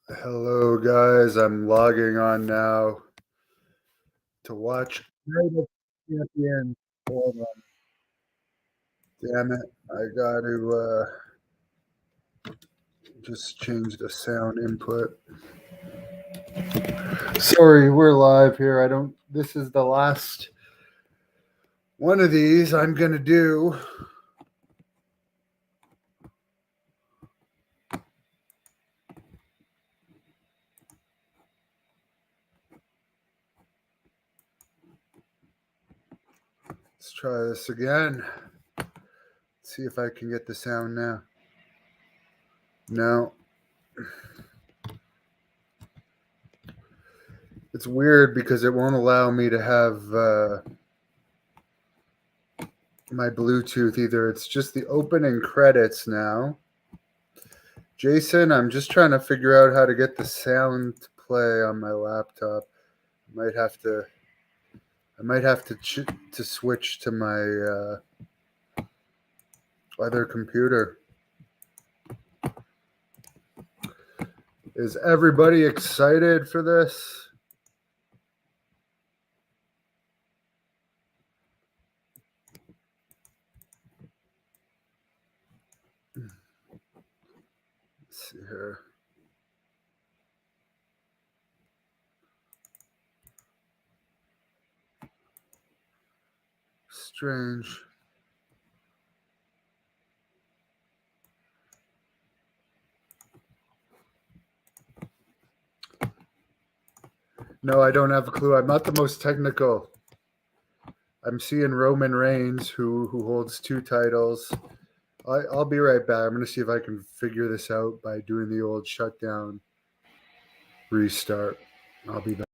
Hello, guys. I'm logging on now to watch Night of Champions. Hold on. Damn it. I got to just change the sound input. Sorry, we're live here. This is the last one of these I'm going to do. Let's try this again. See if I can get the sound now. No. It's weird because it won't allow me to have my Bluetooth either. It's just the opening credits now. Jason, I'm just trying to figure out how to get the sound to play on my laptop. I might have to switch to my other computer. Is everybody excited for this? Let's see here. Strange. No, I don't have a clue. I'm not the most technical. I'm seeing Roman Reigns, who holds 2 titles. I'll be right back. I'm going to see if I can figure this out by doing the old shutdown restart. I'll be back.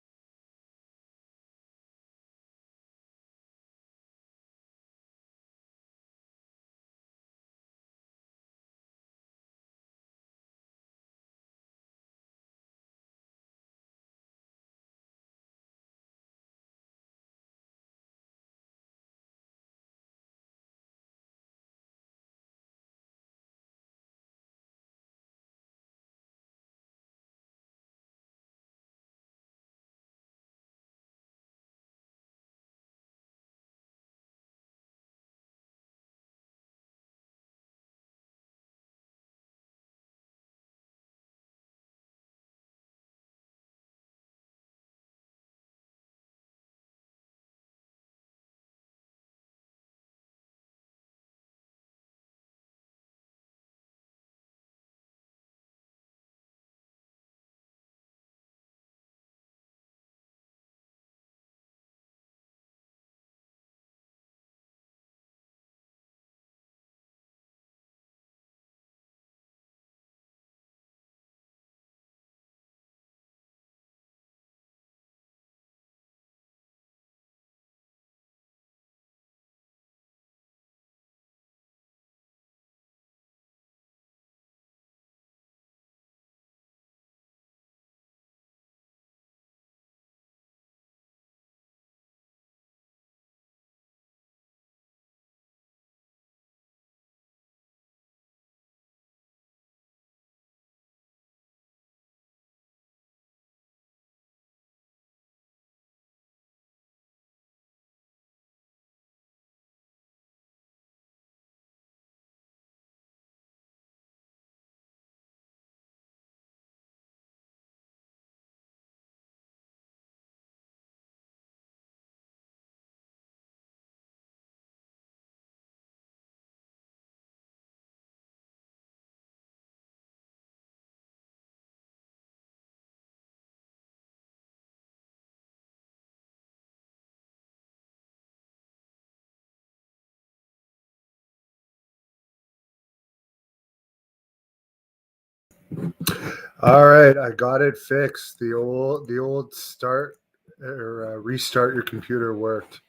All right, I got it fixed. The old start or restart your computer worked.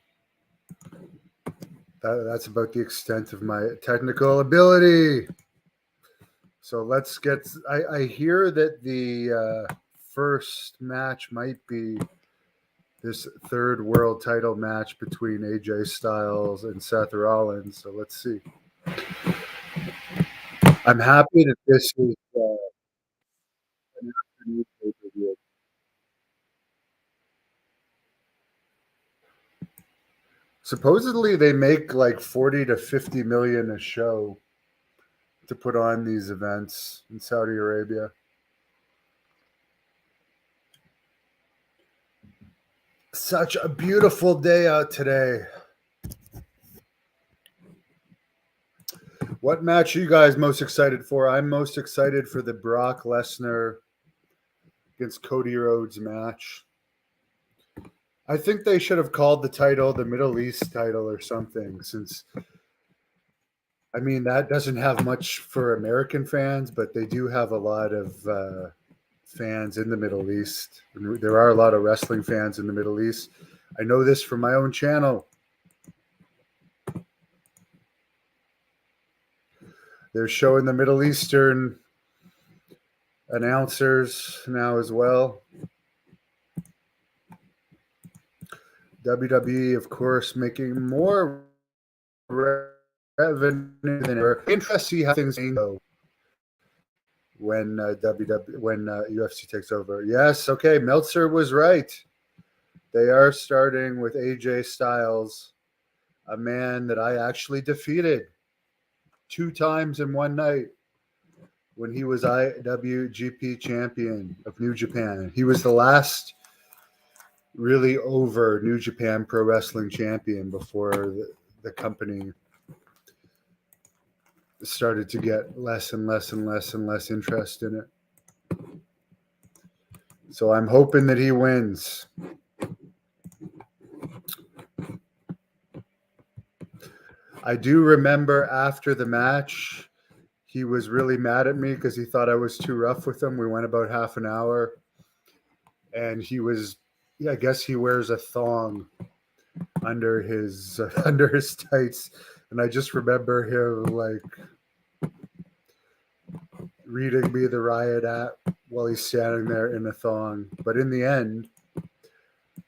That's about the extent of my technical ability. So let's get. I hear that the first match might be this third world title match between AJ Styles and Seth Rollins. So let's see. I'm happy that this is an WWE pay-per-view. Supposedly they make like 40 to 50 million a show to put on these events in Saudi Arabia. Such a beautiful day out today. What match are you guys most excited for? I'm most excited for the Brock Lesnar against Cody Rhodes match. I think they should have called the title the Middle East title or something, since I mean that doesn't have much for American fans, but they do have a lot of fans in the Middle East. There are a lot of wrestling fans in the Middle East. I know this from my own channel. They're showing the Middle Eastern announcers now as well. WWE, of course, making more revenue than ever. Interesting to see how things go when UFC takes over. Yes, okay, Meltzer was right. They are starting with AJ Styles, a man that I actually defeated 2 times in one night when he was IWGP champion of New Japan. He was the last really over New Japan Pro Wrestling champion before the company started to get less and less and less and less interest in it. So I'm hoping that he wins. I do remember after the match, he was really mad at me because he thought I was too rough with him. We went about half an hour, and he was, I guess he wears a thong under his tights, and I just remember him like reading me the riot act while he's standing there in a thong. But in the end,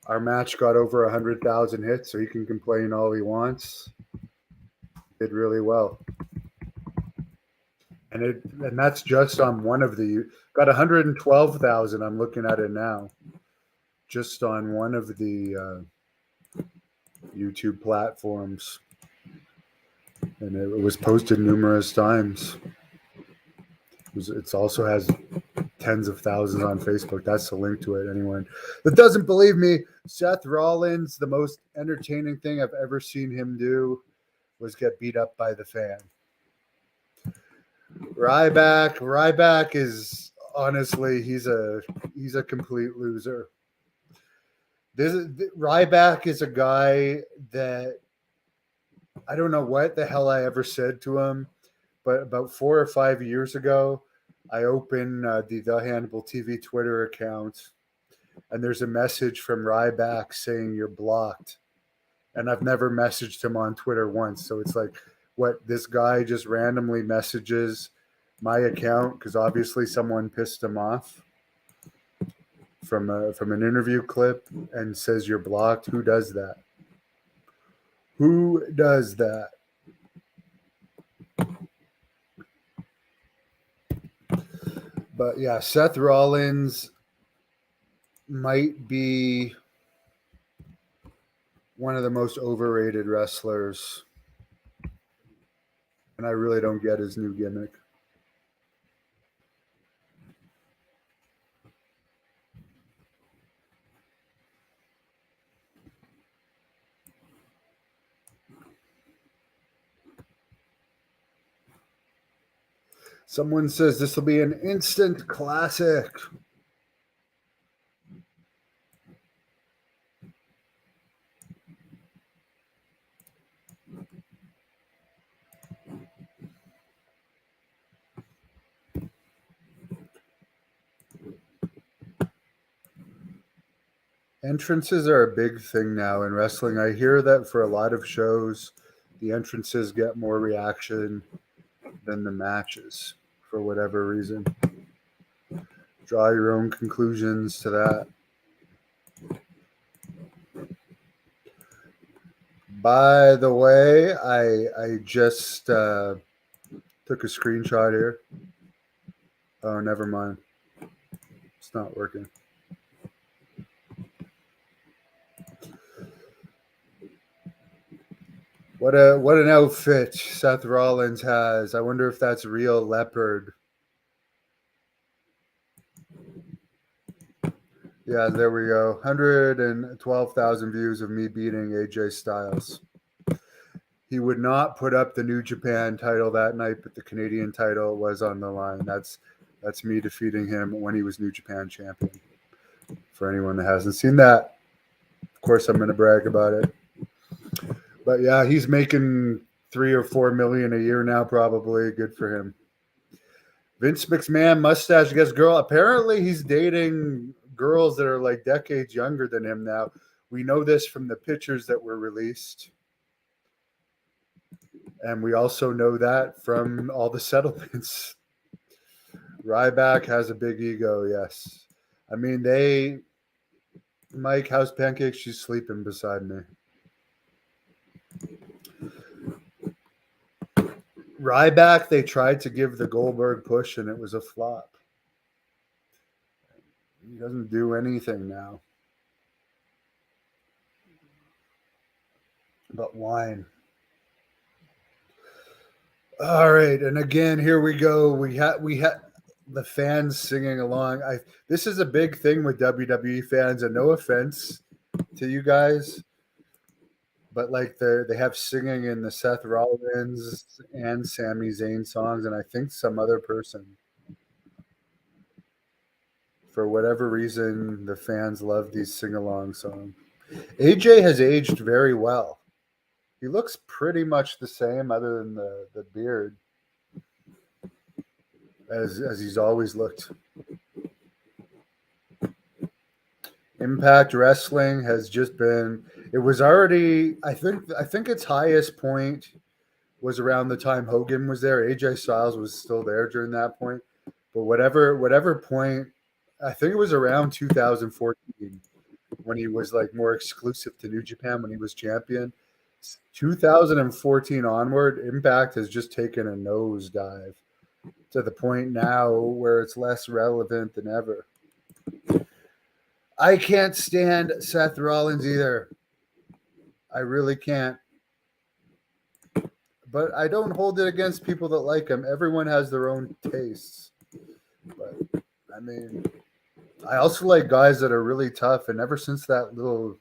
our match got over 100,000 hits, so he can complain all he wants. Did really well. And that's just on one of the got 112,000. I'm looking at it now, just on one of the YouTube platforms, and it was posted numerous times. It also has tens of thousands on Facebook. That's the link to it. Anyone that doesn't believe me, Seth Rollins, the most entertaining thing I've ever seen him do was get beat up by the fan. Ryback is honestly he's a complete loser. Ryback is a guy that I don't know what the hell I ever said to him, but about 4 or 5 years ago, I opened the Hannibal TV Twitter account, and there's a message from Ryback saying you're blocked, and I've never messaged him on Twitter once. So it's like, what, this guy just randomly messages my account because obviously someone pissed him off from an interview clip and says you're blocked. Who does that? Who does that? But yeah, Seth Rollins might be one of the most overrated wrestlers, and I really don't get his new gimmick. Someone says this will be an instant classic. Entrances are a big thing now in wrestling. I hear that for a lot of shows, the entrances get more reaction than the matches for whatever reason. Draw your own conclusions to that. By the way, I just took a screenshot here. Oh, never mind. It's not working. What an outfit Seth Rollins has. I wonder if that's real leopard. Yeah, there we go. 112,000 views of me beating AJ Styles. He would not put up the New Japan title that night, but the Canadian title was on the line. That's me defeating him when he was New Japan champion. For anyone that hasn't seen that, of course, I'm going to brag about it. But yeah, he's making 3 or 4 million a year now, probably. Good for him. Vince McMahon, mustache gets girl. Apparently, he's dating girls that are like decades younger than him now. We know this from the pictures that were released. And we also know that from all the settlements. Ryback has a big ego, yes. I mean, Mike, how's Pancake? She's sleeping beside me. Ryback, they tried to give the Goldberg push, and it was a flop. He doesn't do anything now but whine. All right, and again, here we go. We had the fans singing along. This is a big thing with WWE fans, and no offense to you guys, but like they have singing in the Seth Rollins and Sami Zayn songs, and I think some other person. For whatever reason, the fans love these sing-along songs. AJ has aged very well. He looks pretty much the same, other than the beard, as he's always looked. Impact Wrestling has just been. It was already. I think its highest point was around the time Hogan was there. AJ Styles was still there during that point, but whatever point, I think it was around 2014 when he was like more exclusive to New Japan when he was champion. 2014 onward, Impact has just taken a nosedive to the point now where it's less relevant than ever. I can't stand Seth Rollins either. I really can't. But I don't hold it against people that like him. Everyone has their own tastes. But I mean, I also like guys that are really tough. And ever since that little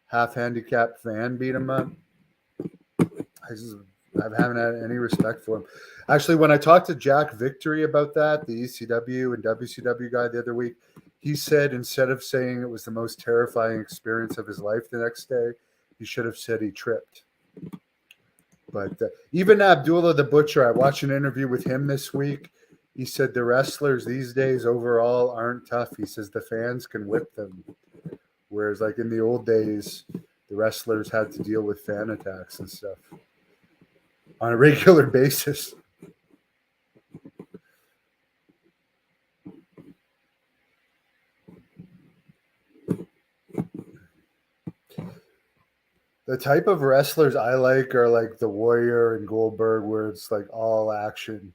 half-handicapped fan beat him up, I haven't had any respect for him. Actually, when I talked to Jack Victory about that, the ECW and WCW guy the other week, he said instead of saying it was the most terrifying experience of his life the next day, he should have said he tripped. But even Abdullah the Butcher, I watched an interview with him this week. He said the wrestlers these days overall aren't tough. He says the fans can whip them. Whereas like in the old days, the wrestlers had to deal with fan attacks and stuff on a regular basis. The type of wrestlers I like are like the Warrior and Goldberg, where it's like all action.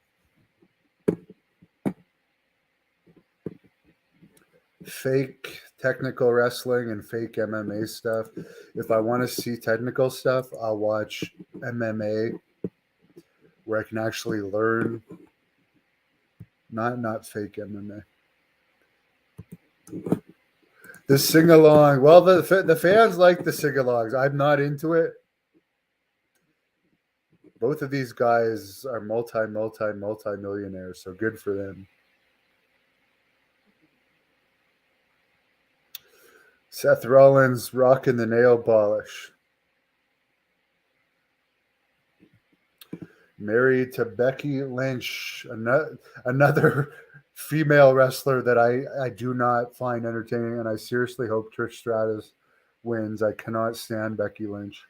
Fake technical wrestling and fake MMA stuff. If I want to see technical stuff, I'll watch MMA where I can actually learn. Not fake MMA. The sing-along. Well, the fans like the sing-alongs. I'm not into it. Both of these guys are multi-millionaires, so good for them. Seth Rollins rocking the nail polish. Married to Becky Lynch, another female wrestler that I do not find entertaining, and I seriously hope Trish Stratus wins. I cannot stand Becky Lynch.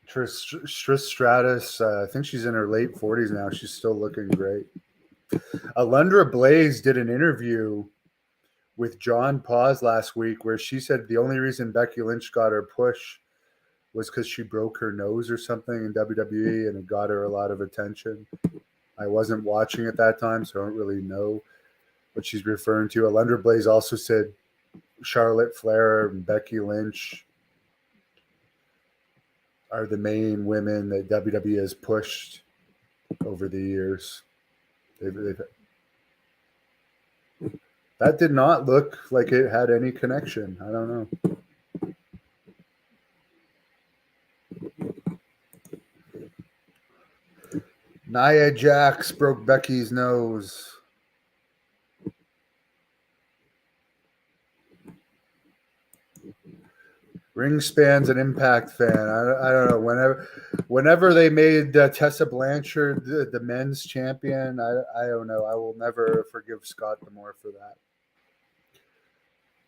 Trish Stratus, I think she's in her late 40s now. She's still looking great. Alundra Blaze did an interview with John Paz last week where she said the only reason Becky Lynch got her push was because she broke her nose or something in WWE and it got her a lot of attention. I wasn't watching at that time, so I don't really know what she's referring to. Alundra Blaze also said Charlotte Flair and Becky Lynch are the main women that WWE has pushed over the years. That did not look like it had any connection. I don't know. Nia Jax broke Becky's nose. Ringspan's an Impact fan. I don't know. Whenever they made Tessa Blanchard the men's champion, I don't know. I will never forgive Scott D'Amore for that.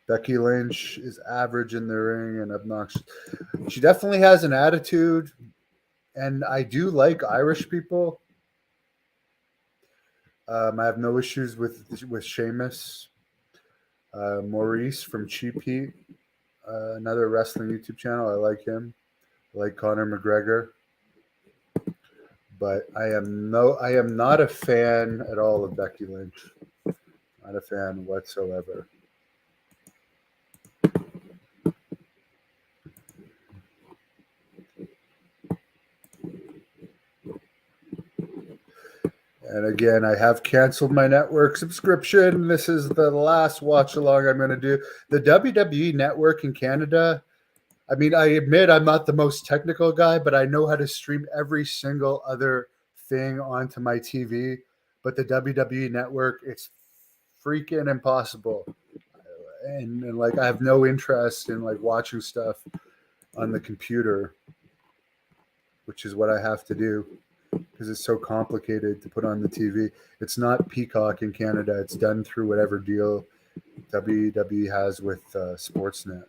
Becky Lynch is average in the ring and obnoxious. She definitely has an attitude, and I do like Irish people. I have no issues with Sheamus. Maurice from Cheap Heat, another wrestling YouTube channel. I like him. I like Conor McGregor. But I am not a fan at all of Becky Lynch. Not a fan whatsoever. And again, I have canceled my network subscription. This is the last watch along I'm going to do. The WWE network in Canada, I mean, I admit I'm not the most technical guy, but I know how to stream every single other thing onto my TV. But the WWE network, it's freaking impossible. And like, I have no interest in like watching stuff on the computer, which is what I have to do because it's so complicated to put on the TV. It's not Peacock in Canada. It's done through whatever deal WWE has with Sportsnet.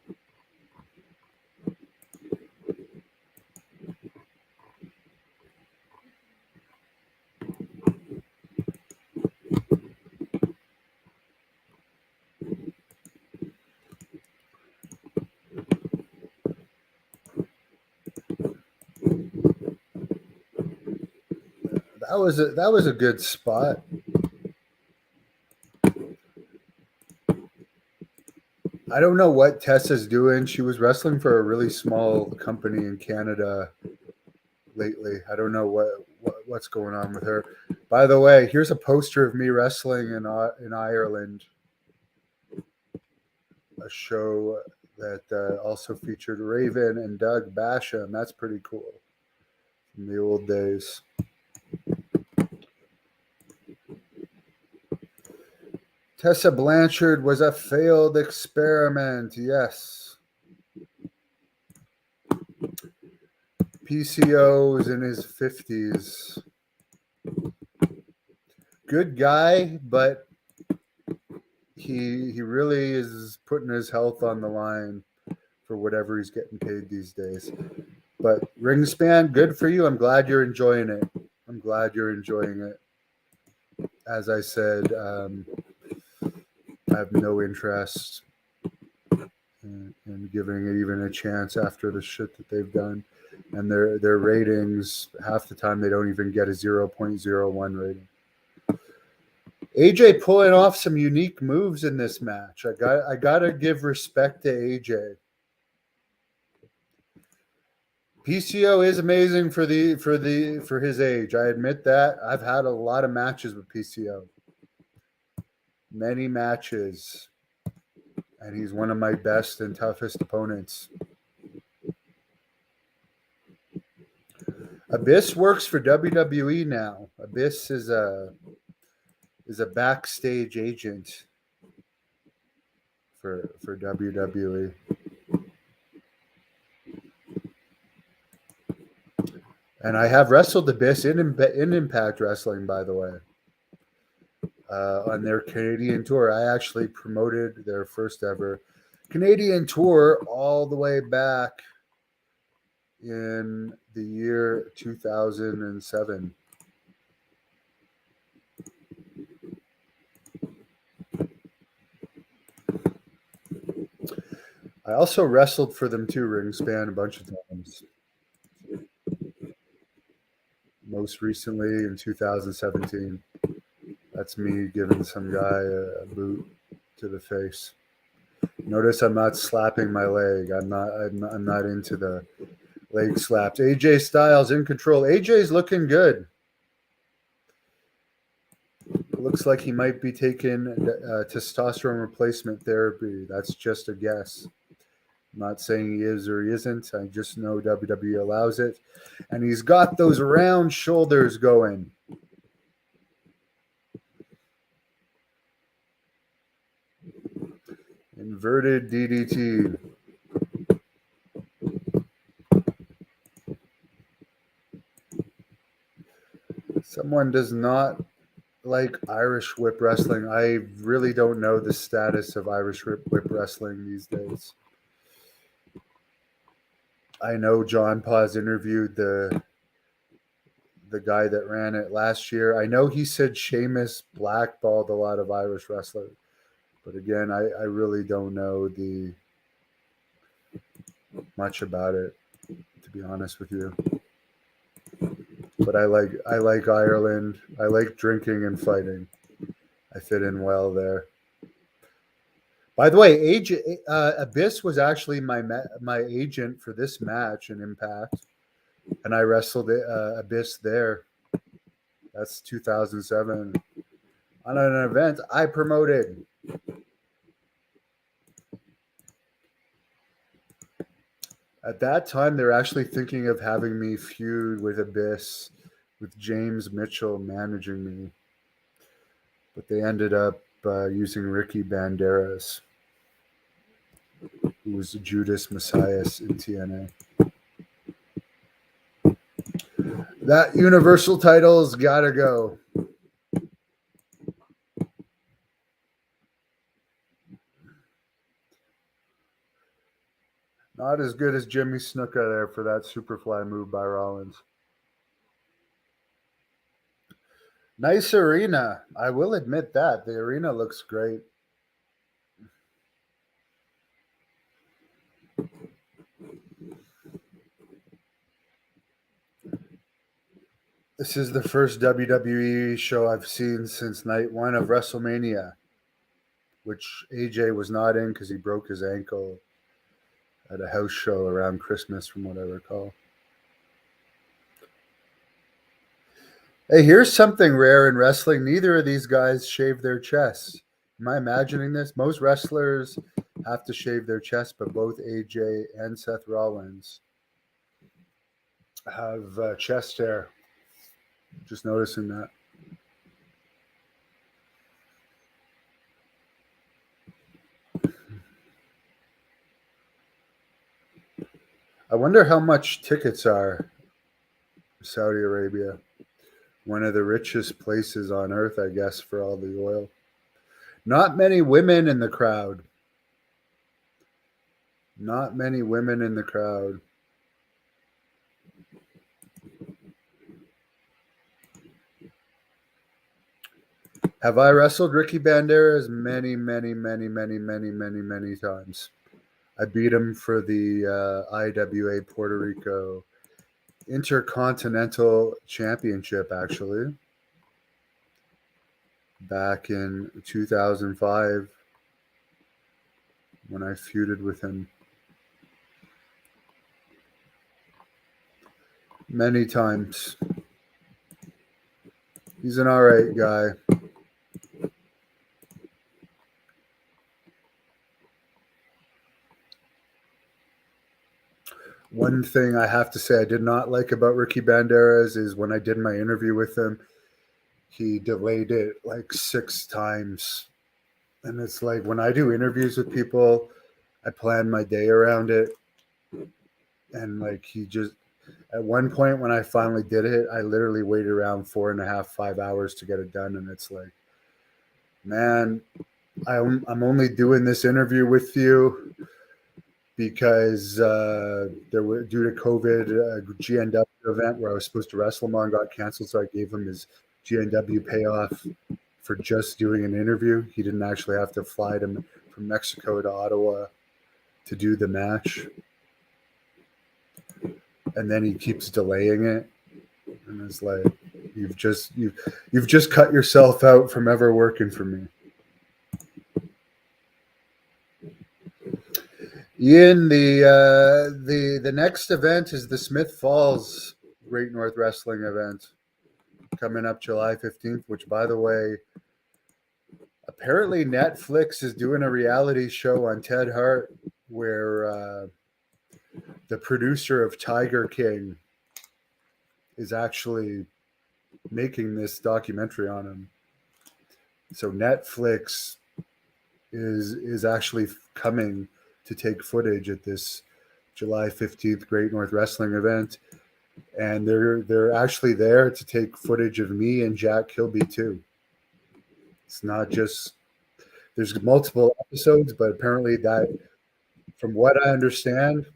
That was a good spot. I don't know what Tessa's doing. She was wrestling for a really small company in Canada lately. I don't know what's going on with her. By the way, here's a poster of me wrestling in Ireland. A show that also featured Raven and Doug Basham. That's pretty cool from the old days. Tessa Blanchard was a failed experiment, yes. PCO's in his 50s. Good guy, but he really is putting his health on the line for whatever he's getting paid these days. But Ringspan, good for you. I'm glad you're enjoying it. I'm glad you're enjoying it. As I said, I have no interest in giving it even a chance after the shit that they've done. And their ratings, half the time they don't even get a 0.01 rating. AJ pulling off some unique moves in this match. I gotta give respect to AJ. PCO is amazing for his age. I admit that. I've had a lot of matches with PCO. Many matches. And he's one of my best and toughest opponents. Abyss works for WWE now. Abyss is a backstage agent for WWE. And I have wrestled Abyss in Impact Wrestling, by the way, on their Canadian tour. I actually promoted their first ever Canadian tour all the way back in the year 2007. I also wrestled for them too, Ringspan, a bunch of times. most recently in 2017. That's me giving some guy a boot to the face. Notice I'm not slapping my leg. I'm not into the leg slaps. AJ Styles in control. AJ's looking good. Looks like he might be taking testosterone replacement therapy. That's just a guess. I'm not saying he is or he isn't. I just know WWE allows it. And he's got those round shoulders going. Inverted DDT. Someone does not like Irish whip wrestling. I really don't know the status of Irish whip wrestling these days. I know John Paz interviewed the guy that ran it last year. I know he said Sheamus blackballed a lot of Irish wrestlers. But again, I really don't know the much about it, to be honest with you. But I like Ireland. I like drinking and fighting. I fit in well there. By the way, Abyss was actually my agent for this match in Impact, and I wrestled Abyss there. That's 2007 on an event I promoted. At that time, they're actually thinking of having me feud with Abyss, with James Mitchell managing me. But they ended up using Ricky Banderas, who was Judas Messias in TNA. That Universal title's gotta go. Not as good as Jimmy Snuka there for that Superfly move by Rollins. Nice arena. I will admit that. The arena looks great. This is the first WWE show I've seen since night one of WrestleMania, which AJ was not in because he broke his ankle at a house show around Christmas, from what I recall. Hey, here's something rare in wrestling. Neither of these guys shave their chests. Am I imagining this? Most wrestlers have to shave their chest, but both AJ and Seth Rollins have chest hair. Just noticing that. I wonder how much tickets are for Saudi Arabia. One of the richest places on earth, I guess, for all the oil. Not many women in the crowd. Not many women in the crowd. Have I wrestled Ricky Banderas? Many times. I beat him for the IWA Puerto Rico Intercontinental Championship, actually, back in 2005 when I feuded with him. Many times. He's an all right guy. One thing I have to say I did not like about Ricky Banderas is when I did my interview with him, he delayed it like 6 times. And it's like when I do interviews with people, I plan my day around it. And like he just, at one point when I finally did it, I literally waited around 4.5, 5 hours to get it done. And it's like, man, I'm only doing this interview with you because there were, due to COVID, a GNW event where I was supposed to wrestle him on got canceled, so I gave him his GNW payoff for just doing an interview. He didn't actually have to fly to from Mexico to Ottawa to do the match, and then he keeps delaying it. And it's like you've just cut yourself out from ever working for me. Ian, the next event is the Smith Falls Great North Wrestling event coming up July 15th, which, by the way, apparently Netflix is doing a reality show on Ted Hart where the producer of Tiger King is actually making this documentary on him. So Netflix is actually coming to take footage at this July 15th Great North Wrestling event, and they're actually there to take footage of me and Jack Kilby too. It's not just there's multiple episodes, but apparently that, from what I understand,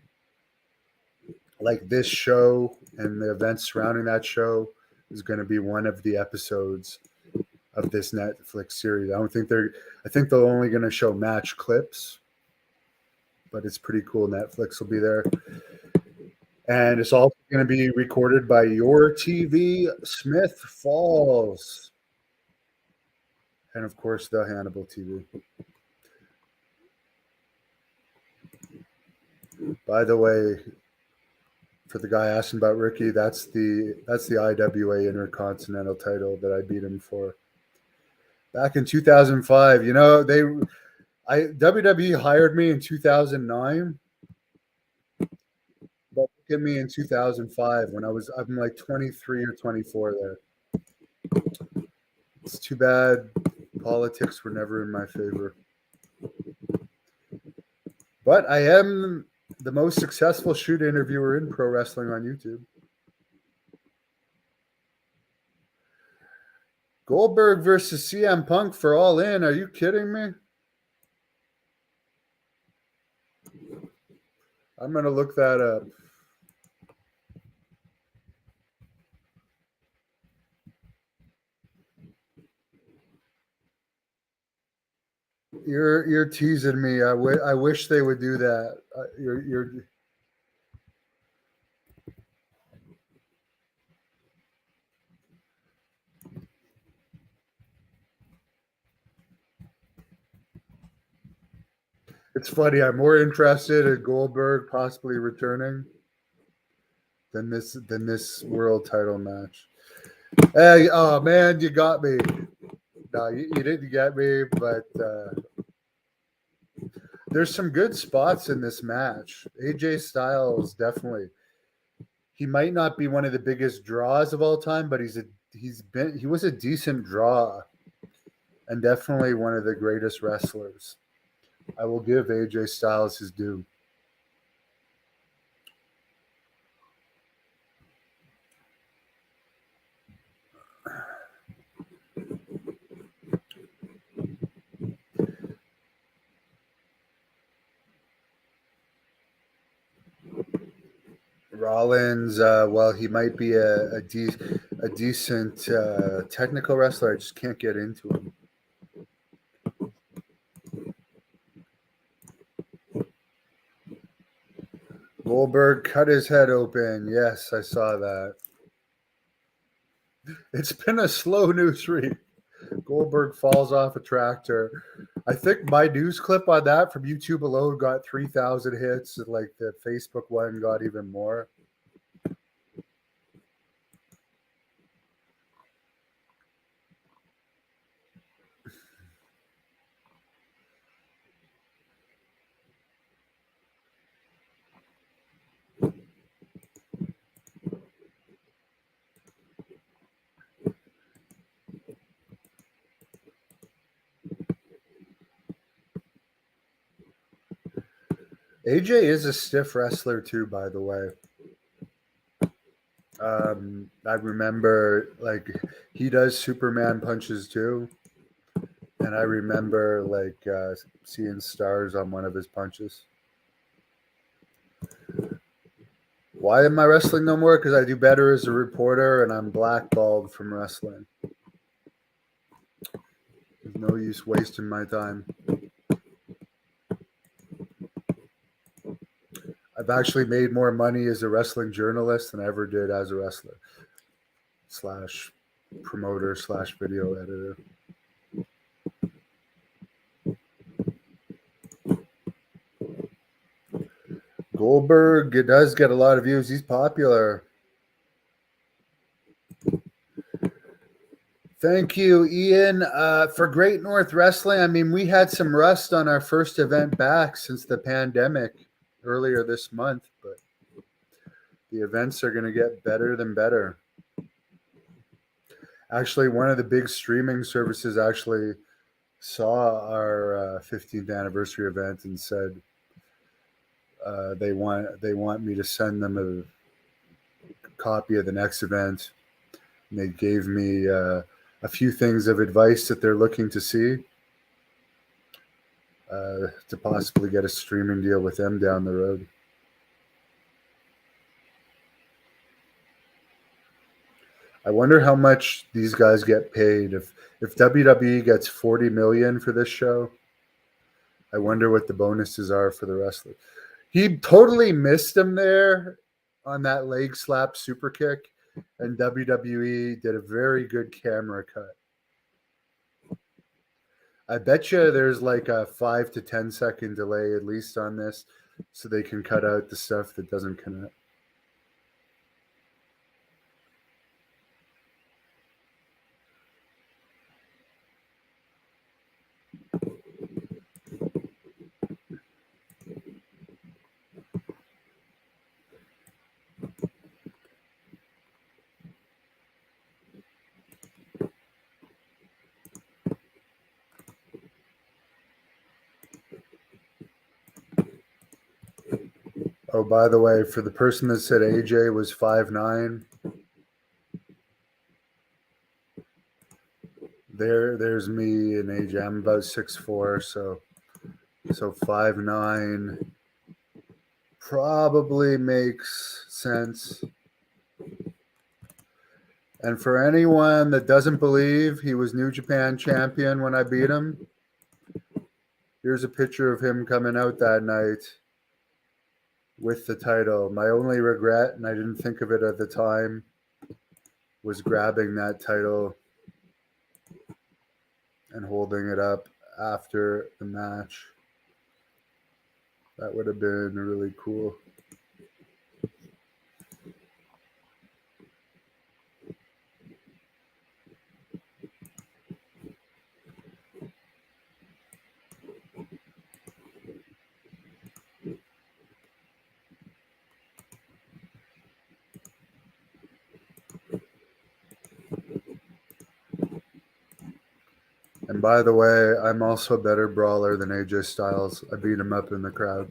like this show and the events surrounding that show is going to be one of the episodes of this Netflix series. I think they're only going to show match clips, but it's pretty cool. Netflix will be there. And it's also going to be recorded by Your TV, Smith Falls. And of course, the Hannibal TV. By the way, for the guy asking about Ricky, that's the IWA Intercontinental title that I beat him for back in 2005. You know, WWE hired me in 2009, but look at me in 2005 when I'm like 23 or 24 there. It's too bad politics were never in my favor. But I am the most successful shoot interviewer in pro wrestling on YouTube. Goldberg versus CM Punk for All In. Are you kidding me? I'm going to look that up. You're teasing me. I wish they would do that. You're It's funny. I'm more interested in Goldberg possibly returning than this world title match. Hey, oh man, you got me. No, you didn't get me, but there's some good spots in this match. AJ Styles definitely. He might not be one of the biggest draws of all time, but he was a decent draw, and definitely one of the greatest wrestlers. I will give AJ Styles his due. Rollins, well, he might be a decent technical wrestler. I just can't get into him. Goldberg cut his head open. Yes, I saw that. It's been a slow news read. Goldberg falls off a tractor. I think my news clip on that from YouTube alone got 3,000 hits, and like the Facebook one got even more. AJ is a stiff wrestler too, by the way. I remember like he does Superman punches too, and I remember like seeing stars on one of his punches. Why am I wrestling no more? Because I do better as a reporter, and I'm blackballed from wrestling. There's no use wasting my time. I've actually made more money as a wrestling journalist than I ever did as a wrestler. / promoter / video editor. Goldberg does get a lot of views. He's popular. Thank you, Ian, for Great North Wrestling. I mean, we had some rust on our first event back since the pandemic earlier this month, but the events are going to get better than better. Actually, one of the big streaming services actually saw our 15th anniversary event and said they want me to send them a copy of the next event. And they gave me a few things of advice that they're looking to see to possibly get a streaming deal with them down the road. I wonder how much these guys get paid. If WWE gets $40 million for this show, I wonder what the bonuses are for the wrestlers. He totally missed him there on that leg slap super kick, and WWE did a very good camera cut. I bet you there's like a 5 to 10 second delay at least on this, so they can cut out the stuff that doesn't connect. Oh, by the way, for the person that said AJ was 5'9", there's me and AJ. I'm about 6'4", so 5'9" probably makes sense. And for anyone that doesn't believe he was New Japan champion when I beat him, here's a picture of him coming out that night with the title. My only regret, and I didn't think of it at the time, was grabbing that title and holding it up after the match. That would have been really cool. And by the way, I'm also a better brawler than AJ Styles. I beat him up in the crowd.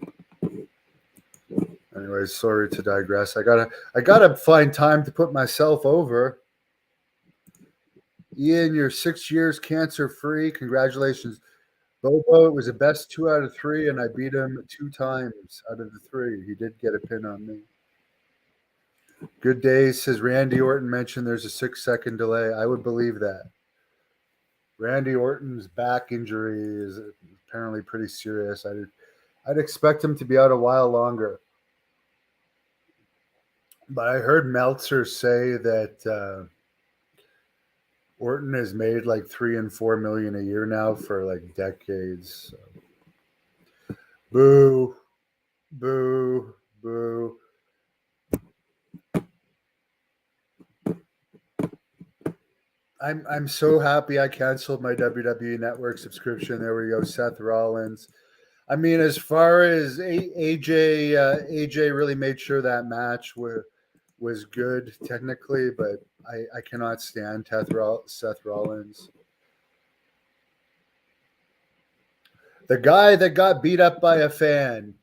Anyways, sorry to digress. I gotta find time to put myself over. Ian, you're 6 years cancer free. Congratulations. Bobo, it was a best 2 out of 3, and I beat him 2 times out of the 3. He did get a pin on me. Good day, says Randy Orton mentioned there's a 6-second delay. I would believe that. Randy Orton's back injury is apparently pretty serious. I'd expect him to be out a while longer. But I heard Meltzer say that Orton has made like $3 and $4 million a year now for like decades. So. Boo, boo, boo. I'm so happy I canceled my WWE Network subscription. There we go, Seth Rollins. I mean, as far as AJ really made sure that match was good technically, but I cannot stand Seth Rollins. The guy that got beat up by a fan,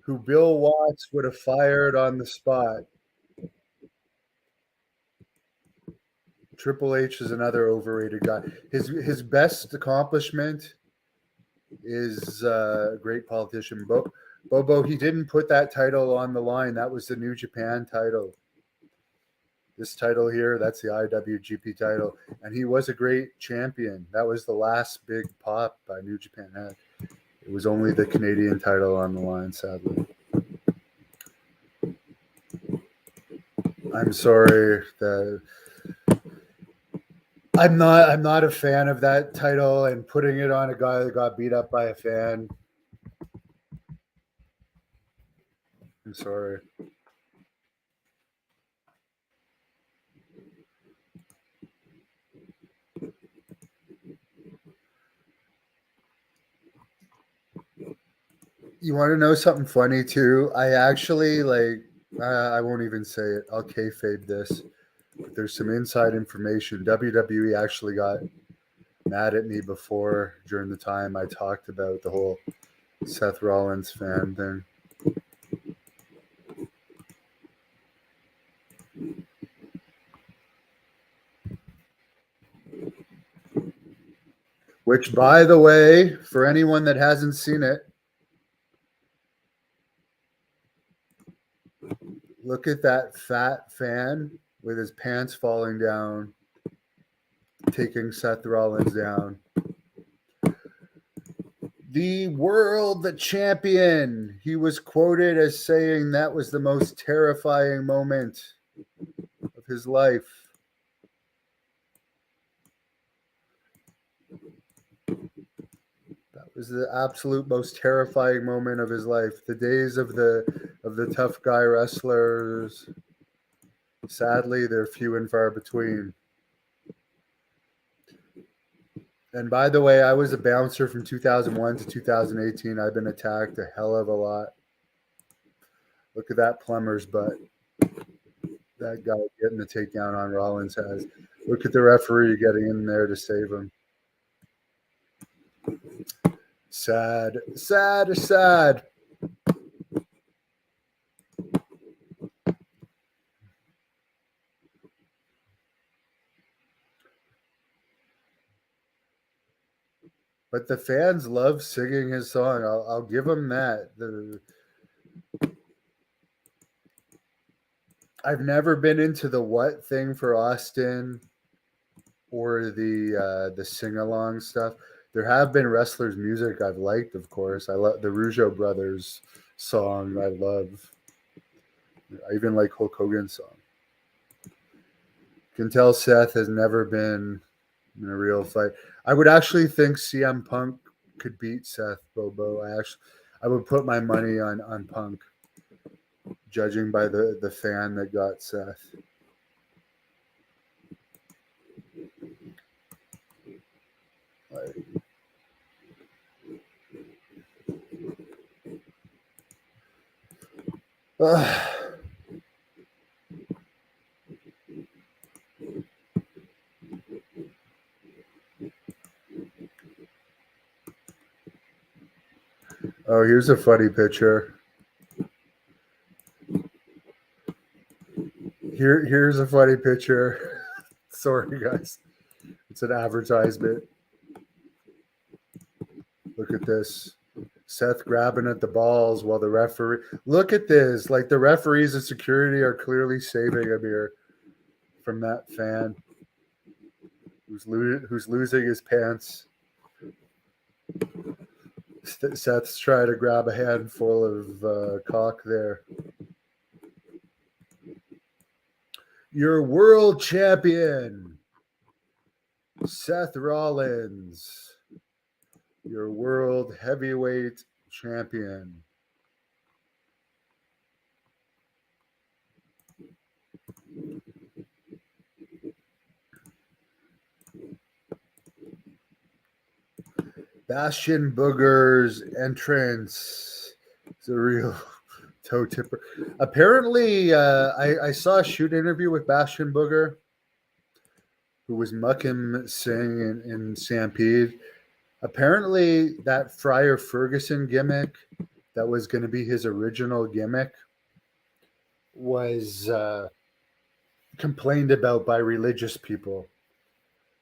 who Bill Watts would have fired on the spot. Triple H is another overrated guy. His best accomplishment is a great politician. Bobo, he didn't put that title on the line. That was the New Japan title. This title here, that's the IWGP title. And he was a great champion. That was the last big pop by New Japan had. It was only the Canadian title on the line, sadly. I'm sorry that I'm not a fan of that title and putting it on a guy that got beat up by a fan. I'm sorry. You want to know something funny too? I actually I won't even say it. I'll kayfabe this. But there's some inside information. WWE actually got mad at me before during the time I talked about the whole Seth Rollins fan thing. Which, by the way, for anyone that hasn't seen it, look at that fat fan with his pants falling down, taking Seth Rollins down. The world champion. He was quoted as saying that was the most terrifying moment of his life. That was the absolute most terrifying moment of his life. The days of the tough guy wrestlers, sadly, they're few and far between. And by the way, I was a bouncer from 2001 to 2018. I've been attacked a hell of a lot. Look at that plumber's butt. That guy getting the takedown on Rollins has. Look at the referee getting in there to save him. Sad, sad, sad. But the fans love singing his song. I'll give him that. I've never been into the what thing for Austin or the sing along stuff. There have been wrestlers' music I've liked, of course. I love the Rougeau Brothers song. I love. I even like Hulk Hogan's song. Can tell Seth has never been in a real fight. I would actually think CM Punk could beat Seth Bobo. I would put my money on Punk, judging by the fan that got Seth. Oh, here's a funny picture. Here's a funny picture. Sorry, guys. It's an advertisement. Look at this. Seth grabbing at the balls while the referee. Look at this. Like the referees and security are clearly saving him here from that fan who's losing his pants. Seth's trying to grab a handful of cock there. Your world champion, Seth Rollins. Your world heavyweight champion. Bastion Booger's entrance is a real toe tipper. Apparently, I saw a shoot interview with Bastion Booger, who was Muckim Singh in Stampede. Apparently, that Friar Ferguson gimmick that was going to be his original gimmick was complained about by religious people.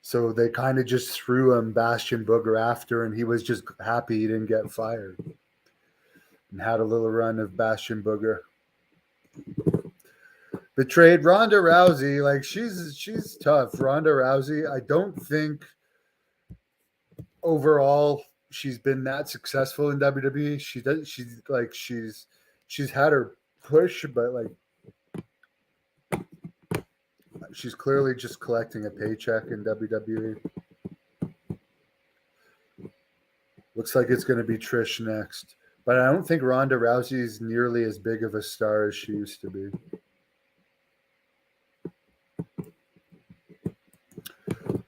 So they kind of just threw him Bastion Booger after, and he was just happy he didn't get fired. And had a little run of Bastion Booger. Betrayed Ronda Rousey. Like she's tough. Ronda Rousey. I don't think overall she's been that successful in WWE. She's had her push, but like She's clearly just collecting a paycheck in WWE. Looks like it's going to be Trish next. But I don't think Ronda Rousey is nearly as big of a star as she used to be.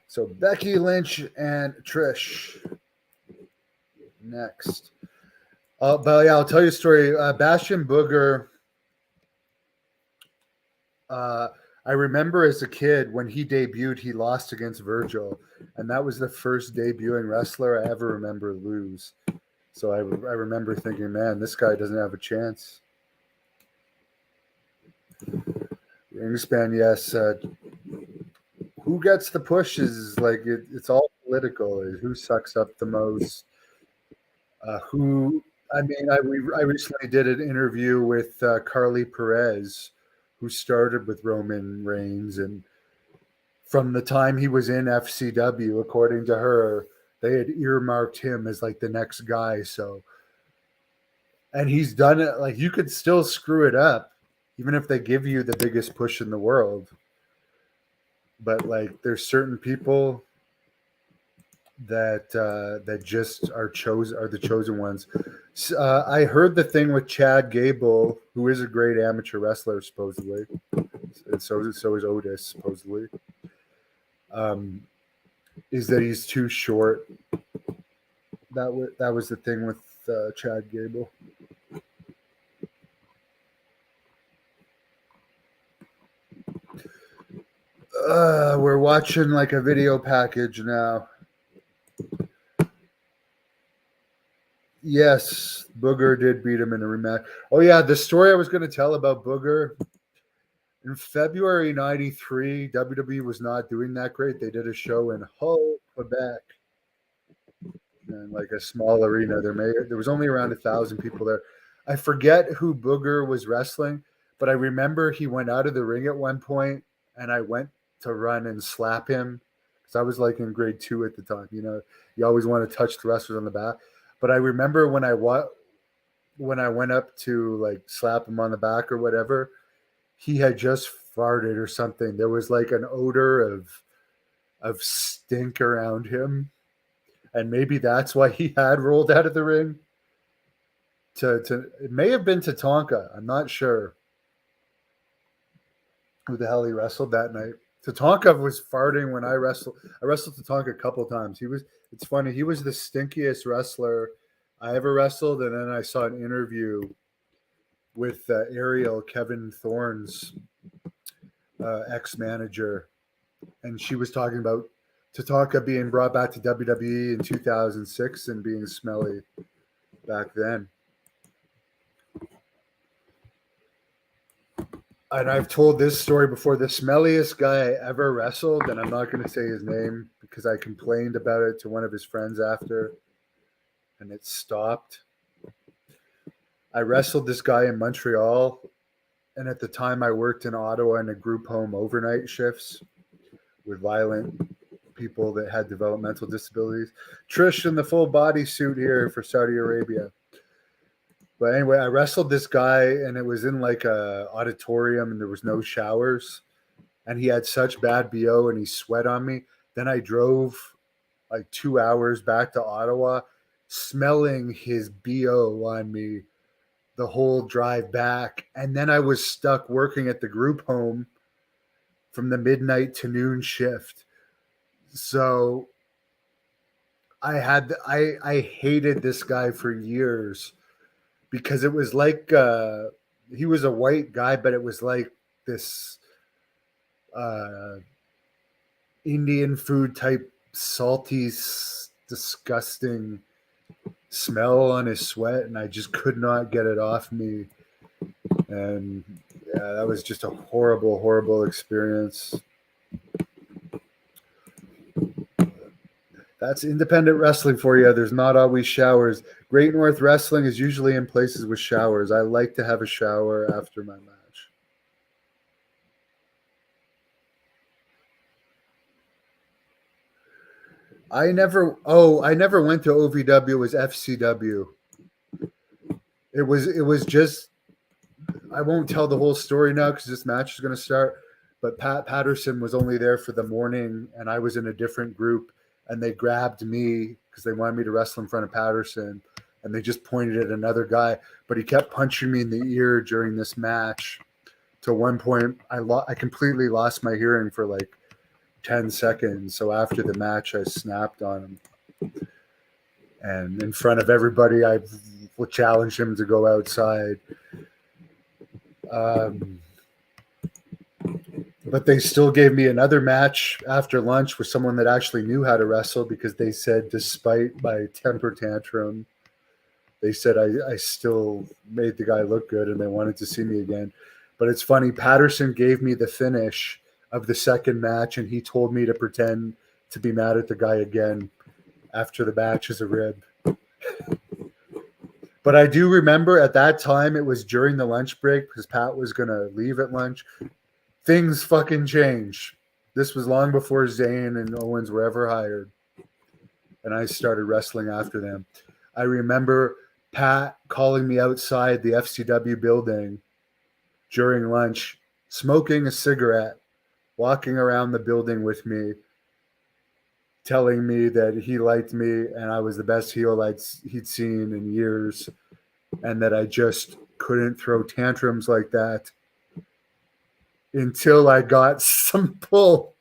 So Becky Lynch and Trish next. But yeah, I'll tell you a story. Bastion Booger. I remember as a kid when he debuted, he lost against Virgil, and that was the first debuting wrestler I ever remember lose. So I remember thinking, man, this guy doesn't have a chance. Wingspan, yes. Who gets the pushes? Like it's all political. Who sucks up the most? I recently did an interview with Carly Perez, who started with Roman Reigns, and from the time he was in FCW, according to her, they had earmarked him as like the next guy. So, and he's done it. Like you could still screw it up, even if they give you the biggest push in the world. But like, there's certain people that just are the chosen ones. I heard the thing with Chad Gable, who is a great amateur wrestler, supposedly, and so is Otis, supposedly. Is that he's too short? That was the thing with Chad Gable. We're watching like a video package now. Yes, Booger did beat him in a rematch. Oh yeah, the story I was going to tell about Booger. In February '93, WWE was not doing that great. They did a show in Hull, Quebec, and like a small arena. There was only around 1,000 people there. I forget who Booger was wrestling, but I remember he went out of the ring at one point, and I went to run and slap him because I was like in grade 2 at the time. You know, you always want to touch the wrestlers on the back. But I remember when I went up to like slap him on the back or whatever, he had just farted or something. There was like an odor of stink around him, and maybe that's why he had rolled out of the ring. It may have been Tatanka. I'm not sure who the hell he wrestled that night. Tatanka was farting when I wrestled. I wrestled Tatanka a couple times. It's funny. He was the stinkiest wrestler I ever wrestled. And then I saw an interview with Ariel, Kevin Thorne's ex-manager, and she was talking about Tatanka being brought back to WWE in 2006 and being smelly back then. And I've told this story before. The smelliest guy I ever wrestled, and I'm not going to say his name because I complained about it to one of his friends after, and it stopped. I wrestled this guy in Montreal, and at the time I worked in Ottawa in a group home overnight shifts with violent people that had developmental disabilities. Trish in the full bodysuit here for Saudi Arabia. But anyway, I wrestled this guy, and it was in like a auditorium, and there was no showers, and he had such bad BO, and he sweat on me. Then I drove like 2 hours back to Ottawa, smelling his BO on me the whole drive back. And then I was stuck working at the group home from the midnight to noon shift. So I hated this guy for years because it was like he was a white guy, but it was like this Indian food type salty, disgusting smell on his sweat, and I just could not get it off me. And yeah, that was just a horrible, horrible experience. That's independent wrestling for you. There's not always showers. Great North Wrestling is usually in places with showers. I like to have a shower after my match. I never went to OVW. It was FCW. It was just, I won't tell the whole story now because this match is going to start. but Pat Patterson was only there for the morning, and I was in a different group, and they grabbed me because they wanted me to wrestle in front of Patterson, and they just pointed at another guy, but he kept punching me in the ear during this match. To one point, I completely lost my hearing for like 10 seconds. So after the match, I snapped on him, and in front of everybody, I challenged him to go outside. But they still gave me another match after lunch with someone that actually knew how to wrestle, because they said, despite my temper tantrum, they said I still made the guy look good and they wanted to see me again. But it's funny, Patterson gave me the finish of the second match, and he told me to pretend to be mad at the guy again after the match as a rib. But I do remember at that time, it was during the lunch break because Pat was going to leave at lunch. Things fucking changed. This was long before Zayn and Owens were ever hired. And I started wrestling after them. I remember Pat calling me outside the FCW building during lunch, smoking a cigarette, walking around the building with me, telling me that he liked me and I was the best heel he'd seen in years, and that I just couldn't throw tantrums like that until I got some pull.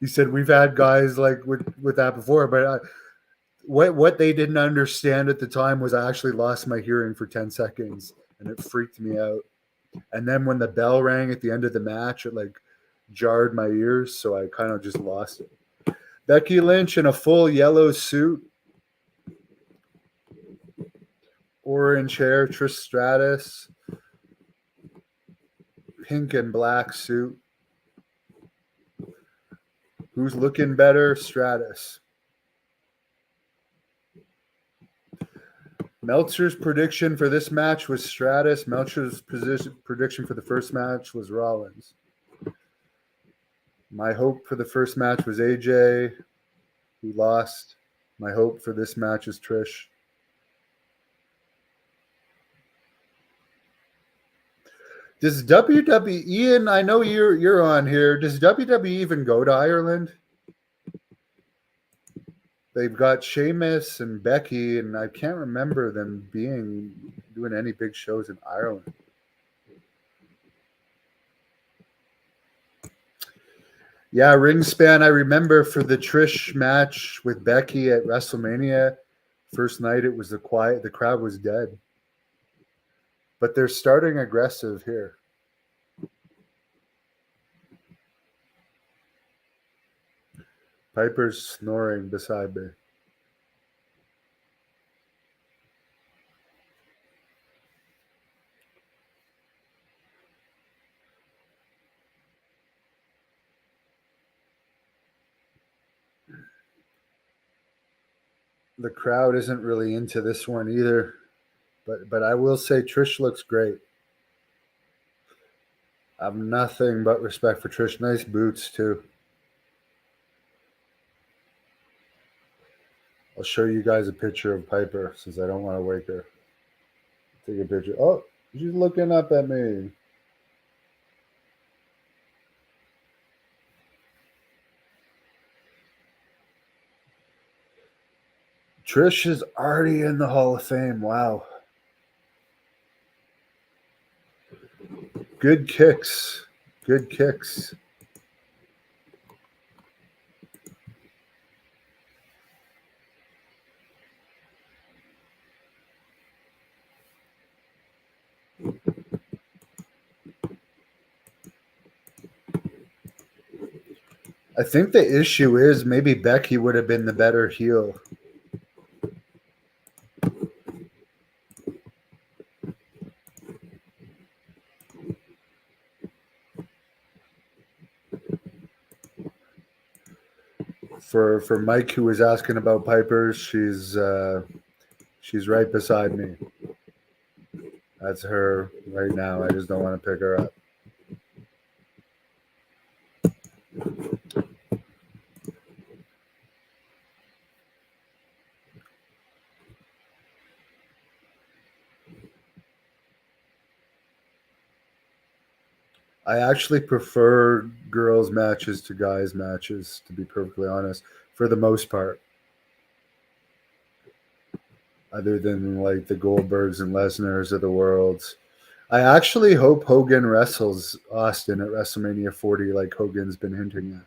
He said, we've had guys like with that before, but what they didn't understand at the time was I actually lost my hearing for 10 seconds, and it freaked me out. And then when the bell rang at the end of the match, it like jarred my ears, so I kind of just lost it. Becky Lynch in a full yellow suit, orange hair. Trish Stratus, pink and black suit. Who's looking better? Stratus. Meltzer's prediction for this match was Stratus. Meltzer's prediction for the first match was Rollins. My hope for the first match was AJ, who lost. My hope for this match is Trish. Does WWE, and I know you're on here, does WWE even go to Ireland? They've got Sheamus and Becky, and I can't remember them doing any big shows in Ireland. Yeah, Ringspan, I remember for the Trish match with Becky at WrestleMania, first night it was quiet, the crowd was dead. But they're starting aggressive here. Piper's snoring beside me. The crowd isn't really into this one either, but I will say Trish looks great. I have nothing but respect for Trish. Nice boots too. I'll show you guys a picture of Piper since I don't want to wake her. Take a picture. Oh, she's looking up at me. Trish is already in the Hall of Fame. Wow. Good kicks. Good kicks. I think the issue is maybe Becky would have been the better heel. For Mike, who was asking about Piper, she's right beside me. That's her right now. I just don't want to pick her up. I actually prefer girls' matches to guys' matches, to be perfectly honest, for the most part. Other than like the Goldbergs and Lesnar's of the world. I actually hope Hogan wrestles Austin at WrestleMania 40, like Hogan's been hinting at.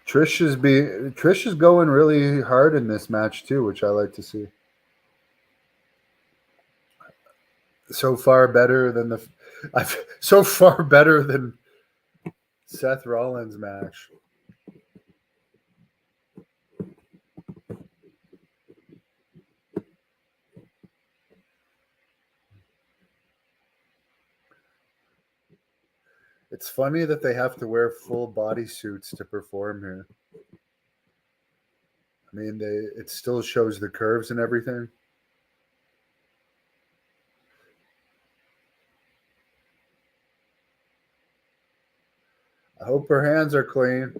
Trish is going really hard in this match too, which I like to see. So far better than so far better than Seth Rollins' match. It's funny that they have to wear full body suits to perform here. I mean, it still shows the curves and everything. I hope her hands are clean.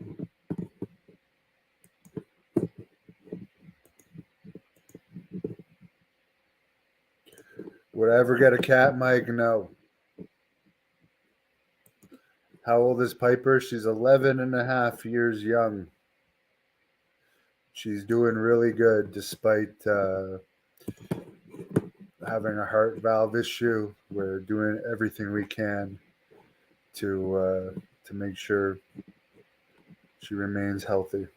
Would I ever get a cat, Mike? No. How old is Piper? She's 11 and a half years young. She's doing really good despite having a heart valve issue. We're doing everything we can to make sure she remains healthy.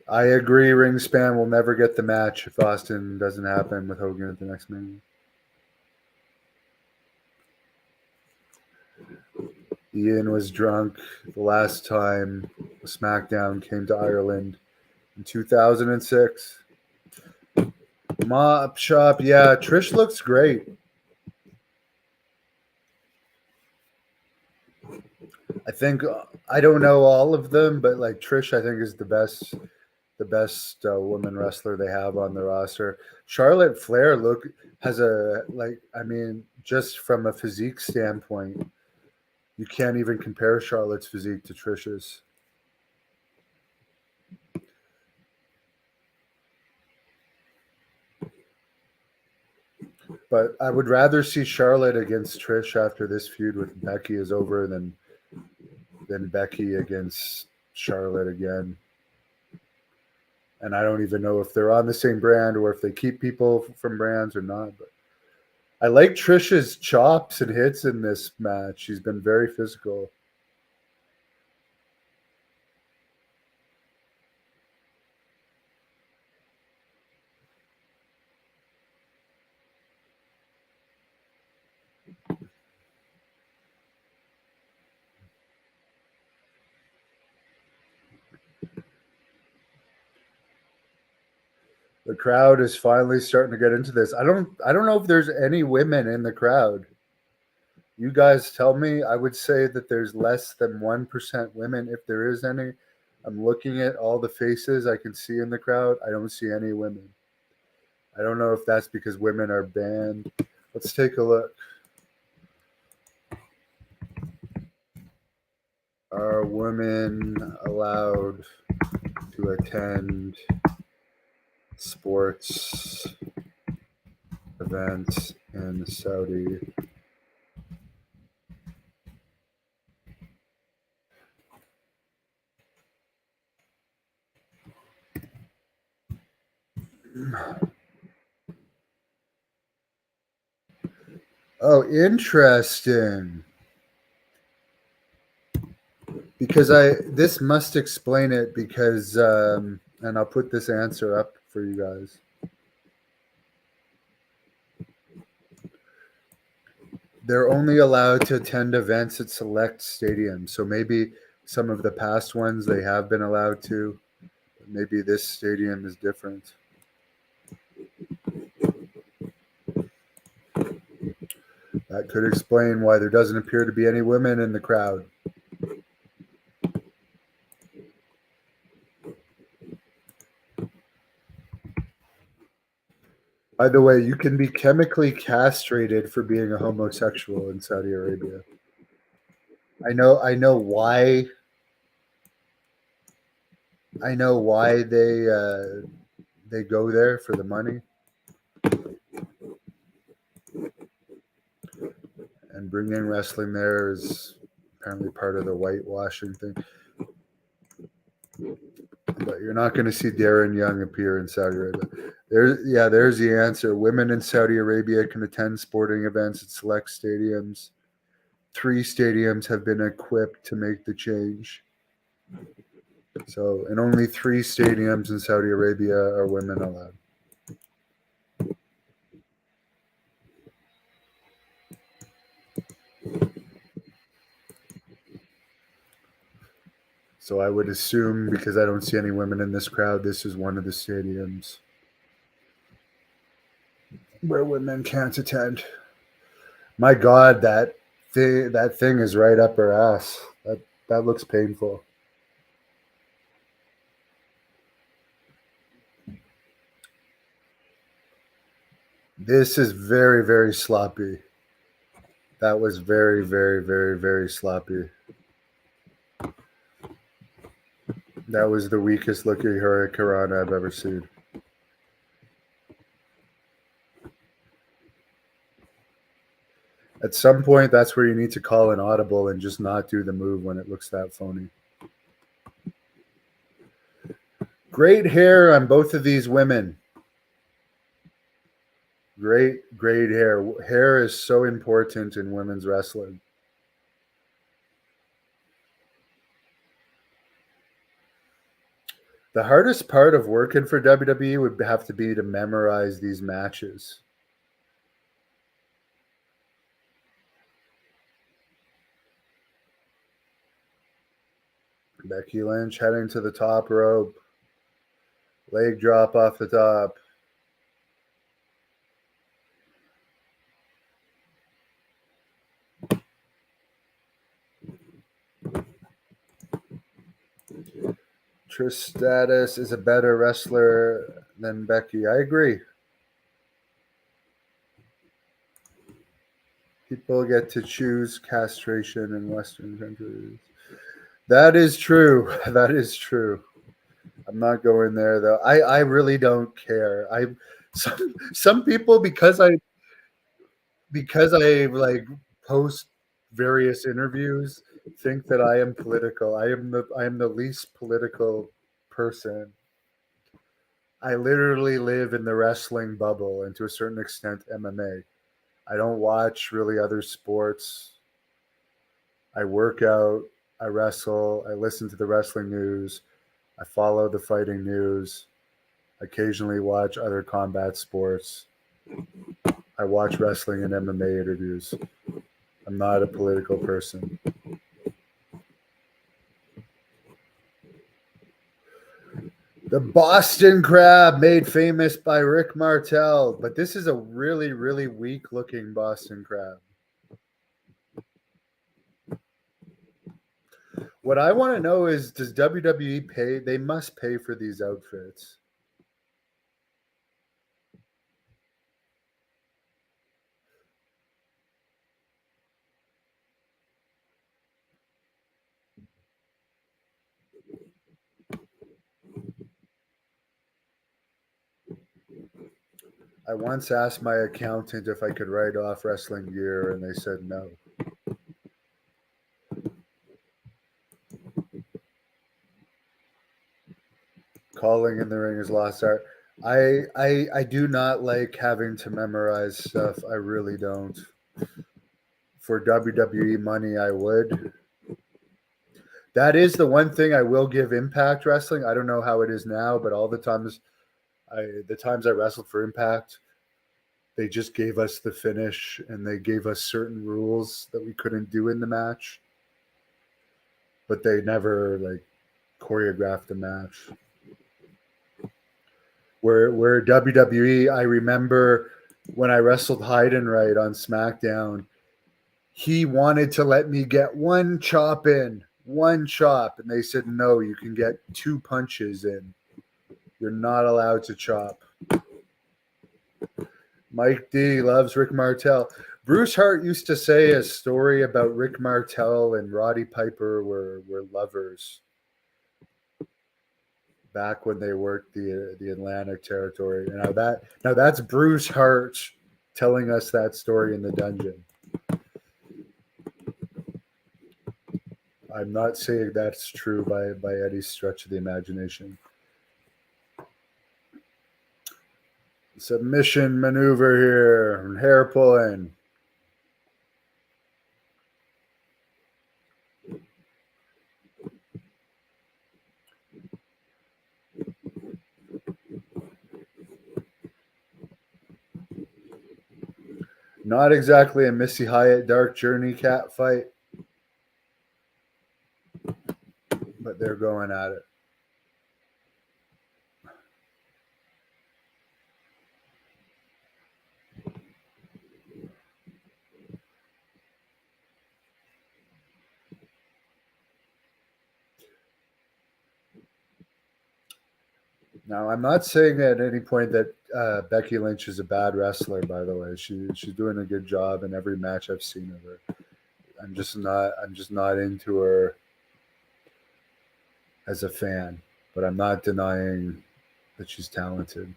I agree. Ringspan will never get the match if Austin doesn't happen with Hogan at the next Mania. Ian was drunk the last time SmackDown came to Ireland in 2006. Mop Shop, yeah, Trish looks great. I think I don't know all of them, but like Trish, I think is the best woman wrestler they have on the roster. Charlotte Flair has a like I mean, just from a physique standpoint, you can't even compare Charlotte's physique to Trish's. But I would rather see Charlotte against Trish after this feud with Becky is over than Becky against Charlotte again. And I don't even know if they're on the same brand or if they keep people from brands or not. But I like Trish's chops and hits in this match. She's been very physical. The crowd is finally starting to get into this. I don't know if there's any women in the crowd. You guys tell me. I would say that there's less than 1% women if there is any. I'm looking at all the faces I can see in the crowd. I don't see any women. I don't know if that's because women are banned. Let's take a look. Are women allowed to attend sports events in Saudi? Oh, interesting. Because this must explain it because and I'll put this answer up for you guys. They're only allowed to attend events at select stadiums. So maybe some of the past ones they have been allowed to. Maybe this stadium is different. That could explain why there doesn't appear to be any women in the crowd. By the way, you can be chemically castrated for being a homosexual in Saudi Arabia. I know why I know why they go there for the money, and bringing wrestling there is apparently part of the whitewashing thing. But you're not going to see Darren Young appear in Saudi Arabia. There's the answer. Women in Saudi Arabia can attend sporting events at select stadiums. 3 stadiums have been equipped to make the change. So, in only 3 stadiums in Saudi Arabia are women allowed. So I would assume, because I don't see any women in this crowd, this is one of the stadiums where women can't attend. My God, that thing is right up her ass. That looks painful. This is very, very sloppy. That was very, very, very, very sloppy. That was the weakest looking Hurricane I've ever seen. At some point, that's where you need to call an audible and just not do the move when it looks that phony. Great hair on both of these women. Great hair. Hair is so important in women's wrestling. The hardest part of working for WWE would have to be to memorize these matches. Becky Lynch heading to the top rope. Leg drop off the top. Trish Stratus is a better wrestler than Becky. I agree. People get to choose castration in Western countries. That is true. That is true. I'm not going there though. I really don't care. Some people, because I like post various interviews, think that I am political. I am the least political person. I literally live in the wrestling bubble and to a certain extent MMA. I don't watch really other sports. I work out, I wrestle, I listen to the wrestling news, I follow the fighting news, occasionally watch other combat sports. I watch wrestling and MMA interviews. I'm not a political person. The Boston Crab, made famous by Rick Martel, but this is a really, really weak looking Boston Crab. What I want to know is, does WWE pay? They must pay for these outfits. I once asked my accountant if I could write off wrestling gear, and they said no. Calling in the ring is lost art. I do not like having to memorize stuff. I really don't. For WWE money, I would. That is the one thing I will give Impact Wrestling. I don't know how it is now, but all the times I wrestled for Impact, they just gave us the finish and they gave us certain rules that we couldn't do in the match. But they never like choreographed a match. Where WWE, I remember when I wrestled Heidenreich on SmackDown, he wanted to let me get one chop in, and they said no, you can get 2 punches in. You're not allowed to chop. Mike D loves Rick Martel. Bruce Hart used to say a story about Rick Martel and Roddy Piper were lovers. back when they worked the Atlantic territory. Now that's Bruce Hart telling us that story in the dungeon. I'm not saying that's true by any stretch of the imagination. Submission maneuver here, hair pulling. Not exactly a Missy Hyatt Dark Journey cat fight, but they're going at it. Now, I'm not saying at any point that Becky Lynch is a bad wrestler. By the way, she's doing a good job in every match I've seen of her. I'm just not into her as a fan, but I'm not denying that she's talented.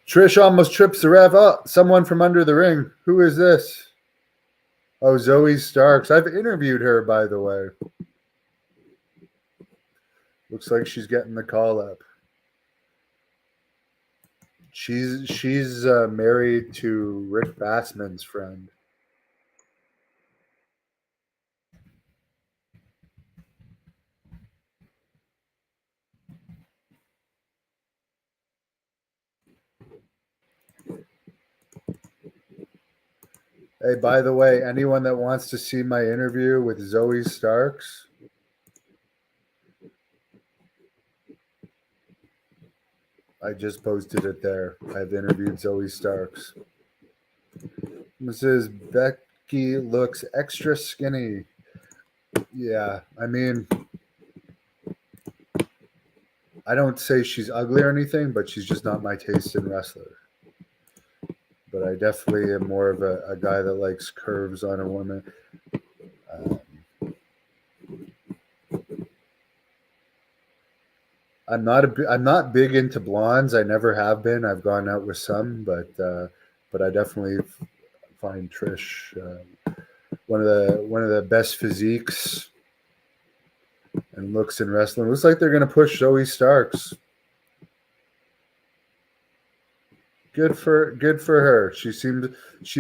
Trish almost trips the ref. Oh, someone from under the ring. Who is this? Oh, Zoe Starks. I've interviewed her, by the way. Looks like she's getting the call up. She's married to Rick Bassman's friend. Hey, by the way, anyone that wants to see my interview with Zoe Starks, I just posted it there. I've interviewed Zoe Starks. Mrs. Becky looks extra skinny. Yeah, I mean, I don't say she's ugly or anything, but she's just not my taste in wrestler. But I definitely am more of a guy that likes curves on a woman. I'm not big into blondes. I never have been. I've gone out with some, but I definitely find Trish one of the best physiques and looks in wrestling. Looks like they're going to push Zoe Starks. Good for her. She's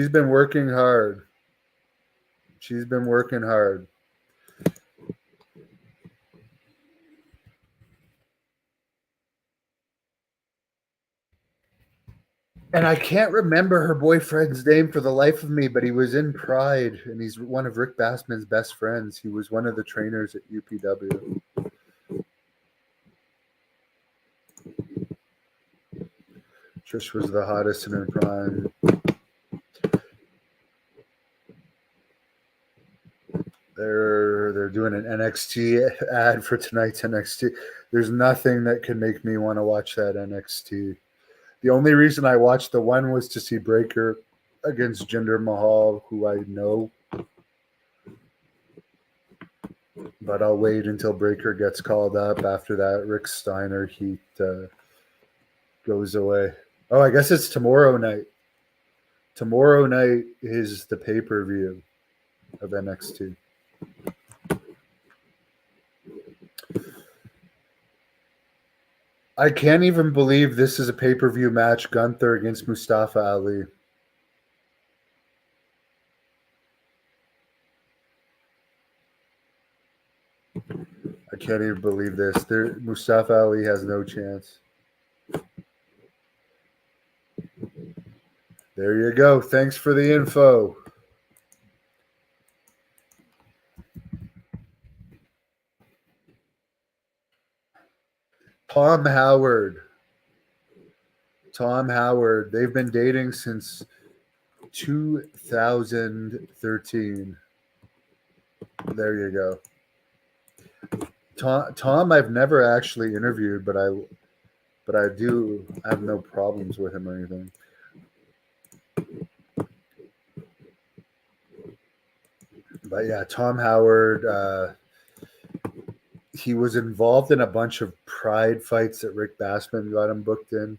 been working hard. She's been working hard. And I can't remember her boyfriend's name for the life of me, but he was in Pride, and he's one of Rick Bassman's best friends. He was one of the trainers at UPW. Trish was the hottest in her prime. They're doing an NXT ad for tonight's NXT. There's nothing that can make me want to watch that NXT. The only reason I watched the one was to see Breaker against Jinder Mahal, who I know. But I'll wait until Breaker gets called up. After that, Rick Steiner heat goes away. Oh, I guess it's tomorrow night. Tomorrow night is the pay-per-view of NXT. I can't even believe this is a pay-per-view match, Gunther against Mustafa Ali. I can't even believe this. Mustafa Ali has no chance. There you go. Thanks for the info. Tom Howard. They've been dating since 2013. There you go. Tom, I've never actually interviewed, but I do have no problems with him or anything. But yeah, Tom Howard, he was involved in a bunch of pride fights that Rick Bassman got him booked in.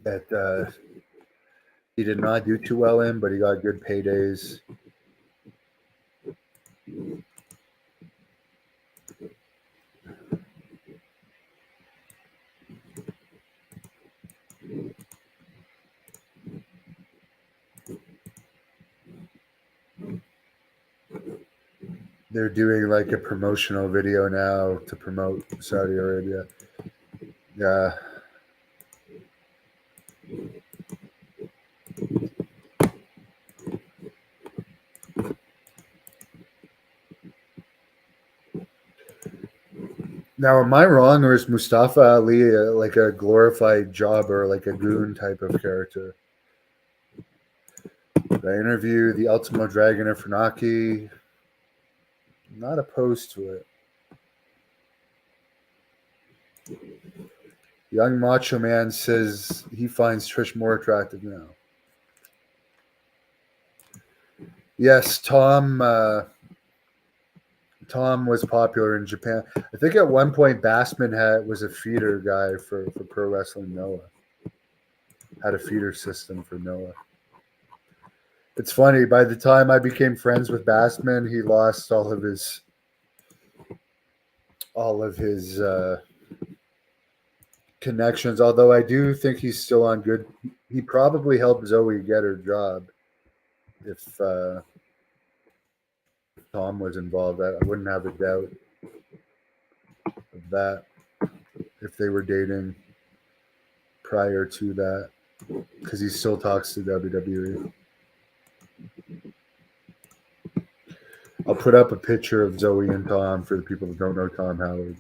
That he did not do too well in, but he got good paydays. They're doing like a promotional video now to promote Saudi Arabia. Yeah. Now, am I wrong, or is Mustafa Ali like a glorified jobber, like a goon type of character? Did I interview the Ultimo Dragon of Funaki? Not opposed to it. Young Macho Man says he finds Trish more attractive now. Yes, Tom was popular in Japan. I think at one point Bassman was a feeder guy for Pro Wrestling Noah. Had a feeder system for Noah. It's funny, by the time I became friends with Bassman, he lost all of his connections, although I do think he's still on good. He probably helped Zoe get her job if Tom was involved. I wouldn't have a doubt of that if they were dating prior to that, because he still talks to WWE. I'll put up a picture of Zoe and Tom for the people who don't know Tom Howard.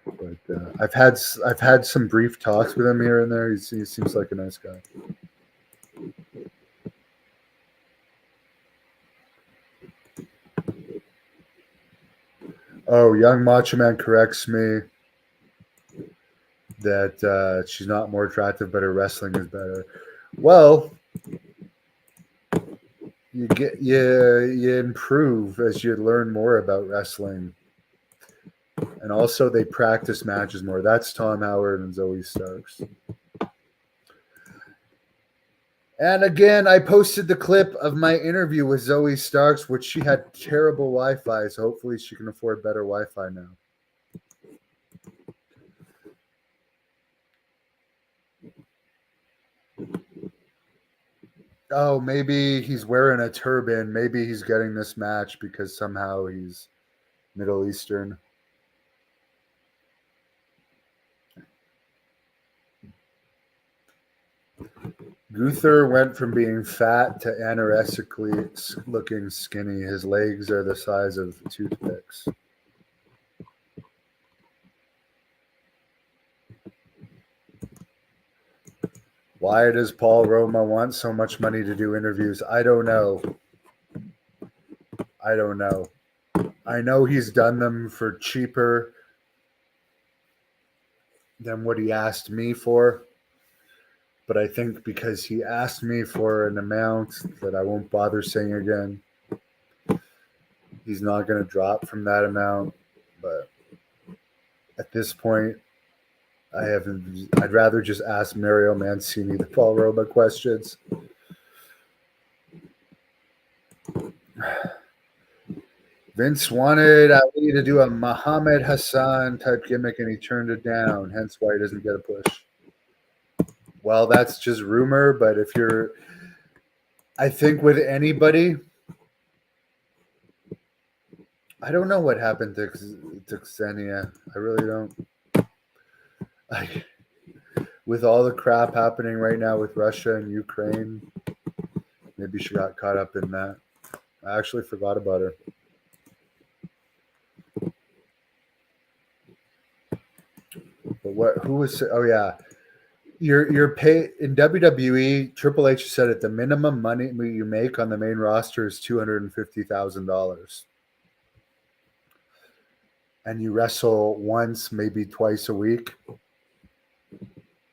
But I've had some brief talks with him here and there. He seems like a nice guy. Oh, Young Macho Man corrects me that she's not more attractive, but her wrestling is better. Well, you improve as you learn more about wrestling. And also they practice matches more. That's Tom Howard and Zoe Starks. And again, I posted the clip of my interview with Zoe Starks, which she had terrible Wi-Fi, so hopefully she can afford better Wi-Fi now. Oh, maybe he's wearing a turban. Maybe he's getting this match because somehow he's Middle Eastern. Gunther went from being fat to anorexically looking skinny. His legs are the size of toothpicks. Why does Paul Roma want so much money to do interviews? I don't know. I know he's done them for cheaper than what he asked me for. But I think because he asked me for an amount that I won't bother saying again, he's not going to drop from that amount. But at this point, I'd rather just ask Mario Mancini the Paul Roma questions. Vince wanted Ali to do a Muhammad Hassan type gimmick and he turned it down, hence why he doesn't get a push. Well, that's just rumor, but I think with anybody, I don't know what happened to Xenia. I really don't. With all the crap happening right now with Russia and Ukraine, maybe she got caught up in that. I actually forgot about her. But who was? Oh yeah. Your pay in WWE, Triple H said it. The minimum money you make on the main roster is $250,000, and you wrestle once, maybe twice a week,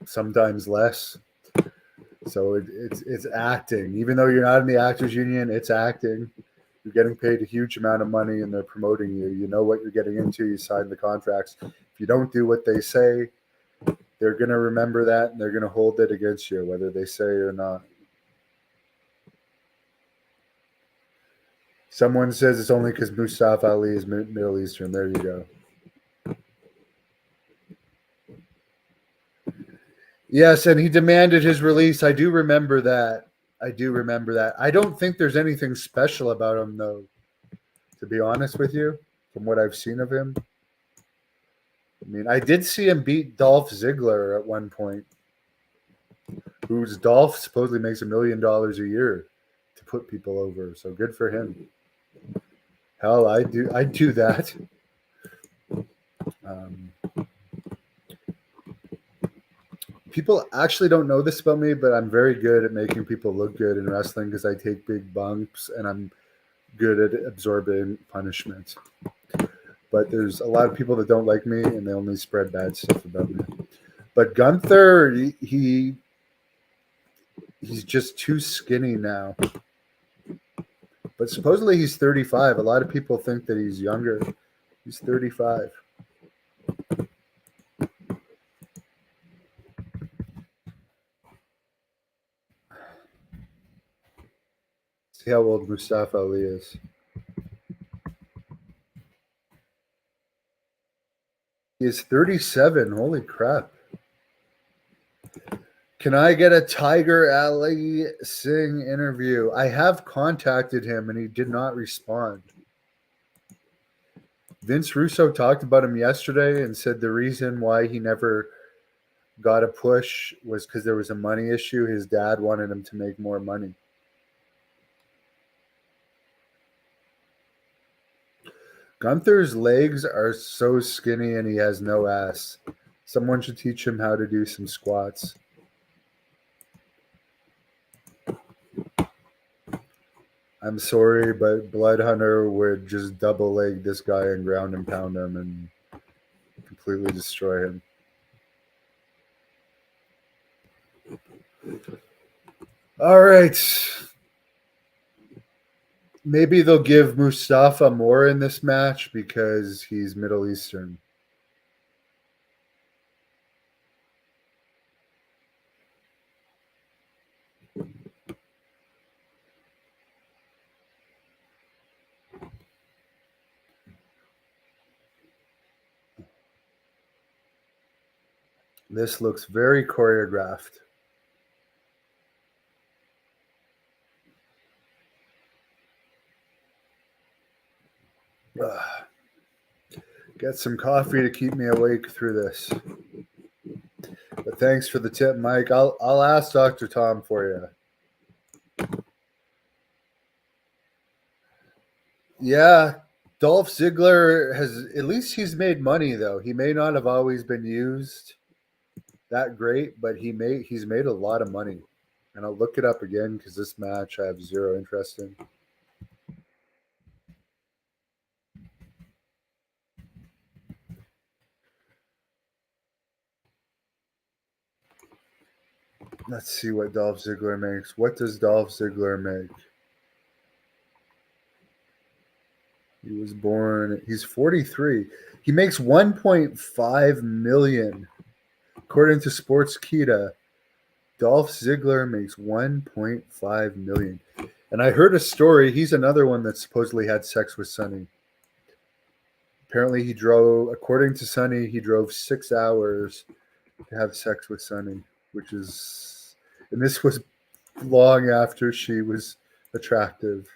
sometimes less. So it's acting. Even though you're not in the actors union, it's acting. You're getting paid a huge amount of money and they're promoting you. You know what you're getting into. You sign the contracts. If you don't do what they say, they're going to remember that and they're going to hold it against you, whether they say or not. Someone says it's only because Mustafa Ali is Middle Eastern. There you go. Yes, and he demanded his release. I do remember that. I don't think there's anything special about him, though, to be honest with you, from what I've seen of him. I mean, I did see him beat Dolph Ziggler at one point, whose Dolph supposedly makes $1 million a year to put people over. So good for him. Hell, I'd do that. People actually don't know this about me, but I'm very good at making people look good in wrestling because I take big bumps and I'm good at absorbing punishment. But there's a lot of people that don't like me and they only spread bad stuff about me. But Gunther, he's just too skinny now. But supposedly he's 35. A lot of people think that he's younger. He's 35. See how old Mustafa Ali is. He is 37. Holy crap. Can I get a Tiger Ali Singh interview? I have contacted him and he did not respond. Vince Russo talked about him yesterday and said the reason why he never got a push was because there was a money issue. His dad wanted him to make more money. Gunther's legs are so skinny and he has no ass. Someone should teach him how to do some squats. I'm sorry, but Blood Hunter would just double leg this guy and ground and pound him and completely destroy him. All right. Maybe they'll give Mustafa more in this match because he's Middle Eastern. This looks very choreographed. Get some coffee to keep me awake through this. But thanks for the tip, Mike. I'll ask Dr. Tom for you. Yeah, Dolph Ziggler has, at least he's made money though. He may not have always been used that great, but he's made a lot of money. And I'll look it up again because this match I have zero interest in. Let's see what Dolph Ziggler makes. What does Dolph Ziggler make? He was born, he's 43. He makes 1.5 million. According to Sportskeeda, Dolph Ziggler makes 1.5 million. And I heard a story, he's another one that supposedly had sex with Sonny. Apparently he drove, according to Sonny, he drove 6 hours to have sex with Sonny, which is, and this was long after she was attractive.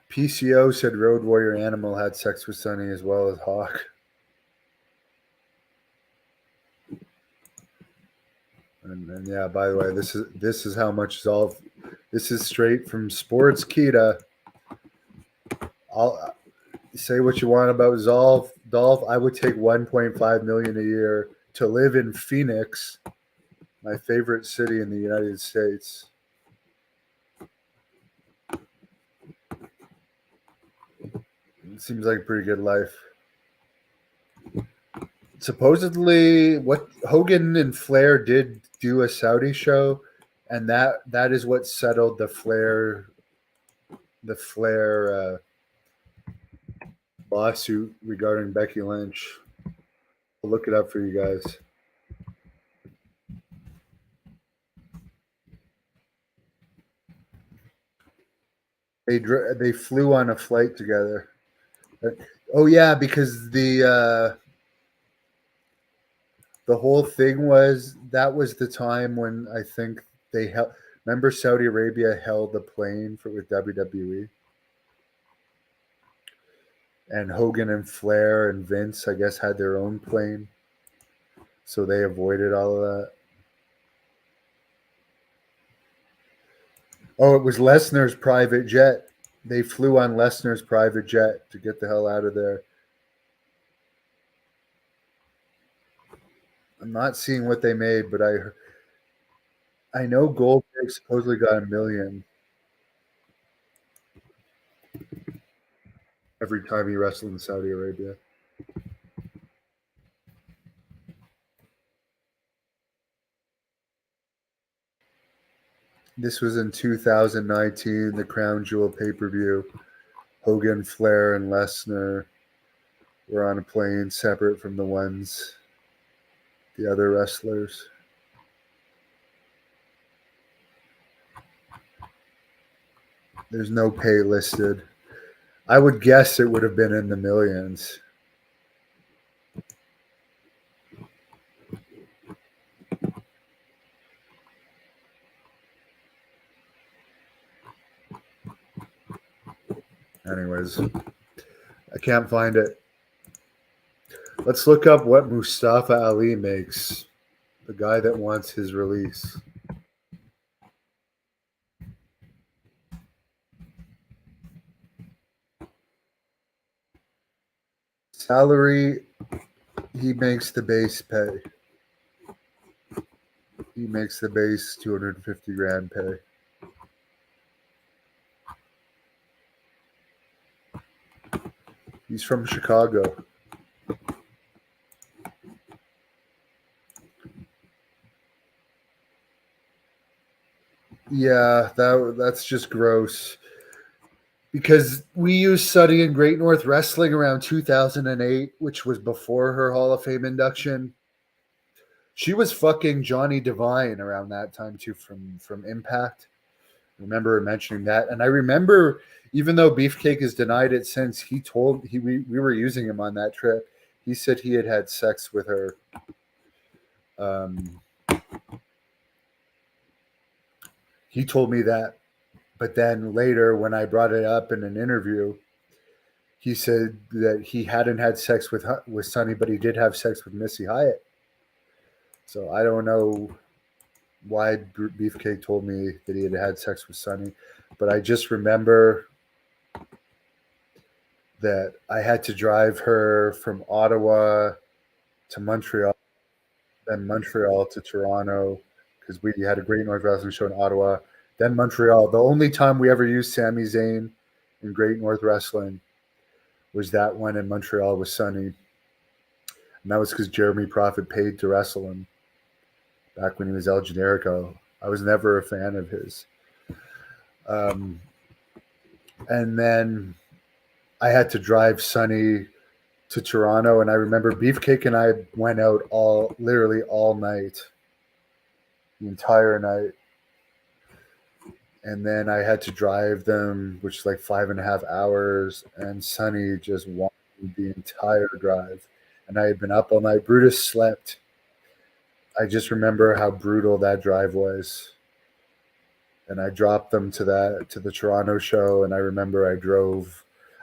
PCO said Road Warrior Animal had sex with Sonny as well as Hawk. And yeah, by the way, this is how much Zolf. This is straight from Sportskeeda. I'll say what you want about Zolf. Dolph, I would take 1.5 million a year to live in Phoenix, my favorite city in the United States. It seems like a pretty good life. Supposedly, what Hogan and Flair did do a Saudi show, and that is what settled the Flair lawsuit regarding Becky Lynch. I'll look it up for you guys. They flew on a flight together. Oh yeah, because the whole thing was that was the time when I think they held. Remember, Saudi Arabia held the plane for with WWE, and Hogan and Flair and Vince, I guess, had their own plane, so they avoided all of that. Oh, it was Lesnar's private jet. They flew on Lesnar's private jet to get the hell out of there. I'm not seeing what they made, but I know Goldberg supposedly got $1 million every time he wrestled in Saudi Arabia. This was in 2019, the Crown Jewel pay-per-view. Hogan, Flair, and Lesnar were on a plane separate from the other wrestlers. There's no pay listed. I would guess it would have been in the millions. Anyways, I can't find it. Let's look up what Mustafa Ali makes. The guy that wants his release. Salary, he makes the base pay. He makes the base 250 grand pay. He's from Chicago. Yeah, that's just gross. Because we used Suddy in Great North Wrestling around 2008, which was before her Hall of Fame induction. She was fucking Johnny Devine around that time too from Impact. I remember her mentioning that, and I remember even though Beefcake has denied it since, we were using him on that trip. He said he had sex with her. He told me that, but then later when I brought it up in an interview, he said that he hadn't had sex with Sonny, but he did have sex with Missy Hyatt. So I don't know why Beefcake told me that he had sex with Sonny, but I just remember that I had to drive her from Ottawa to Montreal, then Montreal to Toronto, because we had a Great North Wrestling show in Ottawa, then Montreal. The only time we ever used Sami Zayn in Great North Wrestling was that one in Montreal with Sonny. And that was because Jeremy Prophet paid to wrestle him back when he was El Generico. I was never a fan of his. And then I had to drive Sonny to Toronto, and I remember Beefcake and I went out literally all night, the entire night. And then I had to drive them, which is like 5.5 hours, and Sonny just wanted the entire drive. And I had been up all night. Brutus slept. I just remember how brutal that drive was. And I dropped them to the Toronto show, and I remember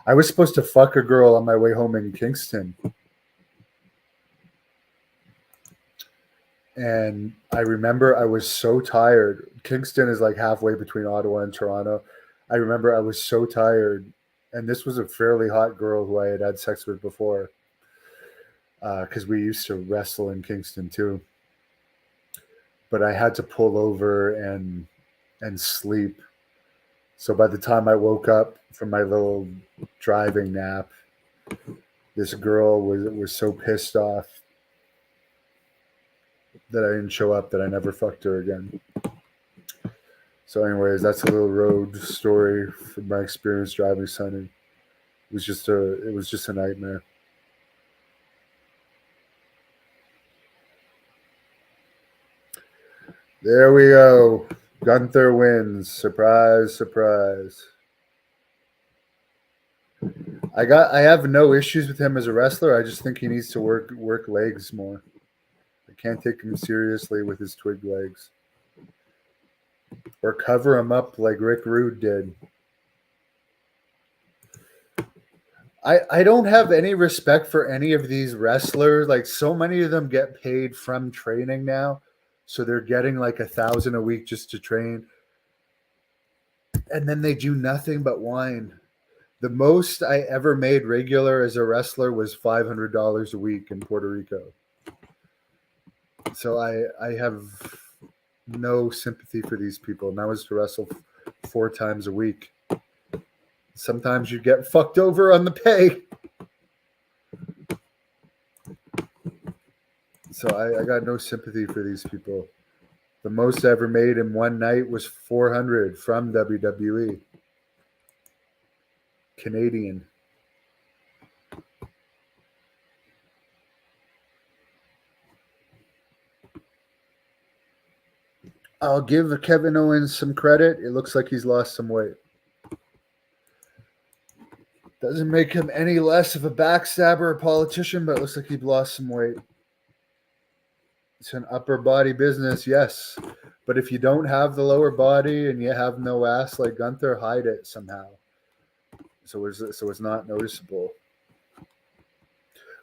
I was supposed to fuck a girl on my way home in Kingston. And I remember I was so tired. Kingston is like halfway between Ottawa and Toronto. I remember I was so tired. And this was a fairly hot girl who I had sex with before. Because we used to wrestle in Kingston too. But I had to pull over and sleep. So by the time I woke up from my little driving nap, this girl was so pissed off. that I didn't show up, that I never fucked her again. So, anyways, that's a little road story from my experience driving Sunny. It was just a nightmare. There we go. Gunther wins. Surprise, surprise. I have no issues with him as a wrestler. I just think he needs to work legs more. I can't take him seriously with his twig legs. Or cover him up like Rick Rude did. I don't have any respect for any of these wrestlers. Like, so many of them get paid from training now. So they're getting like $1,000 a week just to train. And then they do nothing but whine. The most I ever made regular as a wrestler was $500 a week in Puerto Rico. So I have no sympathy for these people. And that was to wrestle 4 times a week. Sometimes you get fucked over on the pay. So I got no sympathy for these people. The most I ever made in one night was $400 from WWE. Canadian. I'll give Kevin Owens some credit. It looks like he's lost some weight. Doesn't make him any less of a backstabber or politician, but it looks like he's lost some weight. It's an upper body business, yes. But if you don't have the lower body and you have no ass like Gunther, hide it somehow. So it's not noticeable.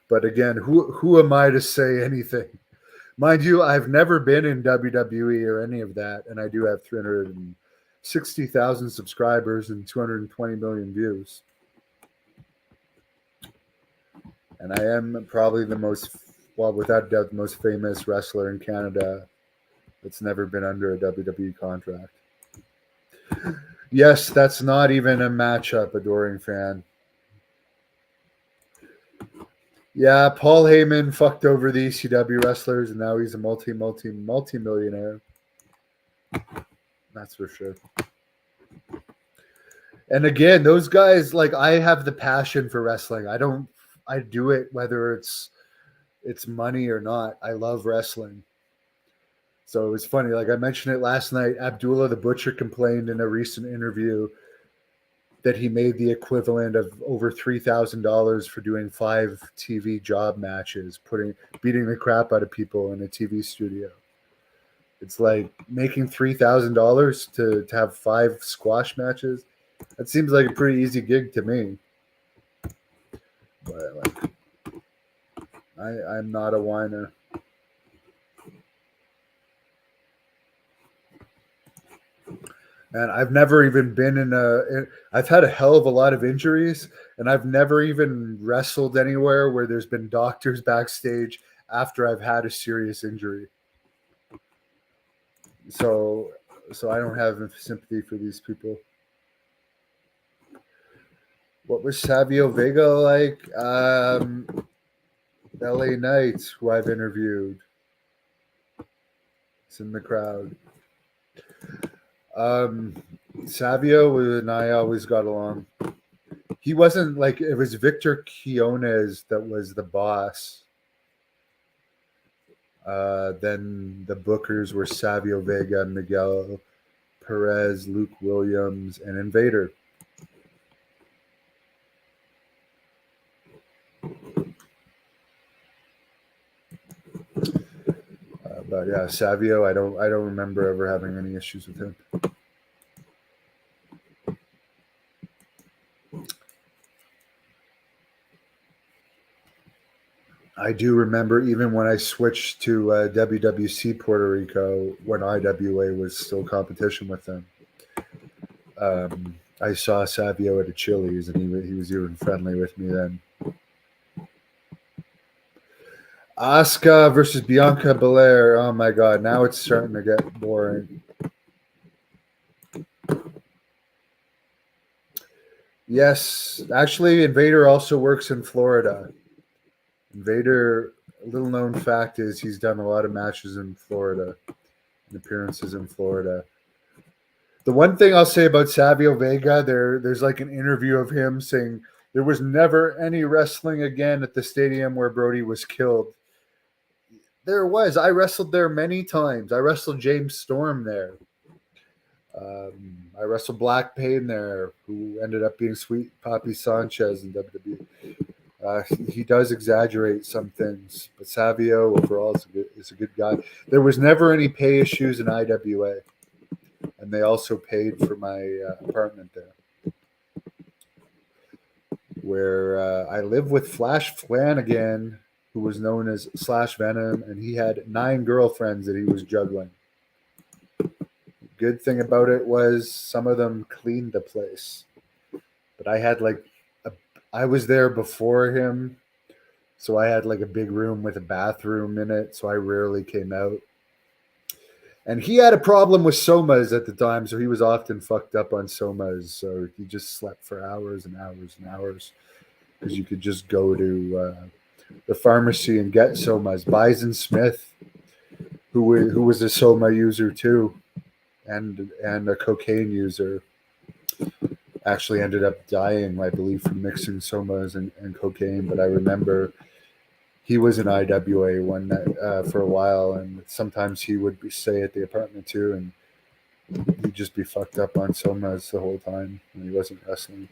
But again, who am I to say anything? Mind you, I've never been in WWE or any of that, and I do have 360,000 subscribers and 220 million views. And I am probably the most, well, without doubt, the most famous wrestler in Canada that's never been under a WWE contract. Yes, that's not even a matchup, Adoring Fan. Yeah, Paul Heyman fucked over the ECW wrestlers, and now he's a multi-millionaire. That's for sure. And again, those guys, like, I have the passion for wrestling. I do it whether it's money or not. I love wrestling. So it was funny. Like I mentioned it last night, Abdullah the Butcher complained in a recent interview that he made the equivalent of over $3,000 for doing 5 TV job matches, beating the crap out of people in a TV studio. It's like making $3,000 to have 5 squash matches. That seems like a pretty easy gig to me. But like, I'm not a whiner. And I've never even been I've had a hell of a lot of injuries, and I've never even wrestled anywhere where there's been doctors backstage after I've had a serious injury. So I don't have sympathy for these people. What was Savio Vega like? LA Knight, who I've interviewed. It's in the crowd. Savio and I always got along. He wasn't like, it was Victor Quinones that was the boss. Then the bookers were Savio Vega, Miguel Perez, Luke Williams, and Invader. But yeah, Savio, I don't remember ever having any issues with him. I do remember even when I switched to WWC Puerto Rico, when IWA was still competition with them. I saw Savio at a Chili's, and he was even friendly with me then. Asuka versus Bianca Belair. Oh my god, now it's starting to get boring. Yes, actually, Invader also works in Florida. Invader a little known fact is he's done a lot of matches in Florida and appearances in Florida. The one thing I'll say about Savio Vega, there's like an interview of him saying there was never any wrestling again at the stadium where Brody was killed. There was. I wrestled there many times. I wrestled James Storm there. I wrestled Black Pain there, who ended up being Sweet Papi Sanchez in WWE. He does exaggerate some things, but Savio overall is a good guy. There was never any pay issues in IWA, and they also paid for my apartment there, where I live with Flash Flanagan, who was known as Slash Venom, and he had 9 girlfriends that he was juggling. Good thing about it was some of them cleaned the place, but I was there before him, so I had like a big room with a bathroom in it, so I rarely came out. And he had a problem with somas at the time, so he was often fucked up on somas, so he just slept for hours and hours and hours, because you could just go to the pharmacy and get somas. Bison Smith, who was a soma user too, and a cocaine user, actually ended up dying, I believe, from mixing somas and cocaine. But I remember he was in IWA one night for a while, and sometimes he would stay at the apartment too, and he'd just be fucked up on somas the whole time when he wasn't wrestling.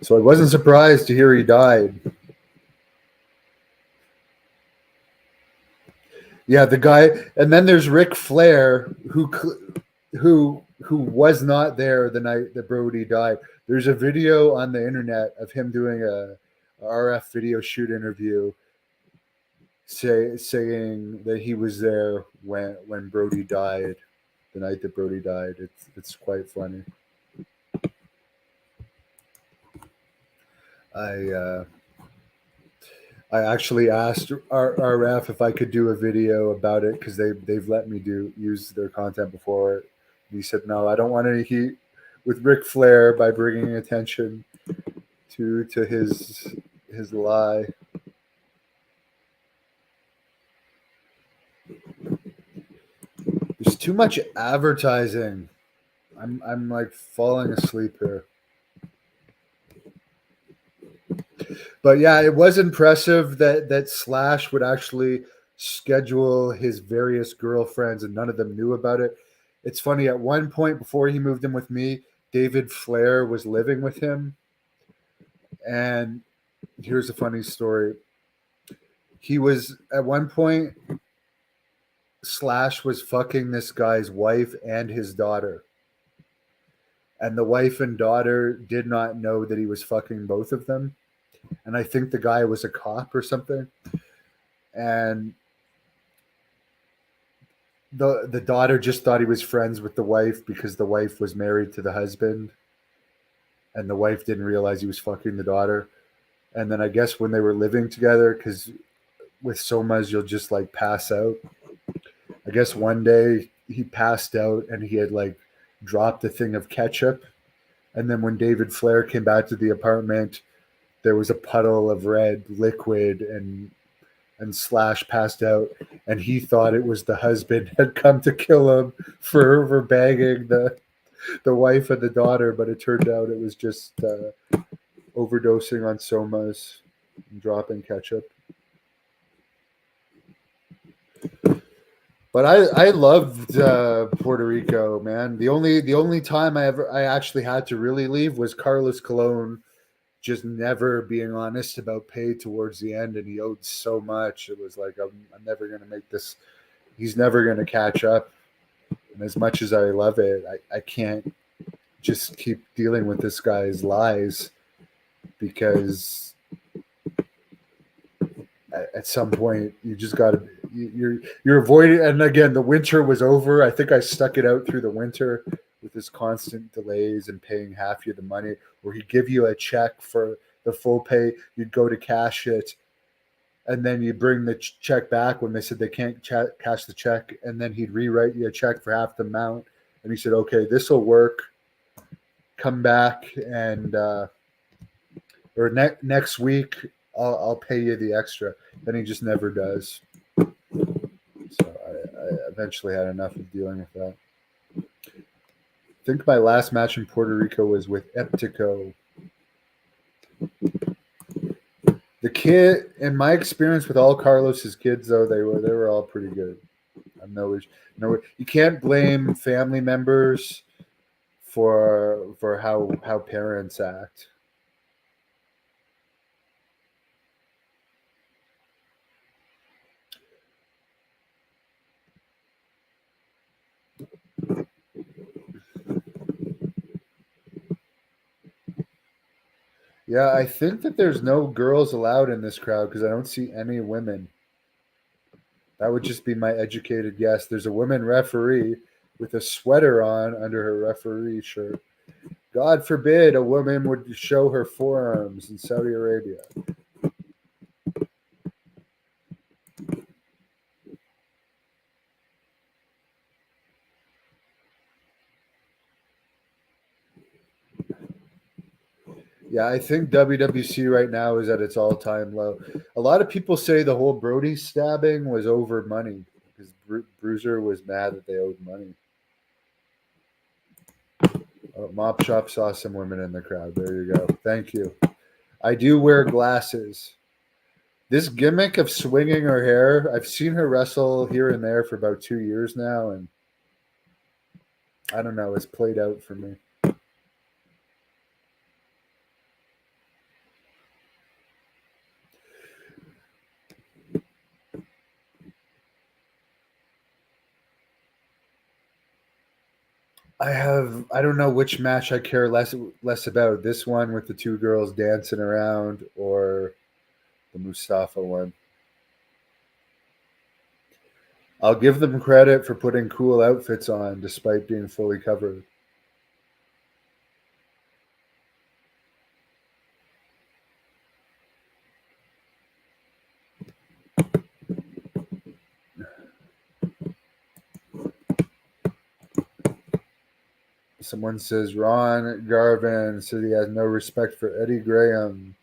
So I wasn't surprised to hear he died. Yeah, the guy, and then there's Ric Flair, who was not there the night that Brody died. There's a video on the internet of him doing a RF video shoot interview, saying that he was there when Brody died, the night that Brody died. It's quite funny. I actually asked RF if I could do a video about it, because they've let me use their content before. And he said, no, I don't want any heat with Ric Flair by bringing attention to his lie. There's too much advertising. I'm like falling asleep here. But yeah, it was impressive that Slash would actually schedule his various girlfriends, and none of them knew about it. It's funny, at one point before he moved in with me, David Flair was living with him. And here's a funny story. He was, at one point, Slash was fucking this guy's wife and his daughter. And the wife and daughter did not know that he was fucking both of them. And I think the guy was a cop or something. And the daughter just thought he was friends with the wife because the wife was married to the husband. And the wife didn't realize he was fucking the daughter. And then I guess when they were living together, because with somas, you'll just like pass out. I guess one day he passed out and he had like dropped a thing of ketchup. And then when David Flair came back to the apartment, there was a puddle of red liquid, and Slash passed out, and he thought it was the husband had come to kill him for banging the wife and the daughter, but it turned out it was just overdosing on somas and dropping ketchup. But I loved Puerto Rico, man. The only time I actually had to really leave was Carlos Colon just never being honest about pay towards the end, and he owed so much. It was like, I'm never going to make this. He's never going to catch up. And as much as I love it, I can't just keep dealing with this guy's lies, because at some point you just got to, you're avoiding. And again, the winter was over. I think I stuck it out through the winter with his constant delays and paying half of the money, where he'd give you a check for the full pay, you'd go to cash it, and then you bring the check back when they said they can't cash the check, and then he'd rewrite you a check for half the amount, and he said, okay, this will work, come back, and or next week I'll pay you the extra. Then he just never does. So I eventually had enough of dealing with that. I think my last match in Puerto Rico was with Eptico. The kid, in my experience with all Carlos's kids, though, they were all pretty good. No, you can't blame family members for how parents act. Yeah, I think that there's no girls allowed in this crowd because I don't see any women. That would just be my educated guess. There's a woman referee with a sweater on under her referee shirt. God forbid a woman would show her forearms in Saudi Arabia. Yeah, I think WWC right now is at its all-time low. A lot of people say the whole Brody stabbing was over money because Bruiser was mad that they owed money. Oh, Mop Shop saw some women in the crowd. There you go. Thank you. I do wear glasses. This gimmick of swinging her hair, I've seen her wrestle here and there for about 2 years now, and I don't know, it's played out for me. I don't know which match I care less about. This one with the two girls dancing around or the Mustafa one. I'll give them credit for putting cool outfits on despite being fully covered. Someone says Ron Garvin said he has no respect for Eddie Graham.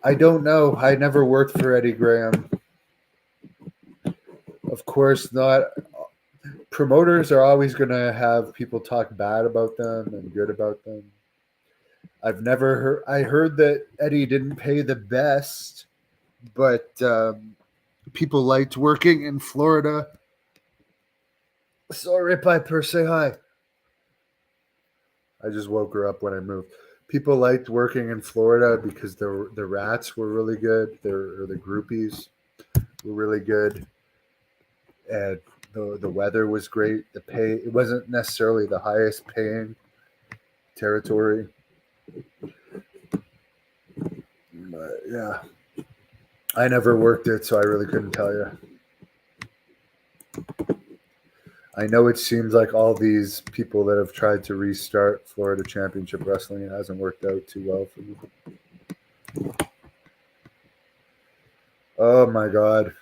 I don't know. I never worked for Eddie Graham. Of course not. Promoters are always going to have people talk bad about them and good about them. I've never heard. I heard that Eddie didn't pay the best, but people liked working in Florida. Sorry, Piper, say hi. I just woke her up when I moved. People liked working in Florida because the rats were really good. The groupies were really good, and the weather was great. The pay, it wasn't necessarily the highest paying territory, but yeah, I never worked it, so I really couldn't tell you. I know it seems like all these people that have tried to restart Florida Championship Wrestling, it hasn't worked out too well for them. Oh my God.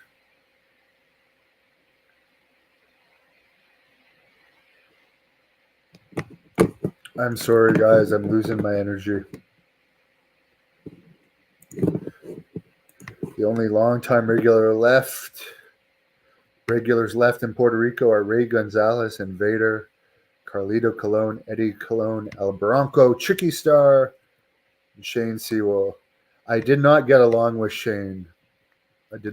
I'm sorry, guys. I'm losing my energy. The only longtime regulars left in Puerto Rico are Ray Gonzalez and Vader, Carlito Colon, Eddie Colon, El Bronco, Chicky Star, and Shane Sewell. I did not get along with Shane. Eddie,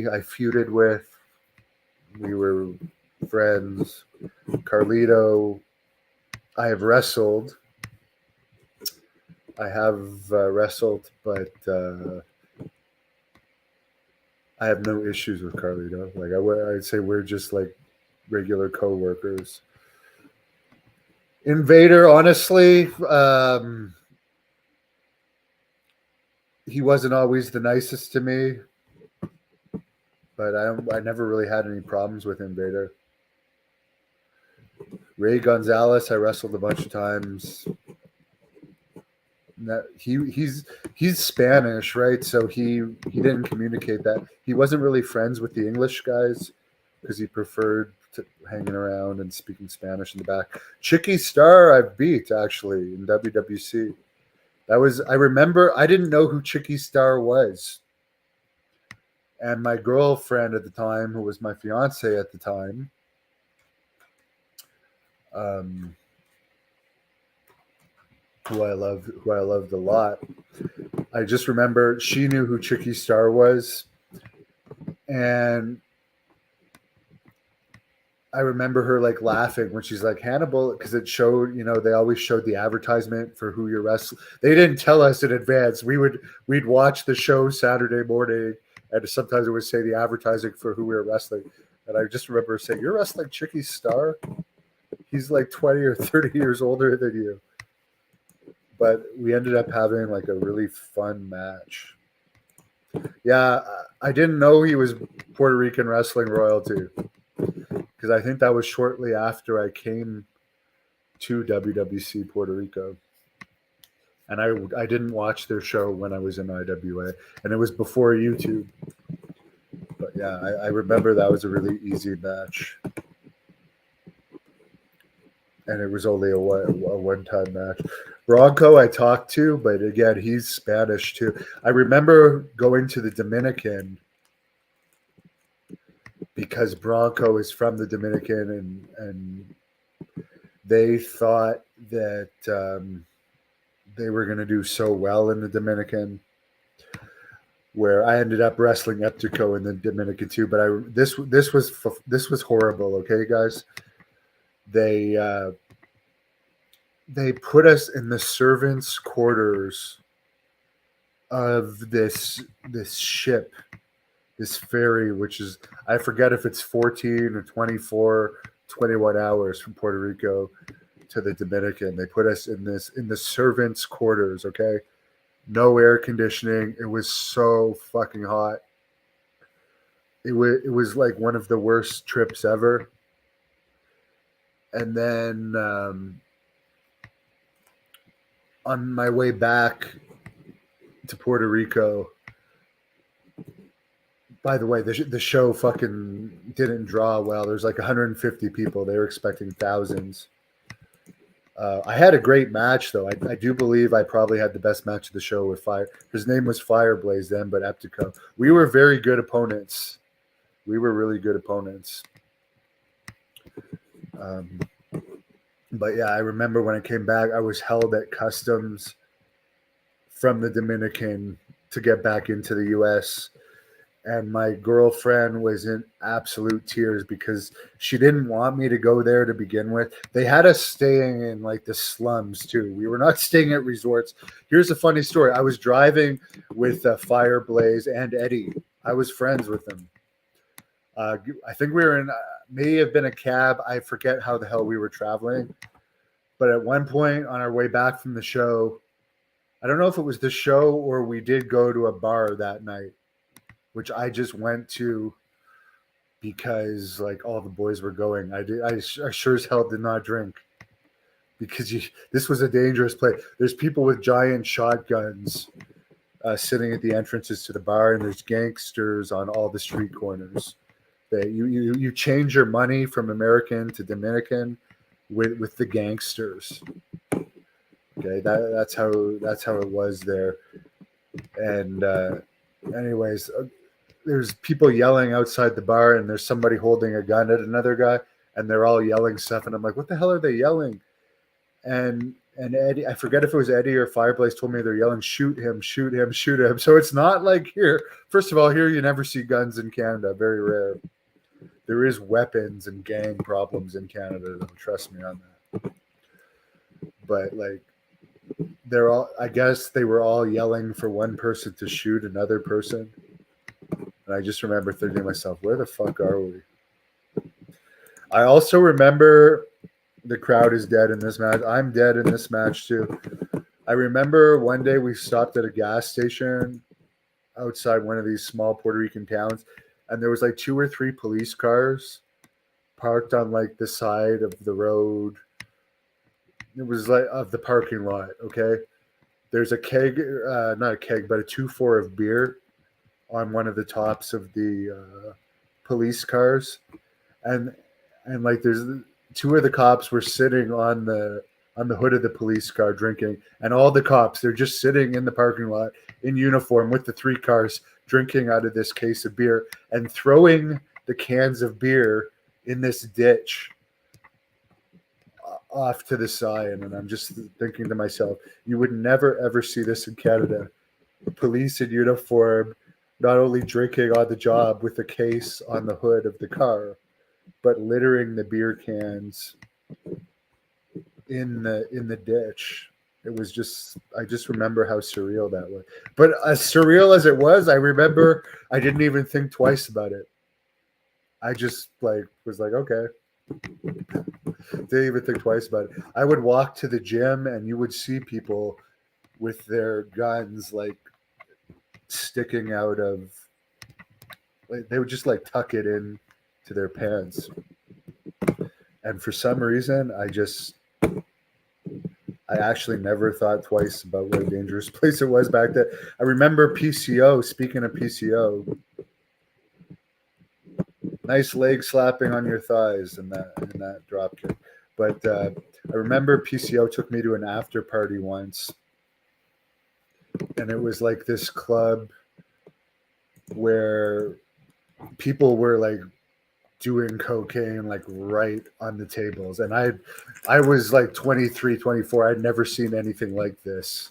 I feuded with. We were friends. Carlito, I have wrestled. But I have no issues with Carlito. Like I'd say we're just like regular co-workers. Invader, honestly, he wasn't always the nicest to me, but I never really had any problems with Invader. Ray Gonzalez, I wrestled a bunch of times. He's Spanish, right? So he didn't communicate that. He wasn't really friends with the English guys because he preferred hanging around and speaking Spanish in the back. Chicky Star I've beat actually in WWC. I remember I didn't know who Chicky Star was. And my girlfriend at the time, who was my fiance at the time, who I loved a lot. I just remember she knew who Chicky Star was, and I remember her like laughing when she's like Hannibal, because it showed, they always showed the advertisement for who you're wrestling. They didn't tell us in advance. We'd watch the show Saturday morning, and sometimes it would say the advertising for who we were wrestling. And I just remember saying, "You're wrestling Chicky Star? He's like 20 or 30 years older than you." But we ended up having like a really fun match. Yeah, I didn't know he was Puerto Rican wrestling royalty, because I think that was shortly after I came to WWC Puerto Rico. And I didn't watch their show when I was in IWA, and it was before YouTube. But yeah, I remember that was a really easy match. And it was only a one-time match. Bronco I talked to, but again, he's Spanish too. I remember going to the Dominican because Bronco is from the Dominican, and they thought that they were going to do so well in the Dominican, where I ended up wrestling Eptico in the Dominican too. But this was horrible. Okay, guys, they put us in the servants' quarters of this ship, this ferry, which is, I forget if it's 14 or 24, 21 hours from Puerto Rico to the Dominican. They put us in the servants' quarters, okay? No air conditioning. It was so fucking hot. It was like one of the worst trips ever. And then on my way back to Puerto Rico, by the way, the show fucking didn't draw well. There's like 150 people. They were expecting thousands. I had a great match, though. I do believe I probably had the best match of the show with Fire. His name was Fireblaze then, but Eptico. We were very good opponents. We were really good opponents. But yeah, I remember when I came back, I was held at customs from the Dominican to get back into the U.S., and my girlfriend was in absolute tears because she didn't want me to go there to begin with. They had us staying in like the slums too. We were not staying at resorts. Here's a funny story. I was driving with Fireblaze and Eddie. I was friends with them. I think we were in, may have been a cab. I forget how the hell we were traveling. But at one point on our way back from the show, I don't know if it was the show or we did go to a bar that night, which I just went to because like all the boys were going. I sure as hell did not drink because this was a dangerous place. There's people with giant shotguns sitting at the entrances to the bar, and there's gangsters on all the street corners. You change your money from American to Dominican with the gangsters. Okay, that's how it was there. And anyways, there's people yelling outside the bar, and there's somebody holding a gun at another guy, and they're all yelling stuff, and I'm like, what the hell are they yelling? And Eddie, I forget if it was Eddie or Fireplace, told me they're yelling, shoot him, shoot him, shoot him. So it's not like here. First of all, here you never see guns in Canada, very rare. There is weapons and gang problems in Canada, though, trust me on that. But like, I guess they were all yelling for one person to shoot another person. And I just remember thinking to myself, where the fuck are we? I also remember the crowd is dead in this match. I'm dead in this match too. I remember one day we stopped at a gas station outside one of these small Puerto Rican towns, and there was like 2 or 3 police cars parked on like the side of the road. It was like of the parking lot, okay? There's a keg, not a keg, but a 2-4 of beer on one of the tops of the police cars. And and like there's two of the cops were sitting on the hood of the police car drinking, and all the cops, they're just sitting in the parking lot in uniform with the three cars drinking out of this case of beer and throwing the cans of beer in this ditch off to the side. And I'm just thinking to myself, you would never ever see this in Canada. Police in uniform not only drinking on the job with a case on the hood of the car, but littering the beer cans in the ditch. It was just, I just remember how surreal that was. But as surreal as it was, I remember I didn't even think twice about it. I just like was like, okay. Didn't even think twice about it. I would walk to the gym and you would see people with their guns like sticking out of, like, they would just like tuck it in to their pants. And for some reason, I actually never thought twice about what a dangerous place it was back then. I remember PCO, speaking of PCO, nice leg slapping on your thighs in that drop kick. But I remember PCO took me to an after party once, and it was like this club where people were like doing cocaine like right on the tables, and I was like 23, 24. I'd never seen anything like this.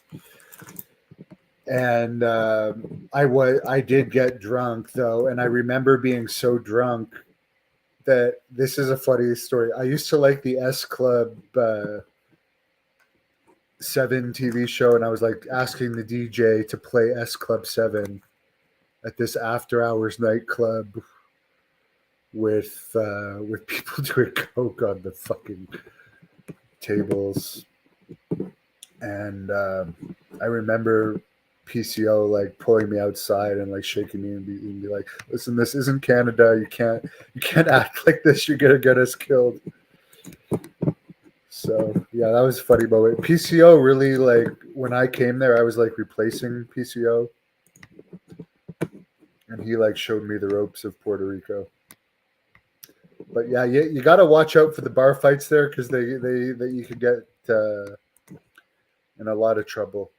And I did get drunk though, and I remember being so drunk that this is a funny story. I used to like the S Club 7 TV show, and I was like asking the DJ to play S Club 7 at this after hours nightclub with people doing coke on the fucking tables. And I remember PCO like pulling me outside and like shaking me and be like, listen, this isn't Canada. You can't act like this. You're gonna get us killed. So yeah, that was a funny moment. PCO really, like, when I came there, I was like replacing PCO, and he like showed me the ropes of Puerto Rico. But yeah, you got to watch out for the bar fights there, because they you could get in a lot of trouble.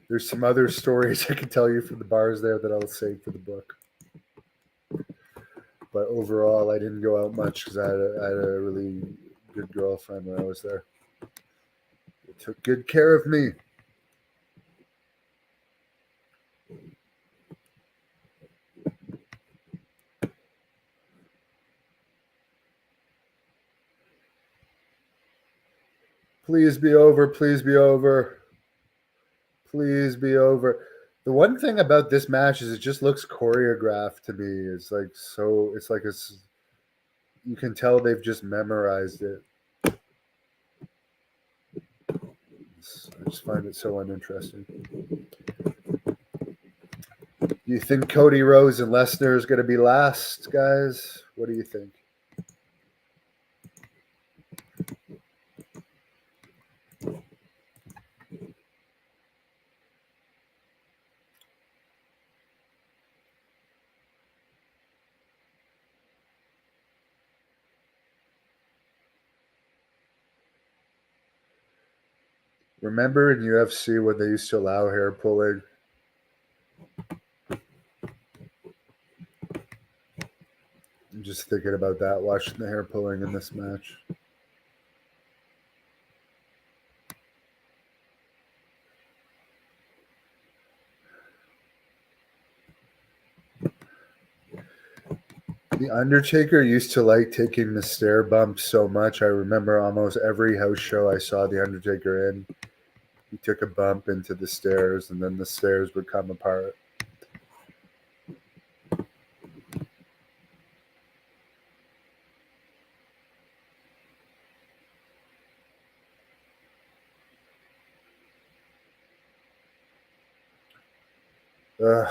There's some other stories I can tell you from the bars there that I'll save for the book. But overall, I didn't go out much because I had a really good girlfriend when I was there. They took good care of me. Please be over. Please be over. Please be over. The one thing about this match is it just looks choreographed to me. It's like so. It's like you can tell they've just memorized it. I just find it so uninteresting. Do you think Cody Rhodes and Lesnar is going to be last, guys? What do you think? Remember in UFC when they used to allow hair pulling? I'm just thinking about that, watching the hair pulling in this match. The Undertaker used to like taking the stair bumps so much. I remember almost every house show I saw the Undertaker in, he took a bump into the stairs, and then the stairs would come apart. Ugh.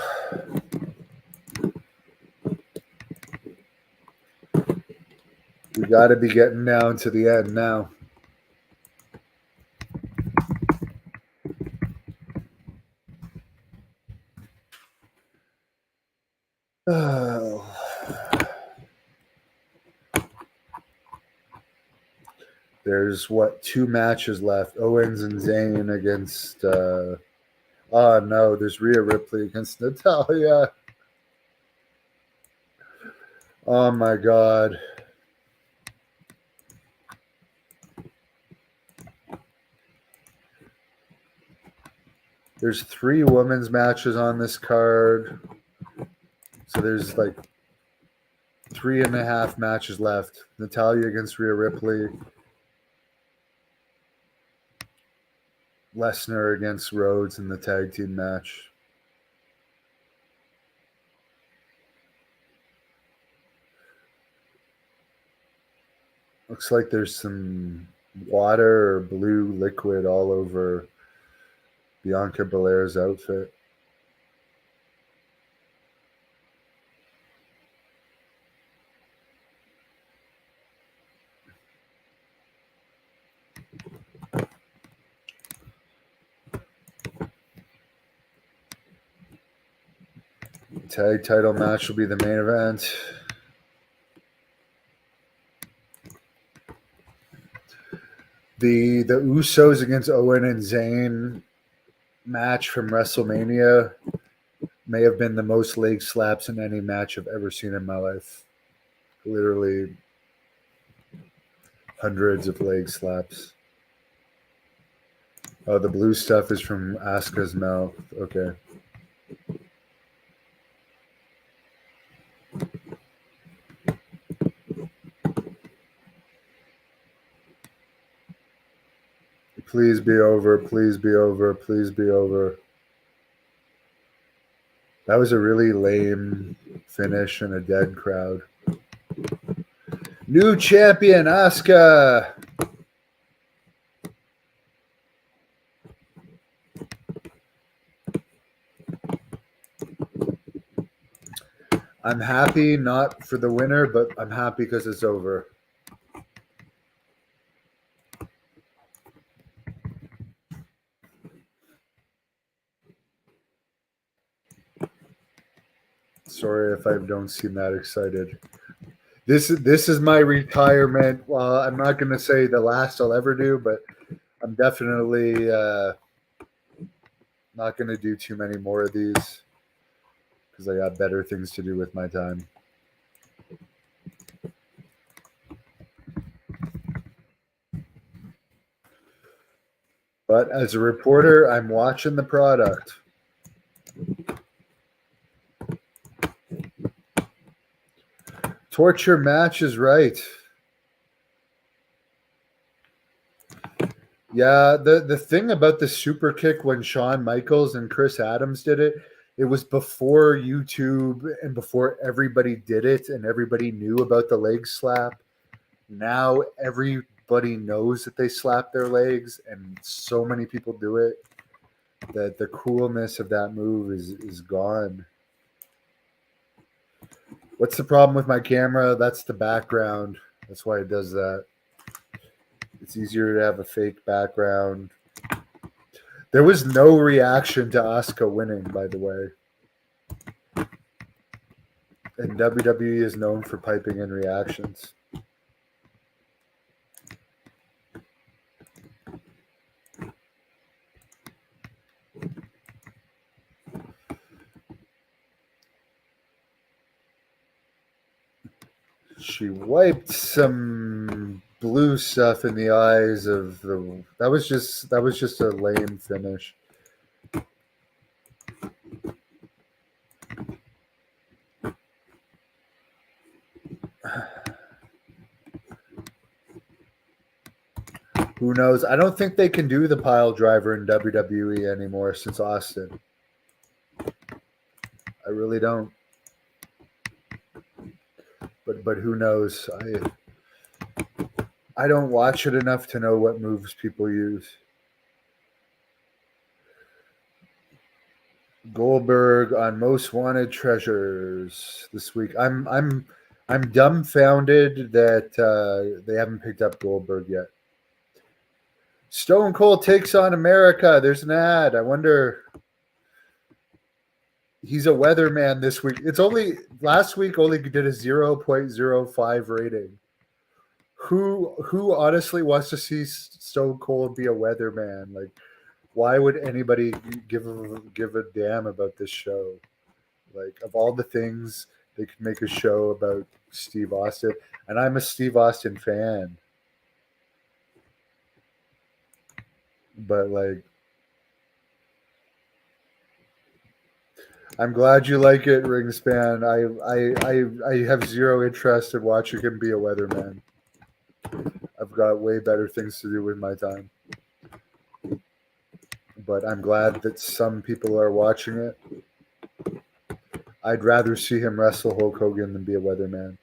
We got to be getting down to the end now. There's 2 matches left. Owens and Zayn against oh no, there's Rhea Ripley against Natalya. Oh my god. There's 3 women's matches on this card. So there's like 3.5 matches left. Natalya against Rhea Ripley. Lesnar against Rhodes in the tag team match. Looks like there's some water or blue liquid all over Bianca Belair's outfit. Tag title match will be the main event. The Usos against Owen and Zayn match from WrestleMania may have been the most leg slaps in any match I've ever seen in my life. Literally hundreds of leg slaps. Oh, the blue stuff is from Asuka's mouth. Okay. Please be over. Please be over. Please be over. That was a really lame finish and a dead crowd. New champion, Asuka. I'm happy not for the winner, but I'm happy because it's over. Sorry if I don't seem that excited. This is my retirement. Well, I'm not going to say the last I'll ever do, but I'm definitely not going to do too many more of these because I got better things to do with my time. But as a reporter, I'm watching the product. Torture match is right. Yeah, the thing about the super kick when Shawn Michaels and Chris Adams did it, it was before YouTube and before everybody did it and everybody knew about the leg slap. Now everybody knows that they slap their legs and so many people do it that the coolness of that move is gone. What's the problem with my camera? That's the background. That's why it does that. It's easier to have a fake background. There was no reaction to Asuka winning, by the way. And WWE is known for piping in reactions. She wiped some blue stuff in the eyes of the. That was just a lame finish. Who knows? I don't think they can do the pile driver in WWE anymore since Austin. I really don't. But who knows? I don't watch it enough to know what moves people use. Goldberg on Most Wanted Treasures this week. I'm dumbfounded that they haven't picked up Goldberg yet. Stone Cold takes on America. There's an ad. I wonder. He's a weatherman this week. It's only last week only did a 0.05 rating. Who honestly wants to see Stone Cold be a weatherman? Like, why would anybody give a damn about this show? Like, of all the things they could make a show about Steve Austin, and I'm a Steve Austin fan, but like, I'm glad you like it, Ringspan. I have zero interest in watching him be a weatherman. I've got way better things to do with my time. But I'm glad that some people are watching it. I'd rather see him wrestle Hulk Hogan than be a weatherman.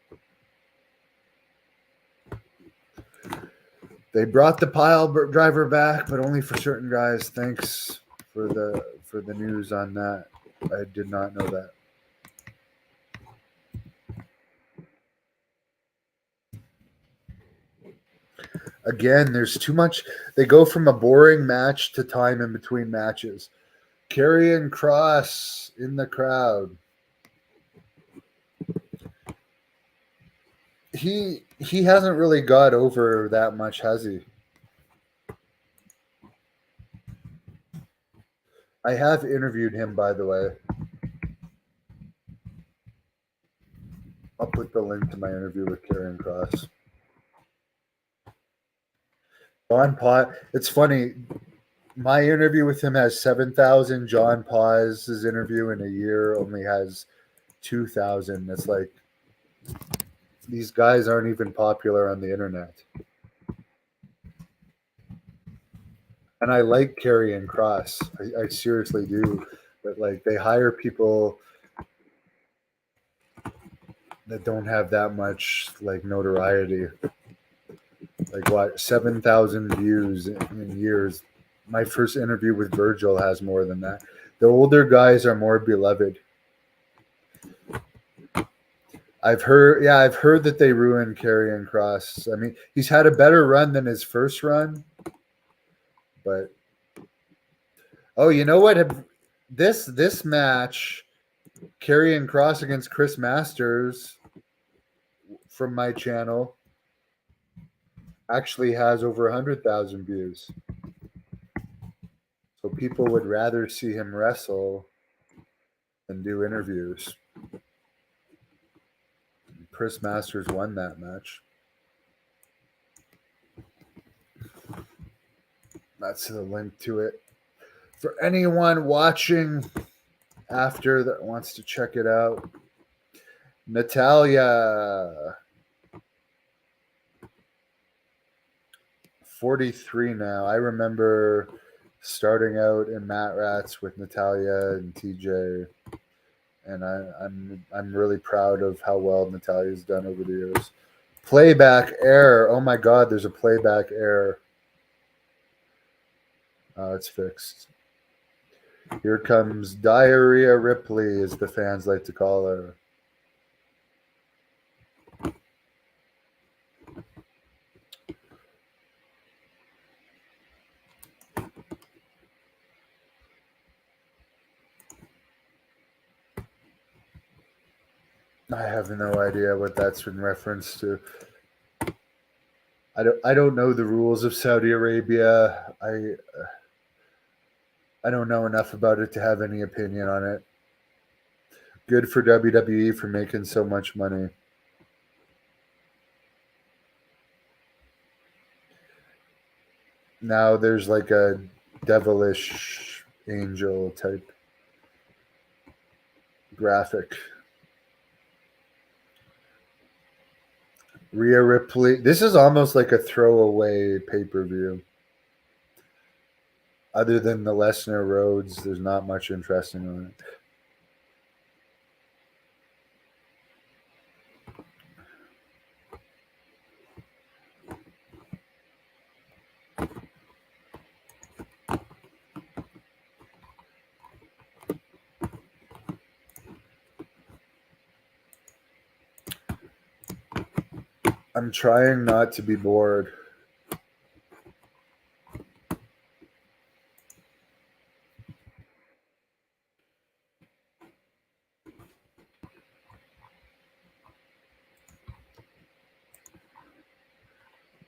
They brought the pile driver back, but only for certain guys. Thanks for the news on that. I did not know that. Again, there's too much. They go from a boring match to time in between matches. Karrion Kross in the crowd. He hasn't really got over that much, has he? I have interviewed him, by the way. I'll put the link to my interview with Karrion Kross. John Pot. It's funny. My interview with him has 7,000. John Paz's interview in a year only has 2,000. It's like these guys aren't even popular on the internet. And I like Karrion Kross. I seriously do. But like they hire people that don't have that much like notoriety. Like what, 7,000 views in years. My first interview with Virgil has more than that. The older guys are more beloved. I've heard that they ruined Karrion Kross. I mean, he's had a better run than his first run, but oh, you know what? This match, Karrion Kross against Chris Masters from my channel, actually has over 100,000 views. So people would rather see him wrestle than do interviews. Chris Masters won that match. That's the link to it. For anyone watching after that wants to check it out, Natalia, 43 now. I remember starting out in Mat Rats with Natalia and TJ, and I'm really proud of how well Natalia's done over the years. Playback error. Oh my God, there's a playback error. It's fixed. Here comes Diarrhea Ripley, as the fans like to call her. I have no idea what that's in reference to. I don't know the rules of Saudi Arabia. I don't know enough about it to have any opinion on it. Good for WWE for making so much money. Now there's like a devilish angel type graphic. Rhea Ripley. This is almost like a throwaway pay-per-view. Other than the Lesnar Rhodes, there's not much interesting on it. I'm trying not to be bored.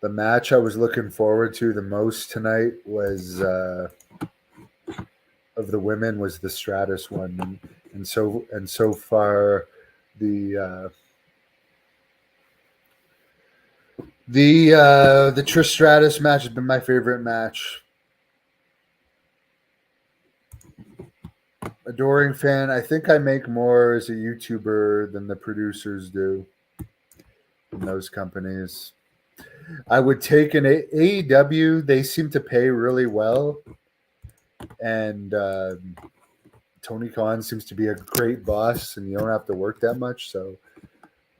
The match I was looking forward to the most tonight was of the women was the Stratus one, and so far the the Trish Stratus match has been my favorite match. Adoring fan. I think I make more as a YouTuber than the producers do in those companies. I would take an AEW. They seem to pay really well, and Tony Khan seems to be a great boss, and you don't have to work that much. So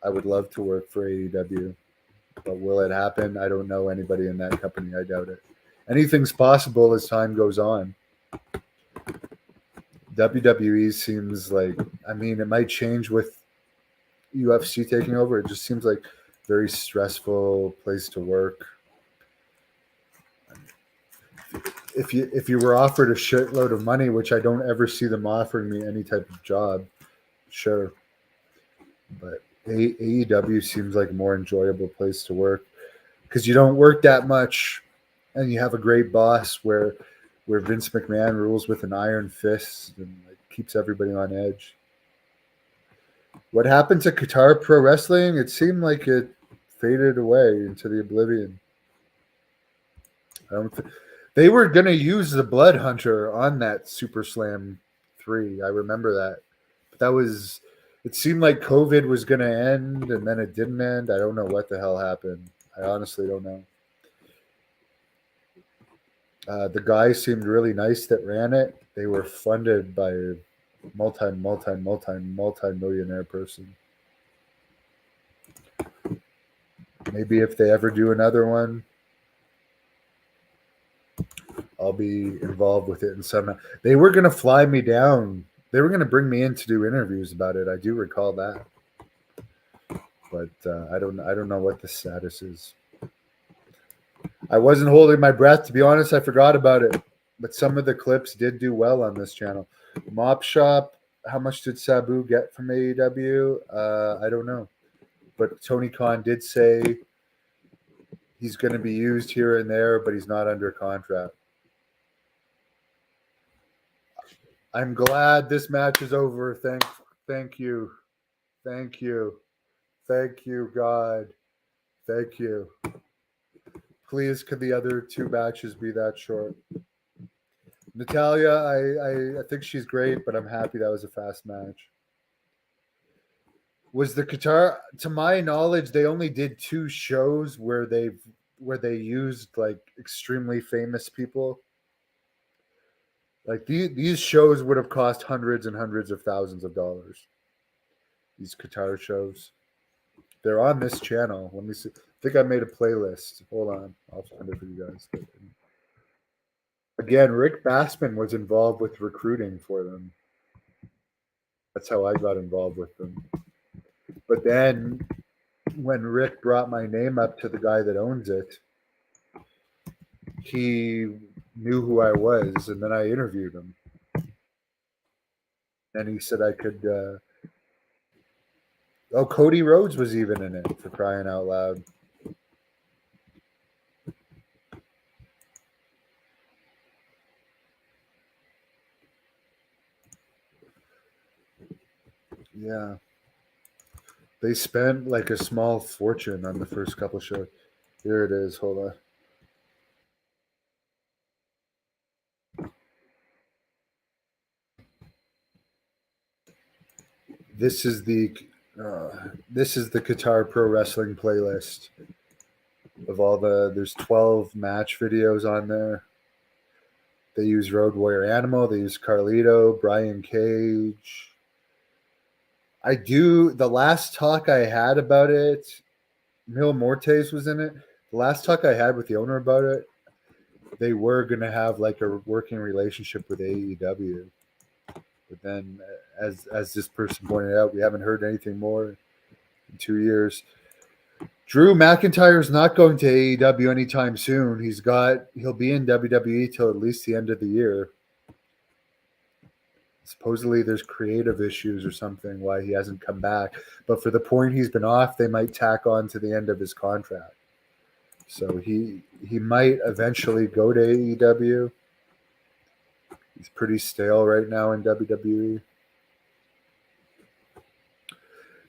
I would love to work for AEW, but will it happen? I don't know anybody in that company. I doubt it. Anything's possible as time goes on. WWE seems like, I mean, it might change with UFC taking over. It just seems like a very stressful place to work. If you were offered a shitload of money, which I don't ever see them offering me any type of job, sure. But AEW seems like a more enjoyable place to work because you don't work that much, and you have a great boss where Vince McMahon rules with an iron fist and like, keeps everybody on edge. What happened to Qatar Pro Wrestling? It seemed like it faded away into the oblivion. I don't. They were gonna use the Blood Hunter on that Super Slam 3. I remember that. But that was. It seemed like COVID was gonna end, and then it didn't end. I don't know what the hell happened. I honestly don't know. The guy seemed really nice that ran it. They were funded by a multi millionaire person. Maybe if they ever do another one, I'll be involved with it in some. They were going to fly me down. They were going to bring me in to do interviews about it. I do recall that, but I don't know what the status is. I wasn't holding my breath, to be honest. I forgot about it, but some of the clips did do well on this channel. Mop Shop. How much did Sabu get from AEW? I don't know, but Tony Khan did say he's going to be used here and there, but he's not under contract. I'm glad this match is over. Thank you. Thank you. Thank you, God. Thank you. Please, could the other two matches be that short? Natalia, I think she's great, but I'm happy that was a fast match. Was the Qatar, to my knowledge, they only did 2 shows where they used like extremely famous people. Like these shows would have cost hundreds and hundreds of thousands of dollars. These Qatar shows. They're on this channel. Let me see. I think I made a playlist. Hold on. I'll find it for you guys. Again, Rick Bassman was involved with recruiting for them. That's how I got involved with them. But then when Rick brought my name up to the guy that owns it, he knew who I was, and then I interviewed him. And he said I could. Cody Rhodes was even in it, for crying out loud. Yeah. They spent like a small fortune on the first couple shows. Here it is. Hold on. This is the Qatar Pro Wrestling playlist of all there's 12 match videos on there. They use Road Warrior Animal, they use Carlito, Brian Cage. The last talk I had about it, Mil Mortes was in it. The last talk I had with the owner about it, they were gonna have like a working relationship with AEW. But then, as this person pointed out, we haven't heard anything more in 2 years. Drew McIntyre is not going to AEW anytime soon. He'll be in WWE till at least the end of the year. Supposedly, there's creative issues or something why he hasn't come back. But for the point he's been off, they might tack on to the end of his contract. So he might eventually go to AEW. He's pretty stale right now in WWE.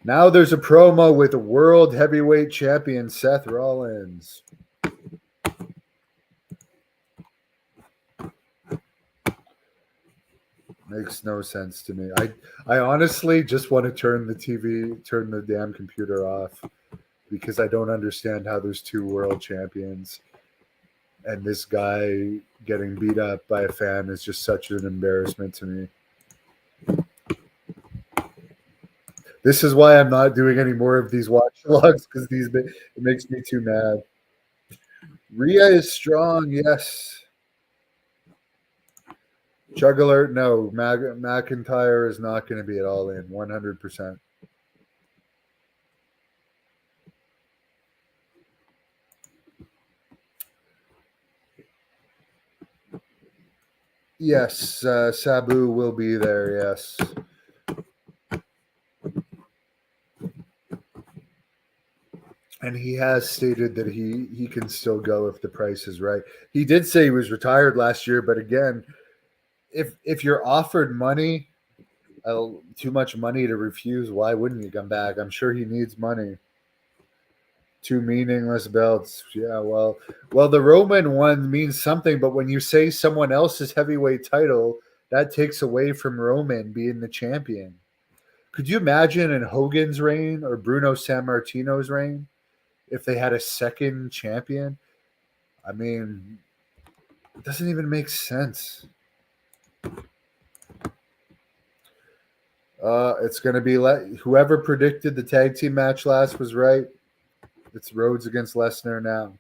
Now there's a promo with World Heavyweight Champion Seth Rollins. Makes no sense to me. I honestly just want to turn the damn computer off because I don't understand how there's two world champions and this guy getting beat up by a fan is just such an embarrassment to me. This is why I'm not doing any more of these watch logs because it makes me too mad. Rhea is strong, yes. Chug alert, no. McIntyre is not going to be at all in 100%. Yes, Sabu will be there, yes. And he has stated that he can still go if the price is right. He did say he was retired last year, but again, if you're offered money, too much money to refuse, why wouldn't you come back? I'm sure he needs money. Two meaningless belts. Yeah, well, the Roman one means something, but when you say someone else's heavyweight title, that takes away from Roman being the champion. Could you imagine in Hogan's reign or Bruno Sammartino's reign if they had a second champion? I mean, it doesn't even make sense. It's going to be whoever predicted the tag team match last was right. It's Rhodes against Lesnar now.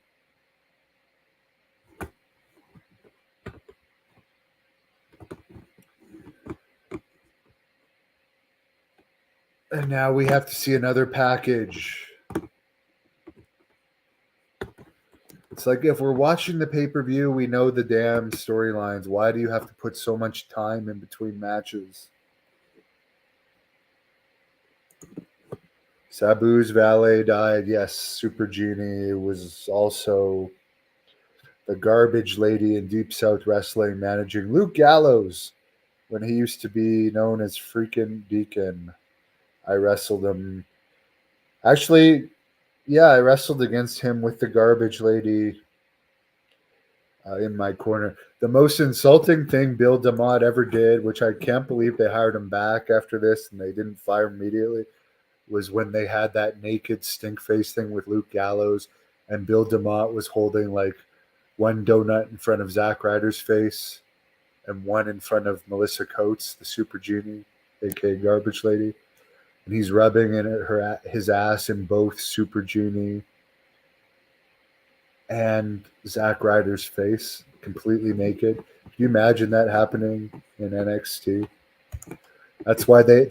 And now we have to see another package. It's like if we're watching the pay-per-view, we know the damn storylines. Why do you have to put so much time in between matches? Sabu's valet died. Yes, Super Genie was also the garbage lady in Deep South Wrestling managing Luke Gallows when he used to be known as freaking Deacon. I wrestled him. Actually, yeah, I wrestled against him with the garbage lady in my corner. The most insulting thing Bill DeMott ever did, which I can't believe they hired him back after this and they didn't fire him immediately, was when they had that naked stink face thing with Luke Gallows and Bill DeMott was holding like one donut in front of Zack Ryder's face and one in front of Melissa Coates, the Super Genie, aka Garbage Lady. And he's rubbing his ass in both Super Genie and Zack Ryder's face, completely naked. Can you imagine that happening in NXT? That's why they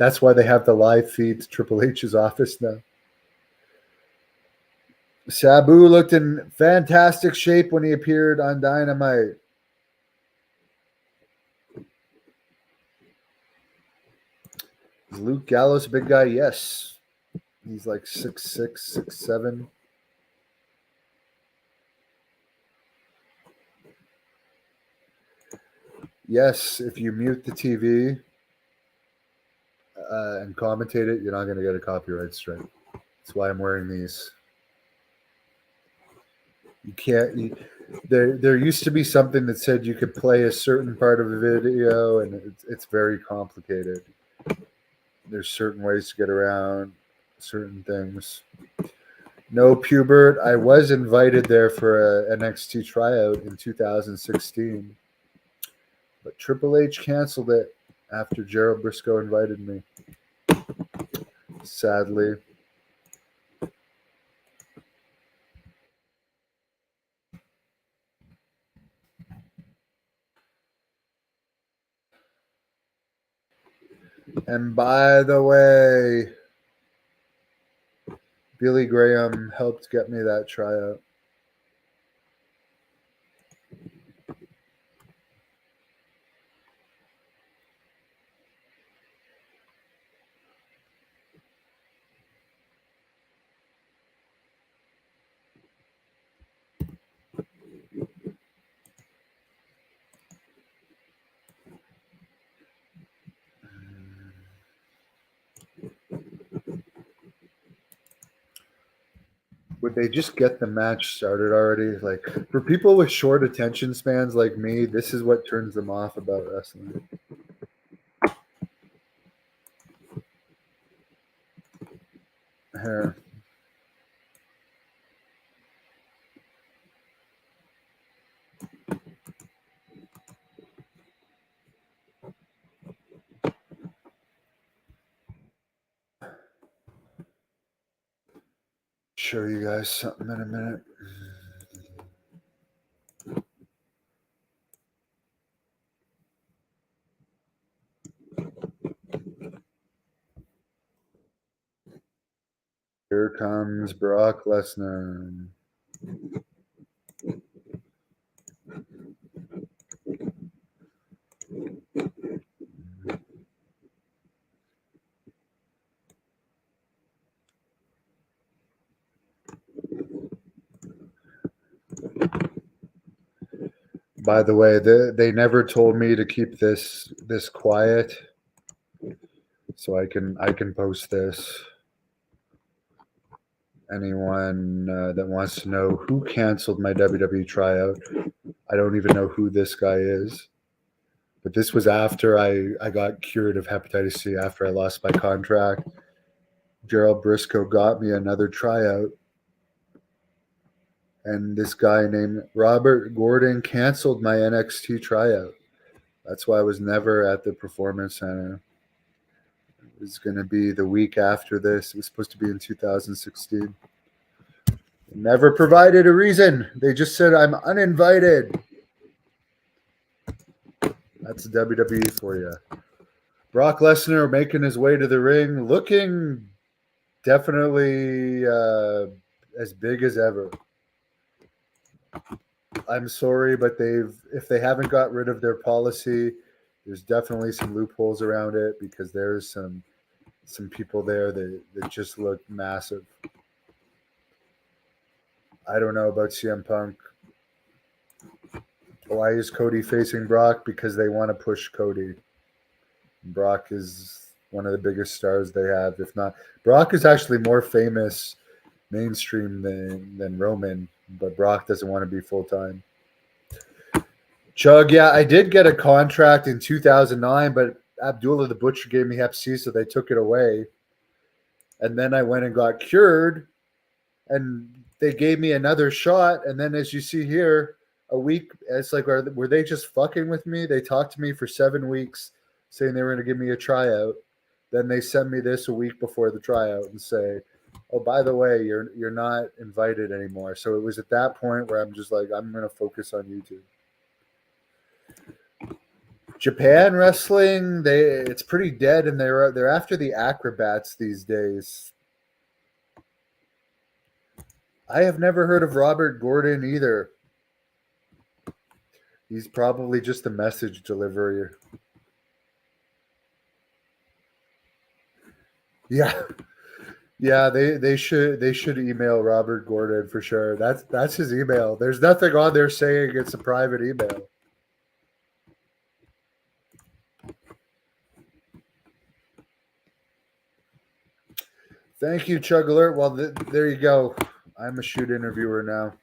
have the live feed to Triple H's office now. Sabu looked in fantastic shape when he appeared on Dynamite. Is Luke Gallows a big guy? Yes. He's like 6'6", 6'7". Yes, if you mute the TV and commentate it, you're not going to get a copyright strike. That's why I'm wearing these. You can't. There used to be something that said you could play a certain part of a video, and it's very complicated. There's certain ways to get around certain things. No, Pubert. I was invited there for a NXT tryout in 2016, but Triple H canceled it after Gerald Briscoe invited me. Sadly. And by the way, Billy Graham helped get me that tryout. Would they just get the match started already? Like, for people with short attention spans like me, this is what turns them off about wrestling. Here. Show you guys something in a minute. Here comes Brock Lesnar. By the way, they never told me to keep this quiet, so I can post this. Anyone that wants to know who canceled my WWE tryout, I don't even know who this guy is. But this was after I got cured of hepatitis C, after I lost my contract. Gerald Briscoe got me another tryout. And this guy named Robert Gordon canceled my NXT tryout. That's why I was never at the Performance Center. It was going to be the week after this. It was supposed to be in 2016. Never provided a reason. They just said I'm uninvited. That's WWE for you. Brock Lesnar making his way to the ring, looking definitely as big as ever. I'm sorry, but if they haven't got rid of their policy, there's definitely some loopholes around it, because there's some people there that just look massive. I don't know about CM Punk. Why is Cody facing Brock? Because they want to push Cody. Brock is one of the biggest stars they have. If not, Brock is actually more famous mainstream than Roman, but Brock doesn't want to be full time. Chug, yeah, I did get a contract in 2009, but Abdullah the Butcher gave me Hep C, so they took it away. And then I went and got cured, and they gave me another shot. And then, as you see here, a week, it's like, were they just fucking with me? They talked to me for 7 weeks, saying they were going to give me a tryout. Then they send me this a week before the tryout and say, "Oh, by the way, you're not invited anymore." So it was at that point where I'm just like, I'm going to focus on YouTube. Japan wrestling, it's pretty dead, and they're after the acrobats these days. I have never heard of Robert Gordon either. He's probably just a message delivery. Yeah. Yeah, they should email Robert Gordon for sure. That's his email. There's nothing on there saying it's a private email. Thank you, Chug Alert. Well, there you go. I'm a shoot interviewer now.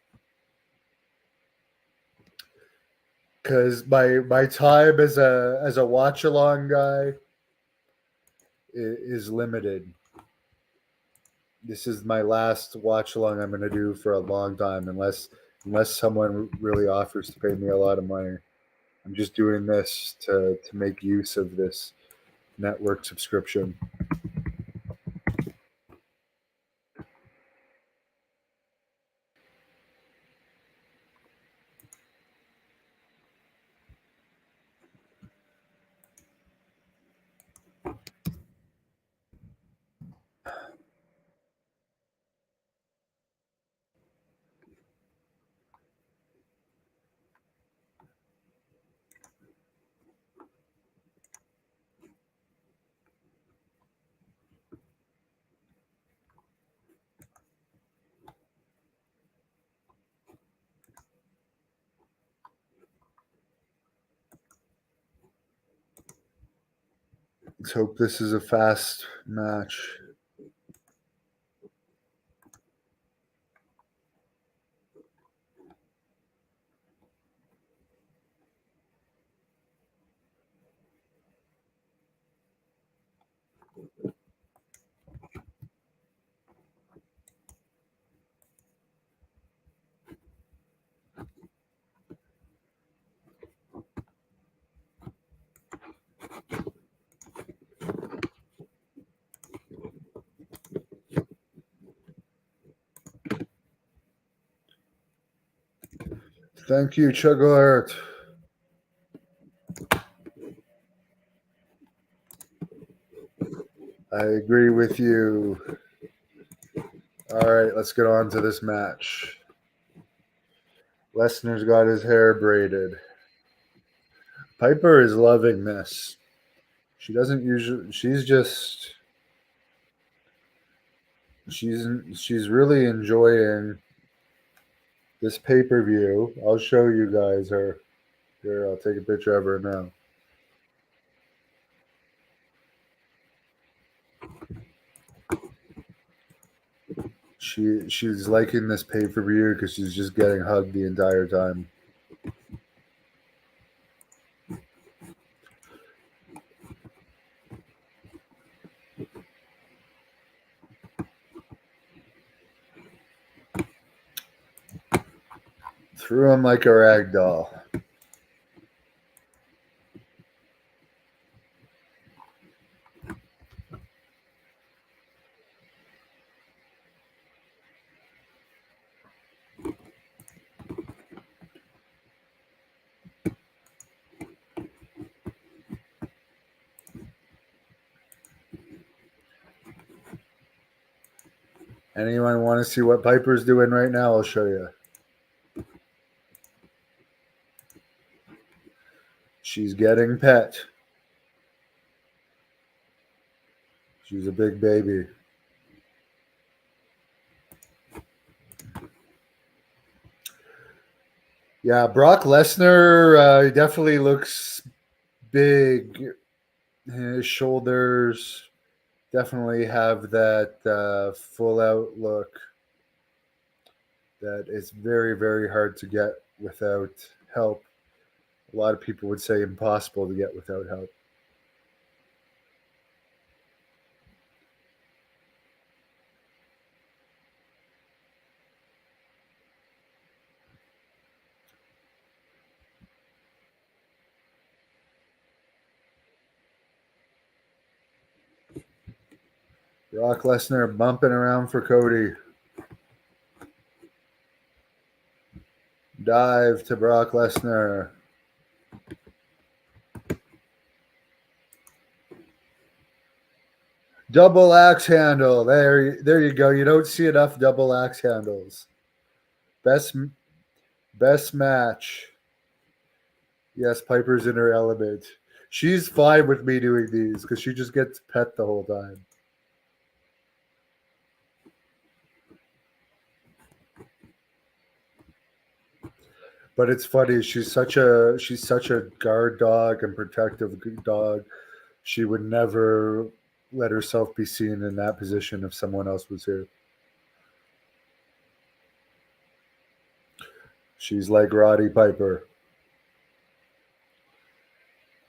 Because my time as a watch along guy is limited. This is my last watch along I'm going to do for a long time, unless someone really offers to pay me a lot of money. I'm just doing this to make use of this network subscription. Let's hope this is a fast match. Thank you, Chug Alert. I agree with you. All right, let's get on to this match. Lesnar's got his hair braided. Piper is loving this. She doesn't usually. She's really enjoying this pay-per-view. I'll show you guys her. Here, I'll take a picture of her now. She's liking this pay-per-view because she's just getting hugged the entire time. Threw him like a rag doll. Anyone want to see what Piper's doing right now? I'll show you. She's getting pet. She's a big baby. Yeah, Brock Lesnar definitely looks big. His shoulders definitely have that full out look that is very, very hard to get without help. A lot of people would say impossible to get without help. Brock Lesnar bumping around for Cody. Dive to Brock Lesnar. Double axe handle. There you go. You don't see enough double axe handles. Best match. Yes, Piper's in her element. She's fine with me doing these because she just gets pet the whole time. But it's funny. She's such a guard dog and protective dog. She would never let herself be seen in that position if someone else was here. She's like Roddy Piper.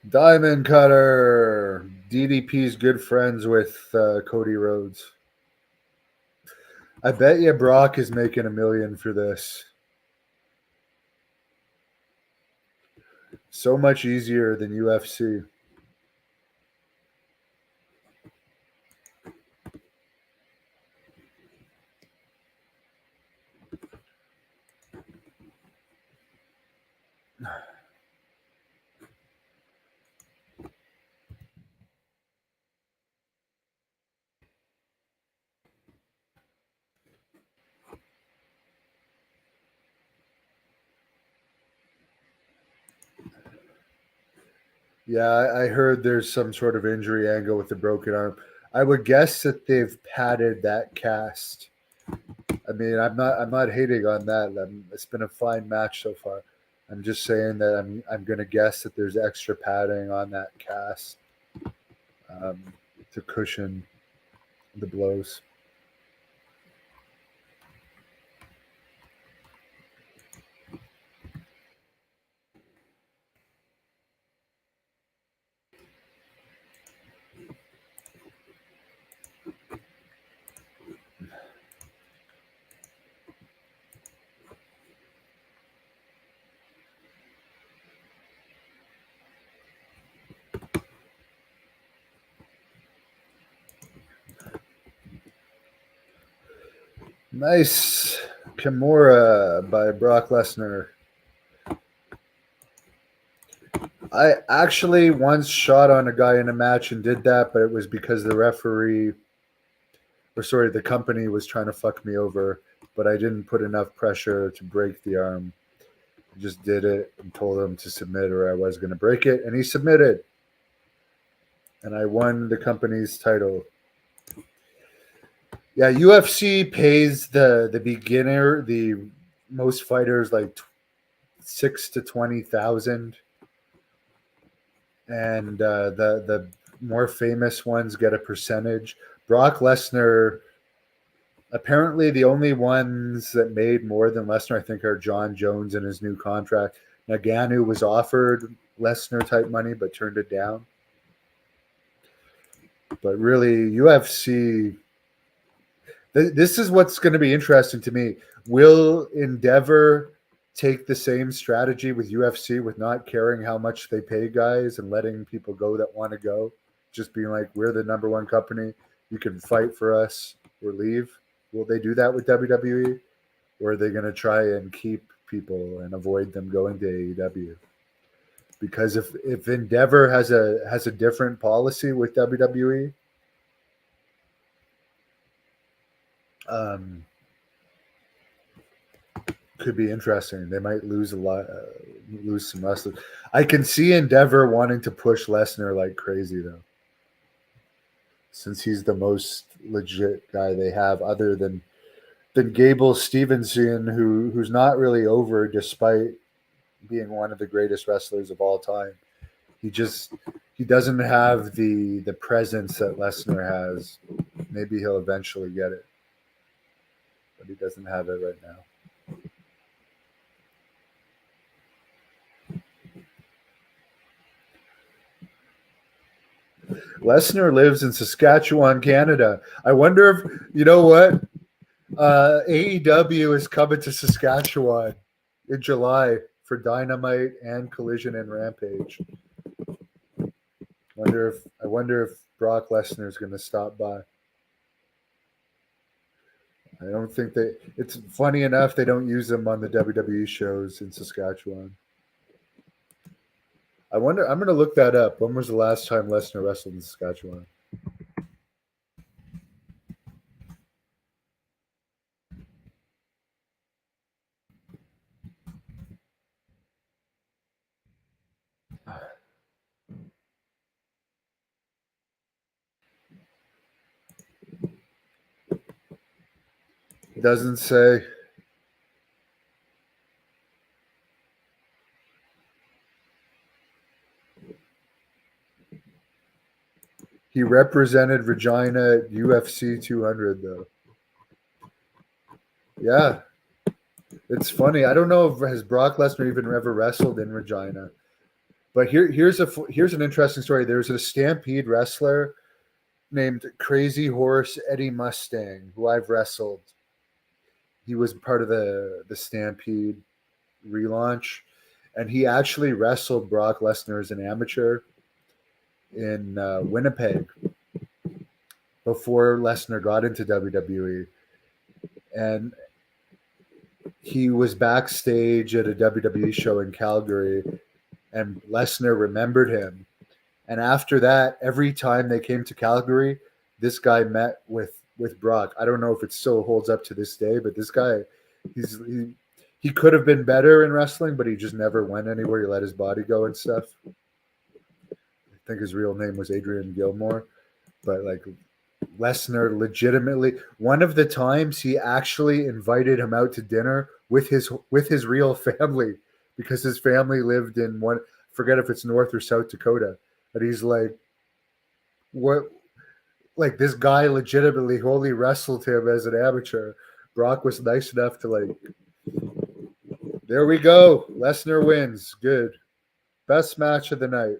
Diamond Cutter. DDP's good friends with Cody Rhodes. I bet you Brock is making $1 million for this. So much easier than UFC. Yeah, I heard there's some sort of injury angle with the broken arm. I would guess that they've padded that cast. I mean, I'm not hating on that. It's been a fine match so far. I'm just saying that I'm going to guess that there's extra padding on that cast to cushion the blows. Nice Kimura by Brock Lesnar. I actually once shot on a guy in a match and did that, but it was because the referee, or sorry, the company was trying to fuck me over, but I didn't put enough pressure to break the arm. I just did it and told him to submit or I was going to break it, and he submitted. And I won the company's title. Yeah, UFC pays the beginner, the most fighters like 6 to 20,000, and the more famous ones get a percentage. Brock Lesnar, apparently the only ones that made more than Lesnar, I think, are John Jones and his new contract. Nagano was offered Lesnar type money but turned it down. But really, UFC, this is what's going to be interesting to me. Will Endeavor take the same strategy with UFC, with not caring how much they pay guys and letting people go that want to go? Just being like, we're the number one company. You can fight for us or leave. Will they do that with WWE? Or are they going to try and keep people and avoid them going to AEW? Because if Endeavor has a different policy with WWE, could be interesting. They might lose a lot, lose some wrestlers. I can see Endeavor wanting to push Lesnar like crazy though, since he's the most legit guy they have, other than Gable Stevenson, who's not really over despite being one of the greatest wrestlers of all time. He doesn't have the presence that Lesnar has. Maybe he'll eventually get it, but he doesn't have it right now. Lesnar lives in Saskatchewan, Canada. I wonder if, you know what? AEW is coming to Saskatchewan in July for Dynamite and Collision and Rampage. I wonder if Brock Lesnar is going to stop by. I don't think it's funny enough they don't use him on the WWE shows in Saskatchewan. I wonder, I'm going to look that up. When was the last time Lesnar wrestled in Saskatchewan? Doesn't say. He represented Regina at UFC 200, though. Yeah. It's funny. I don't know if has Brock Lesnar even ever wrestled in Regina. But here's an interesting story. There's a Stampede wrestler named Crazy Horse Eddie Mustang who I've wrestled. He was part of the Stampede relaunch, and he actually wrestled Brock Lesnar as an amateur in Winnipeg before Lesnar got into WWE, and he was backstage at a WWE show in Calgary, and Lesnar remembered him. And after that, every time they came to Calgary, this guy met with Brock. I don't know if it still holds up to this day, but this guy, he could have been better in wrestling, but he just never went anywhere. He let his body go and stuff. I think his real name was Adrian Gilmore, but like Lesnar legitimately, one of the times he actually invited him out to dinner with his real family, because his family lived in one, forget if it's North or South Dakota. But he's like, what? Like, this guy legitimately only wrestled him as an amateur. Brock was nice enough to like, there we go. Lesnar wins. Good. Best match of the night.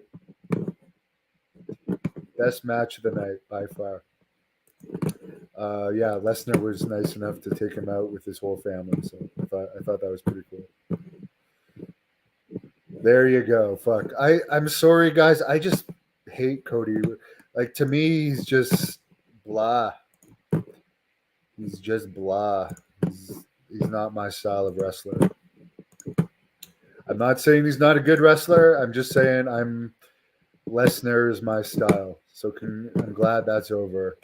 Best match of the night by far. Yeah, Lesnar was nice enough to take him out with his whole family. So I thought that was pretty cool. There you go. Fuck. I'm sorry, guys. I just hate Cody. Like, to me, he's just blah. He's just blah. He's not my style of wrestler. I'm not saying he's not a good wrestler. I'm just saying Lesnar is my style. So I'm glad that's over.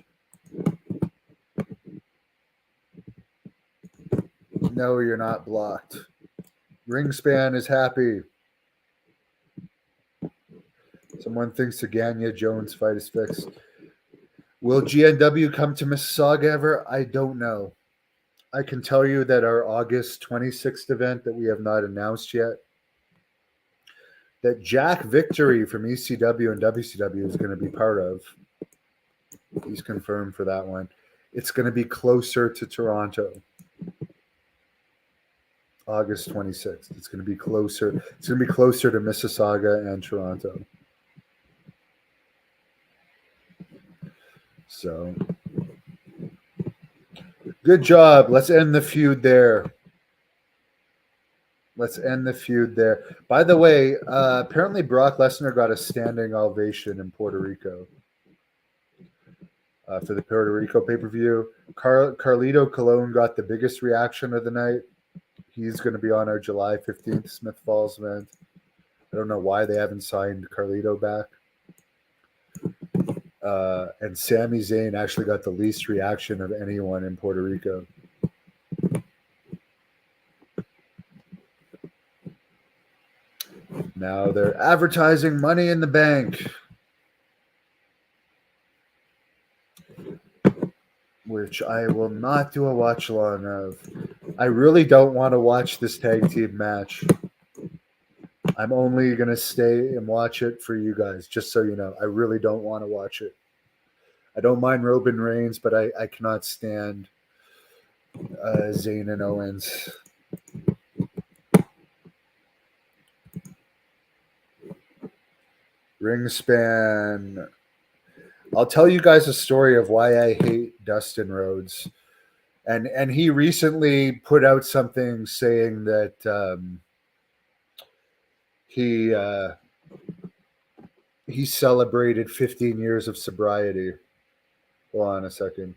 No, you're not blocked. Ringspan is happy. Someone thinks the Ganya Jones fight is fixed. Will GNW come to Mississauga ever? I don't know. I can tell you that our August 26th event that we have not announced yet, that Jack Victory from ECW and WCW is going to be part of. He's confirmed for that one. It's going to be closer to Toronto. August 26th. It's going to be closer. It's going to be closer to Mississauga and Toronto. So, good job. Let's end the feud there. By the way, apparently Brock Lesnar got a standing ovation in Puerto Rico for the Puerto Rico pay-per-view. Carlito Colon got the biggest reaction of the night. He's going to be on our July 15th Smith Falls event. I don't know why they haven't signed Carlito back. And Sami Zayn actually got the least reaction of anyone in Puerto Rico. Now they're advertising Money in the Bank, which I will not do a watch along of. I really don't want to watch this tag team match. I'm only going to stay and watch it for you guys, just so you know. I really don't want to watch it. I don't mind Roman Reigns, but I cannot stand Zayn and Owens. Ringspan. I'll tell you guys a story of why I hate Dustin Rhodes. And he recently put out something saying that he celebrated 15 years of sobriety. Hold on a second.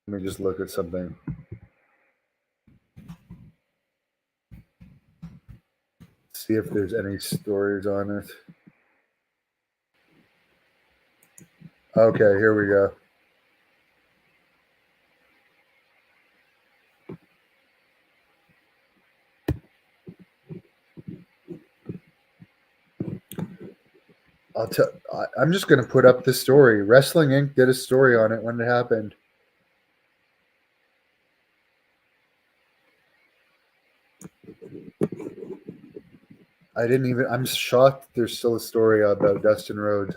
Let me just look at something. See if there's any stories on it. Okay, here we go. I'm just going to put up the story. Wrestling Inc. did a story on it when it happened. I'm shocked there's still a story about Dustin Rhodes,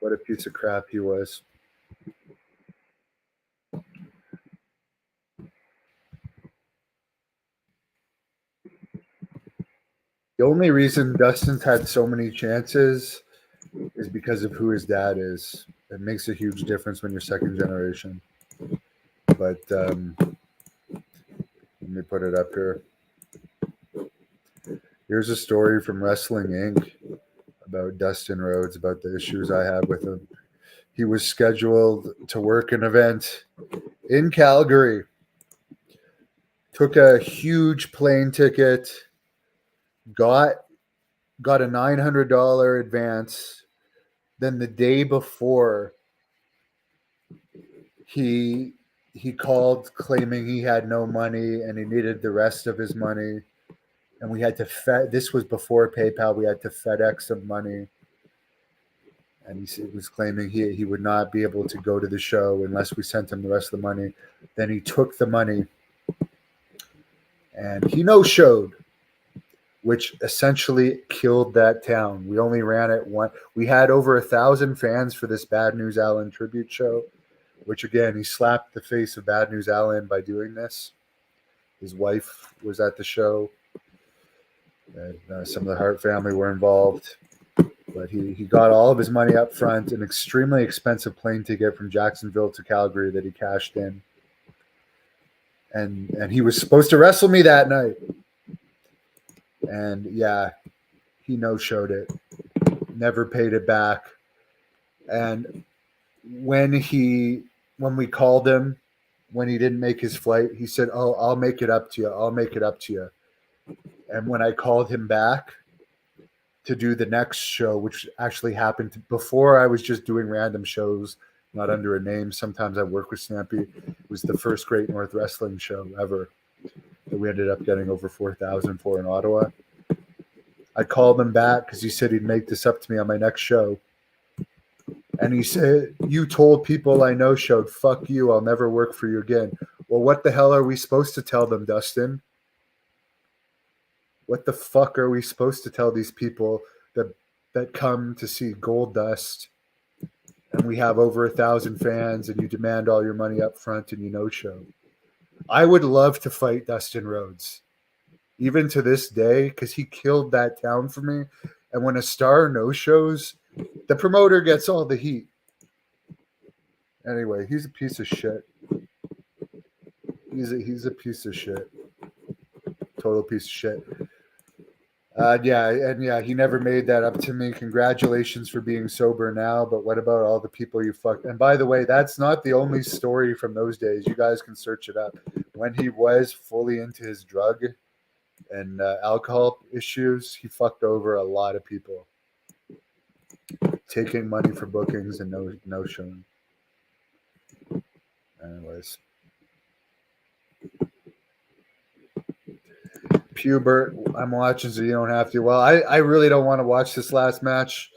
what a piece of crap he was. The only reason Dustin's had so many chances is because of who his dad is. It makes a huge difference when you're second generation. But let me put it up here. Here's a story from Wrestling Inc. about Dustin Rhodes, about the issues I had with him. He was scheduled to work an event in Calgary. Took a huge plane ticket. Got a $900 advance. Then the day before, he called claiming he had no money and he needed the rest of his money. And we had to this was before PayPal. We had to FedEx some money. And he was claiming he would not be able to go to the show unless we sent him the rest of the money. Then he took the money and he no-showed, which essentially killed that town. We only ran it one. We had over 1,000 fans for this Bad News Allen tribute show, which again, he slapped the face of Bad News Allen by doing this. His wife was at the show. And, some of the Hart family were involved. But he got all of his money up front, an extremely expensive plane ticket from Jacksonville to Calgary that he cashed in. And he was supposed to wrestle me that night. And yeah, he no-showed it. Never paid it back. And when we called him, when he didn't make his flight, he said, "Oh, I'll make it up to you. I'll make it up to you." And when I called him back to do the next show, which actually happened before I was just doing random shows, not under a name. Sometimes I work with Snappy. It was the first Great North Wrestling show ever that we ended up getting over 4,000 for in Ottawa. I called him back because he said he'd make this up to me on my next show. And he said, "You told people I no showed. Fuck you. I'll never work for you again." Well, what the hell are we supposed to tell them, Dustin? What the fuck are we supposed to tell these people that come to see Gold Dust and we have over 1,000 fans and you demand all your money up front and you no show? I would love to fight Dustin Rhodes, even to this day, because he killed that town for me. And when a star no shows, the promoter gets all the heat. Anyway, he's a piece of shit. He's a piece of shit. Total piece of shit. Yeah, he never made that up to me. Congratulations for being sober now, but what about all the people you fucked? And by the way, that's not the only story from those days. You guys can search it up. When he was fully into his drug and alcohol issues, he fucked over a lot of people, taking money for bookings and no showing. Anyways. Pubert, I'm watching, so you don't have to. Well, I really don't want to watch this last match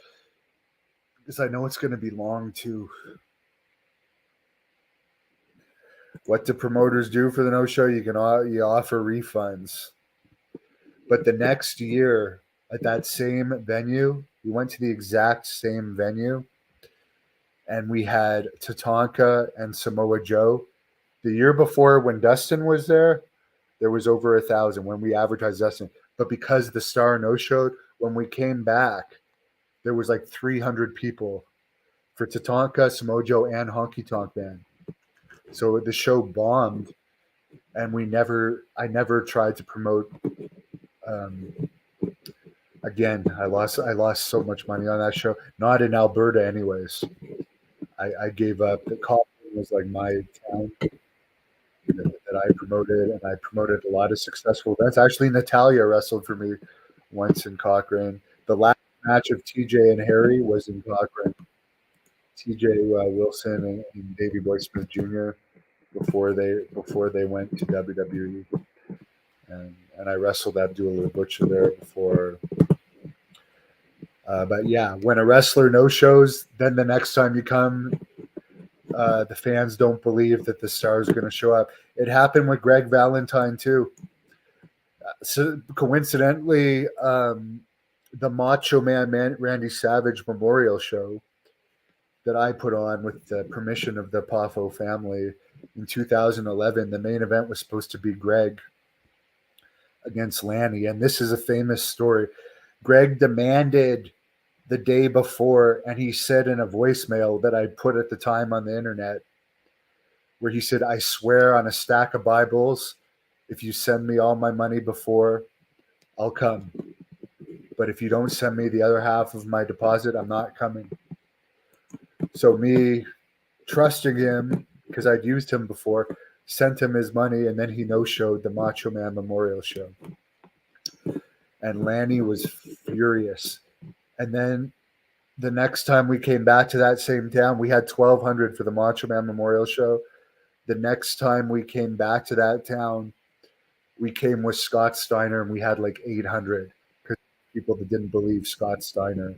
because I know it's going to be long too. What do promoters do for the no show? You offer refunds, but the next year at that same venue, we went to the exact same venue, and we had Tatanka and Samoa Joe. The year before, when Dustin was there was over 1,000 when we advertised Dustin. But because the star no showed, when we came back, there was like 300 people for Tatanka, Samoa Joe, and Honky Tonk Man. So the show bombed, and I never tried to promote. Again, I lost so much money on that show. Not in Alberta, anyways. I gave up. The Cochrane was like my town that I promoted, and I promoted a lot of successful events. Actually, Natalia wrestled for me once in Cochrane. The last match of TJ and Harry was in Cochrane. TJ Wilson and Davey Boy Smith Jr. before they went to WWE, and I wrestled Abdullah the Butcher there before. But yeah, when a wrestler no shows, then the next time you come, the fans don't believe that the star is going to show up. It happened with Greg Valentine too. So coincidentally, the Macho Man Randy Savage Memorial Show that I put on with the permission of the Poffo family in 2011, the main event was supposed to be Greg against Lanny, and this is a famous story. Greg demanded the day before, and he said in a voicemail that I put at the time on the internet, where he said, "I swear on a stack of Bibles, if you send me all my money before, I'll come. But if you don't send me the other half of my deposit, I'm not coming." So me trusting him, because I'd used him before, sent him his money, and then he no-showed the Macho Man Memorial Show. And Lanny was furious. And then the next time we came back to that same town, we had 1,200 for the Macho Man Memorial Show. The next time we came back to that town, we came with Scott Steiner, and we had like 800 because people that didn't believe Scott Steiner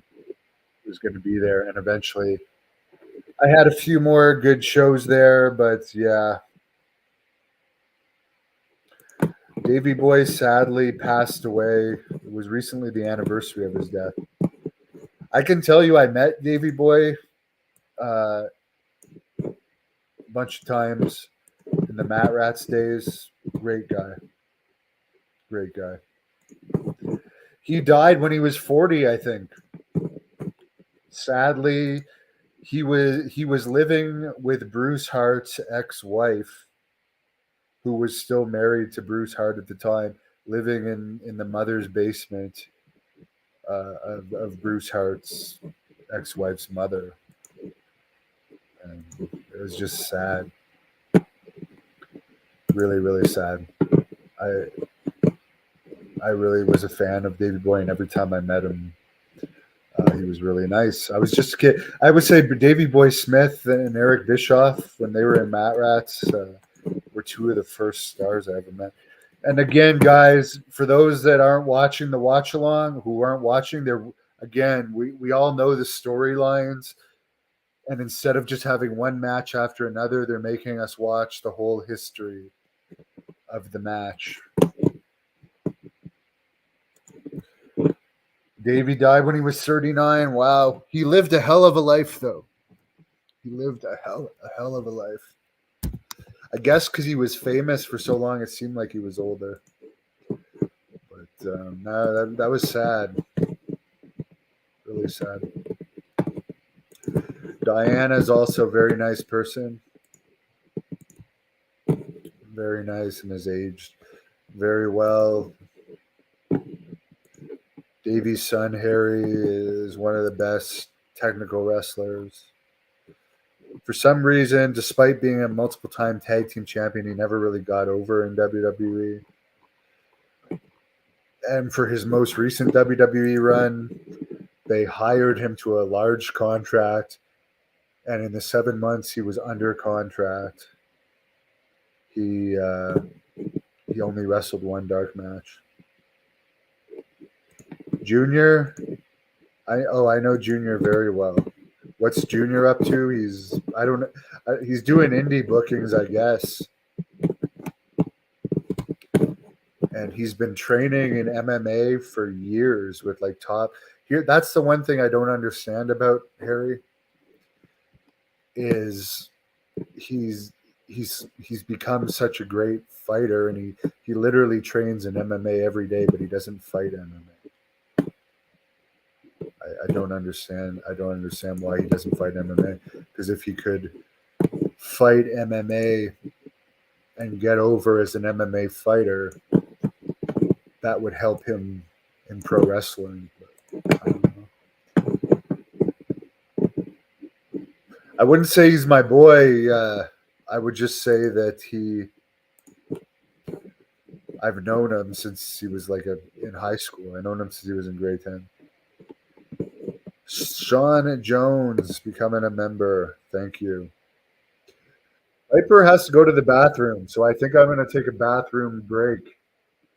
was going to be there. And eventually, I had a few more good shows there, but yeah. Davey Boy sadly passed away. It was recently the anniversary of his death. I can tell you I met Davey Boy a bunch of times in the Matt Rats days. Great guy. Great guy. He died when he was 40, I think. Sadly, he was living with Bruce Hart's ex-wife, who was still married to Bruce Hart at the time, living in the mother's basement of Bruce Hart's ex-wife's mother. And it was just sad. really, really sad. I really was a fan of Davey Boy, and every time I met him, he was really nice. I was just a kid. I would say Davey Boy Smith and Eric Bischoff, when they were in Mat Rats, were two of the first stars I ever met. And again, guys, for those that aren't watching the watch along, who aren't watching, we all know the storylines. And instead of just having one match after another, they're making us watch the whole history of the match. Davey died when he was 39. Wow. He lived a hell of a life, though. He lived a hell of a life. I guess because he was famous for so long, it seemed like he was older. But no, that was sad. Really sad. Diana's also a very nice person. Very nice and has aged very well. Davey's son, Harry, is one of the best technical wrestlers. For some reason, despite being a multiple-time tag team champion, he never really got over in WWE. And for his most recent WWE run, they hired him to a large contract. And in the 7 months he was under contract, he only wrestled one dark match. Junior, I know Junior very well. What's Junior up to? He's doing indie bookings, I guess. And he's been training in MMA for years with like top here. That's the one thing I don't understand about Harry is he's become such a great fighter, and he literally trains in MMA every day, but he doesn't fight MMA. I don't understand. I don't understand why he doesn't fight MMA. Because if he could fight MMA and get over as an MMA fighter, that would help him in pro wrestling. But I don't know. I wouldn't say he's my boy. I would just say that I've known him since he was in high school. I've known him since he was in grade 10. Sean Jones becoming a member. Thank you. Piper has to go to the bathroom, so I think I'm going to take a bathroom break.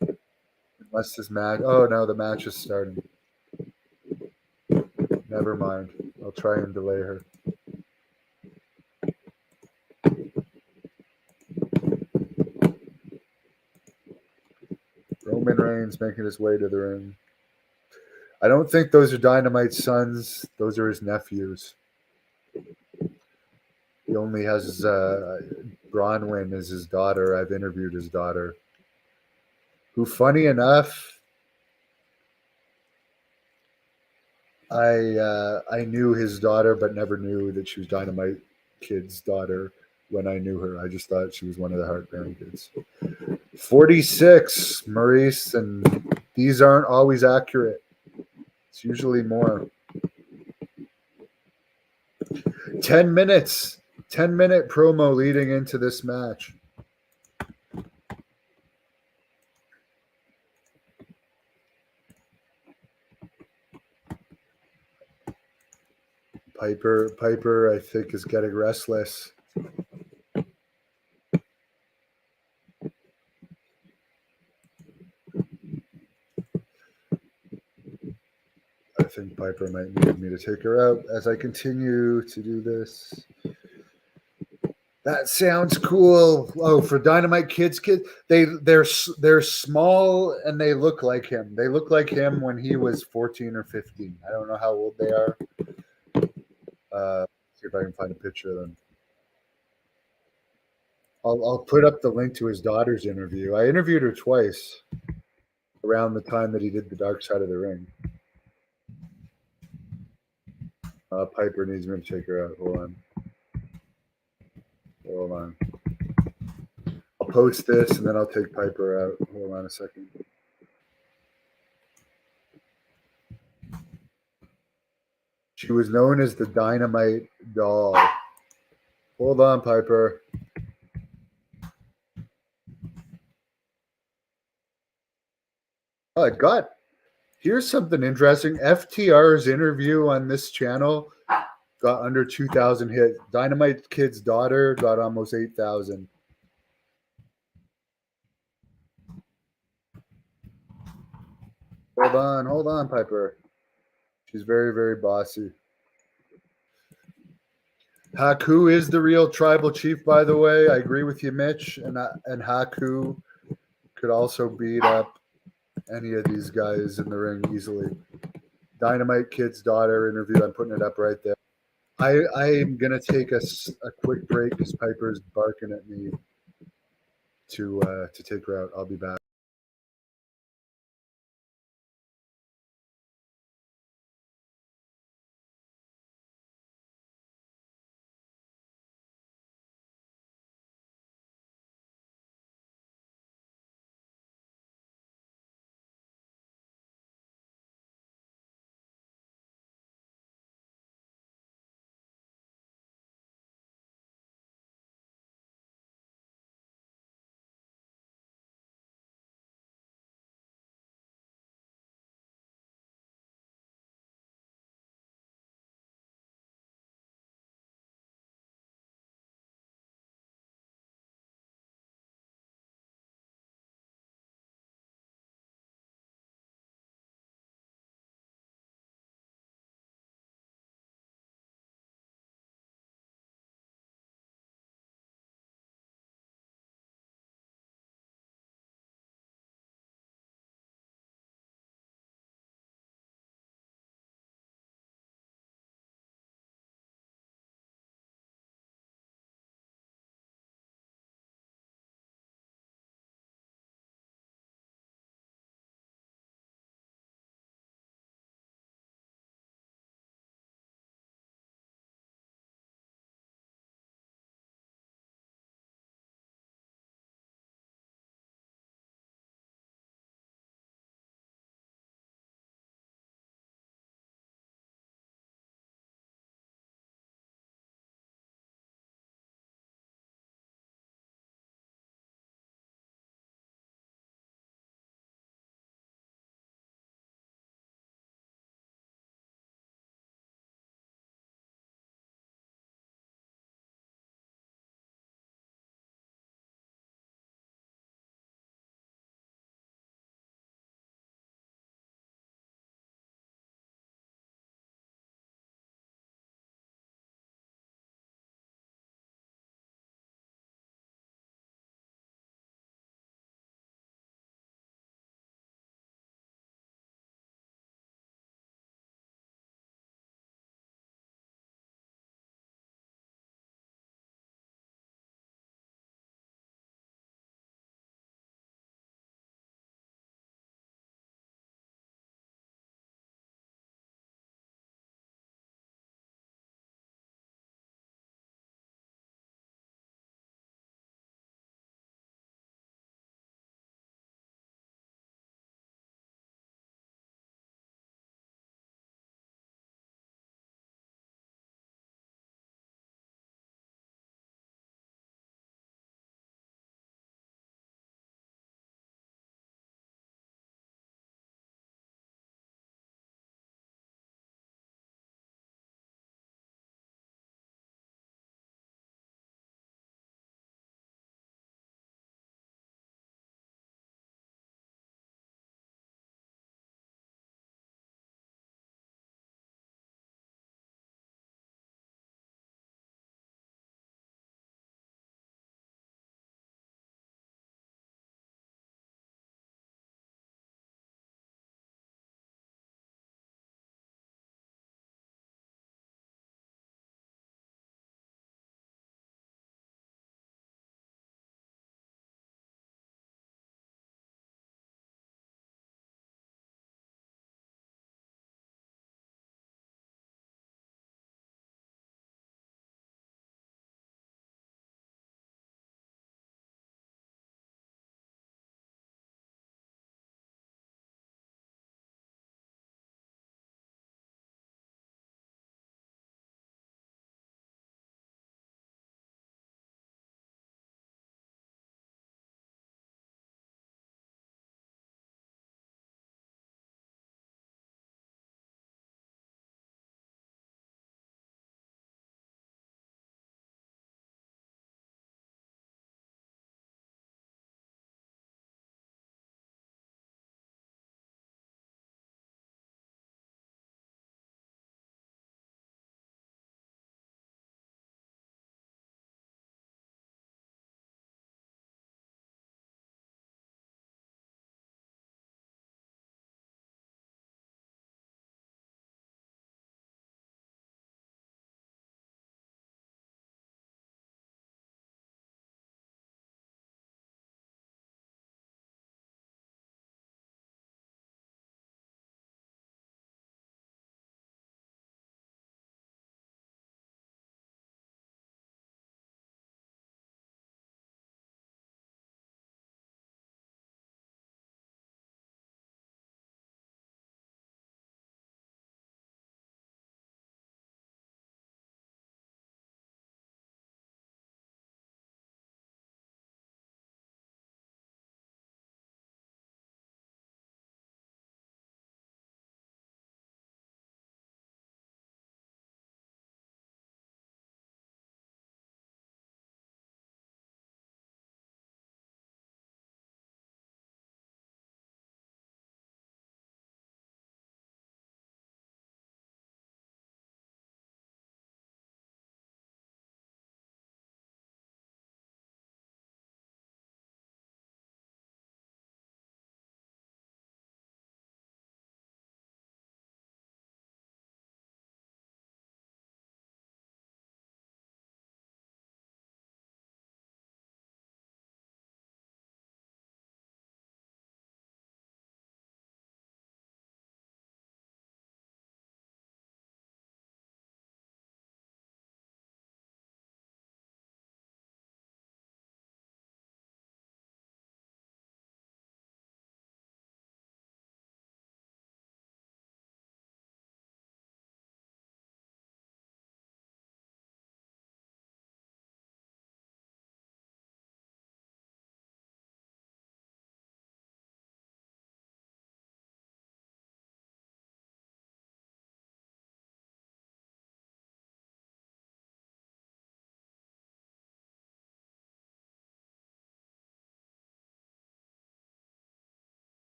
Unless this match... Oh, no, the match is starting. Never mind. I'll try and delay her. Roman Reigns making his way to the ring. I don't think those are Dynamite's sons. Those are his nephews. He only has Bronwyn as his daughter. I've interviewed his daughter, who, funny enough, I knew his daughter, but never knew that she was Dynamite Kid's daughter when I knew her. I just thought she was one of the Hart grandkids. 46, Maurice, and these aren't always accurate. It's usually more. 10 minutes. 10-minute promo leading into this match. Piper, I think, is getting restless. I think Piper might need me to take her out as I continue to do this. That sounds cool. Oh, for Dynamite Kids, they're small and they look like him. They look like him when he was 14 or 15. I don't know how old they are. See if I can find a picture of them. I'll put up the link to his daughter's interview. I interviewed her twice around the time that he did the Dark Side of the Ring. Piper needs me to take her out. Hold on. I'll post this and then I'll take Piper out. Hold on a second. She was known as the Dynamite Doll. Hold on, Piper. Oh, it got. Here's something interesting. FTR's interview on this channel got under 2,000 hits. Dynamite Kid's daughter got almost 8,000. Hold on, Piper. She's very, very bossy. Haku is the real tribal chief, by the way. I agree with you, Mitch. And Haku could also beat up any of these guys in the ring easily. Dynamite Kid's daughter interview. I'm putting it up right there. I'm gonna take a quick break because Piper's barking at me to take her out. I'll be back.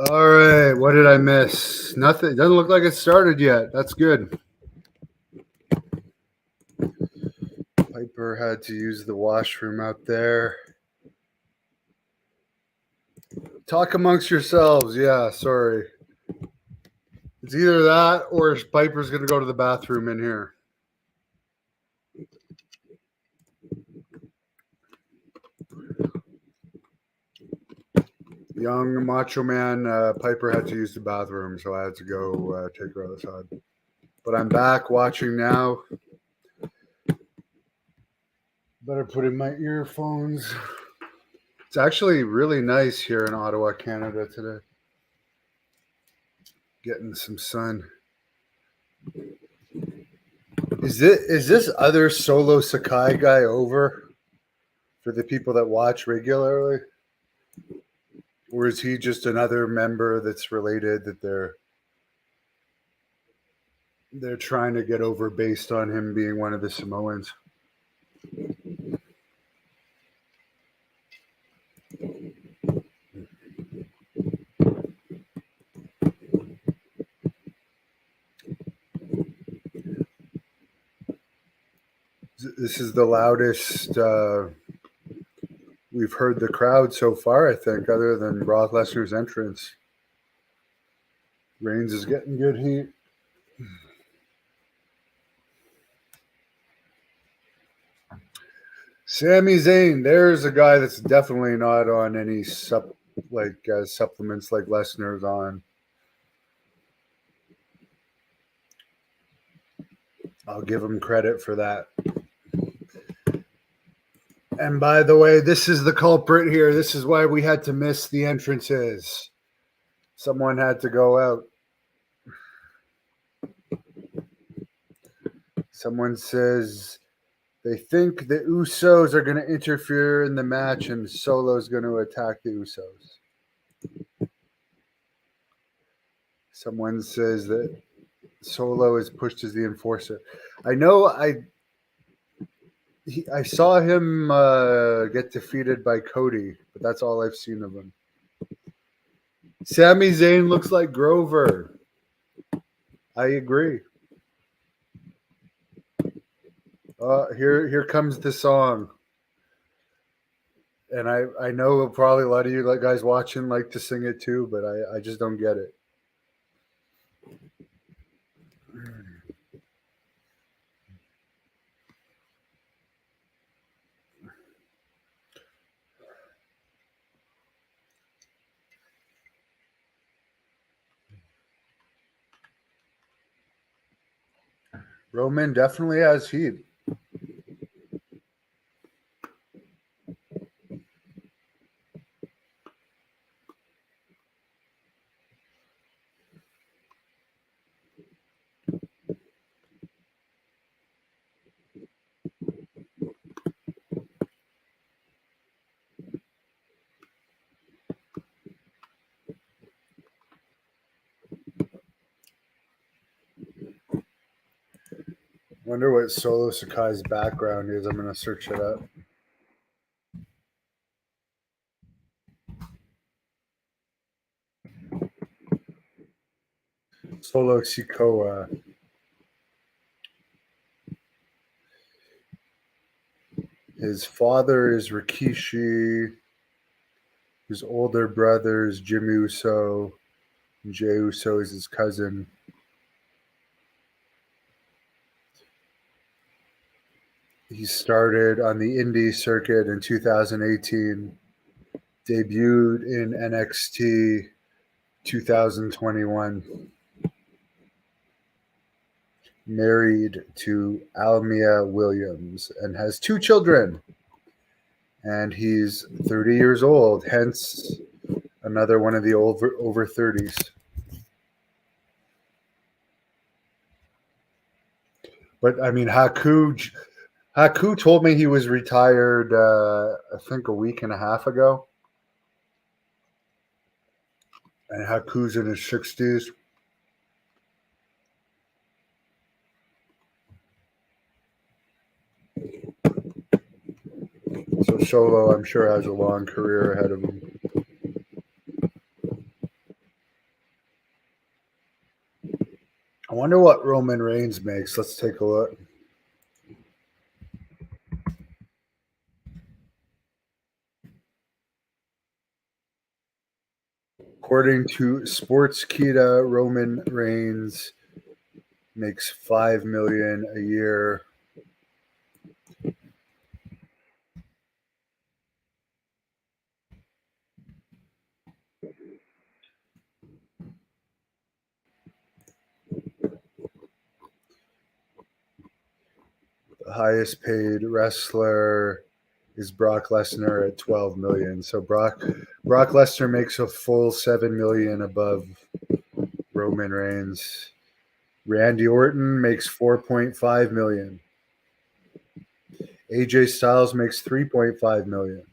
All right, what did I miss? Nothing. Doesn't look like it started yet. That's good. Piper had to use the washroom out there. Talk amongst yourselves. Yeah, sorry. It's either that or Piper's going to go to the bathroom in here. Young Macho Man Piper had to use the bathroom, so I had to go take her outside. But I'm back watching now. Better put in my earphones. It's actually really nice here in Ottawa, Canada today. Getting some sun. Is this other Solo Sakai guy over for the people that watch regularly? Or is he just another member that's related that they're trying to get over based on him being one of the Samoans? This is the loudest we've heard the crowd so far, I think, other than Brock Lesnar's entrance. Reigns is getting good heat. Sami Zayn, there's a guy that's definitely not on any supplements like Lesnar's on. I'll give him credit for that. And by the way, this is the culprit here. This is why we had to miss the entrances. Someone had to go out. Someone says they think the Usos are going to interfere in the match and Solo's going to attack the Usos. Someone says that Solo is pushed as the enforcer. I know I saw him get defeated by Cody, but that's all I've seen of him. Sami Zayn looks like Grover. I agree. Here comes the song. And I know probably a lot of you guys watching like to sing it too, but I just don't get it. Roman definitely has heat. Wonder what Solo Sakai's background is. I'm going to search it up. Solo Sikoa. His father is Rikishi. His older brother is Jimmy Uso. And Jey Uso is his cousin. He started on the indie circuit in 2018, debuted in NXT 2021, married to Almia Williams, and has 2 children. And he's 30 years old, hence another one of the over 30s. But I mean, Haku told me he was retired, I think a week and a half ago. And Haku's in his 60s. So Solo, I'm sure, has a long career ahead of him. wonder what Roman Reigns makes. Let's take a look. According to Sportskeeda, Roman Reigns makes $5 million a year. The highest paid wrestler is Brock Lesnar at $12 million. So Brock Lesnar makes a full $7 million above Roman Reigns. Randy Orton makes $4.5 million. AJ Styles makes $3.5 million.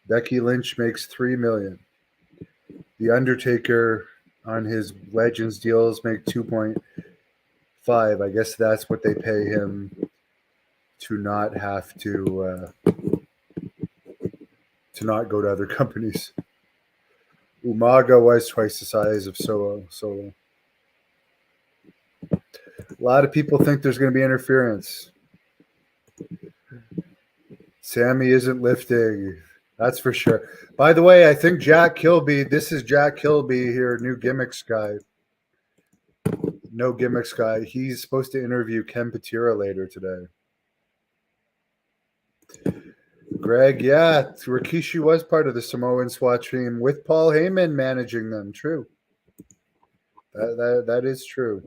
Becky Lynch makes $3 million. The Undertaker on his Legends deals make 2.5. I guess that's what they pay him to not have to not go to other companies. Umaga was twice the size of Solo. A lot of people think there's going to be interference. Sammy isn't lifting. That's for sure. By the way, I think Jack Kilby, this is Jack Kilby here, new gimmicks guy. No gimmicks guy. He's supposed to interview Ken Patera later today. Greg, yeah, Rikishi was part of the Samoan SWAT team with Paul Heyman managing them. True. That is true.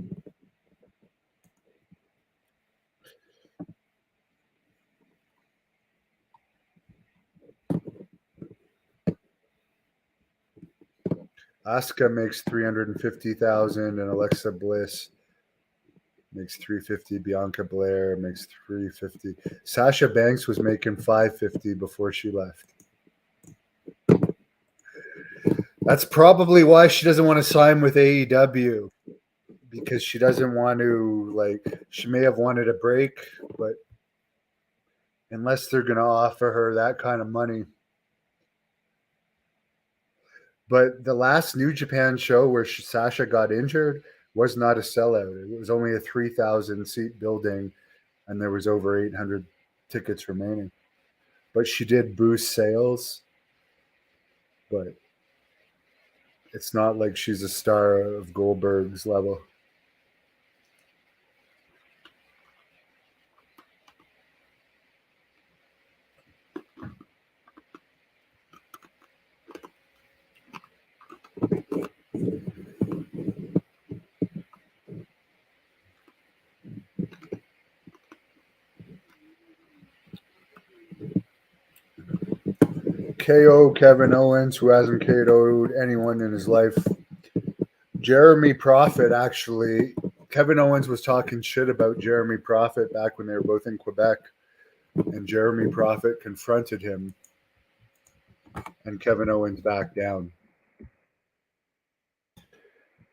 Asuka makes $350,000 and Alexa Bliss makes $350,000. Bianca Belair makes $350,000. Sasha Banks was making $550,000 before she left. That's probably why she doesn't want to sign with AEW, because she doesn't want to, she may have wanted a break, but unless they're going to offer her that kind of money. But the last New Japan show where Sasha got injured was not a sellout. It was only a 3,000 seat building, and there was over 800 tickets remaining. But she did boost sales, but it's not like she's a star of Goldberg's level. KO Kevin Owens, who hasn't KO'd anyone in his life. Jeremy Prophet, actually, Kevin Owens was talking shit about Jeremy Prophet back when they were both in Quebec, and Jeremy Prophet confronted him, and Kevin Owens backed down.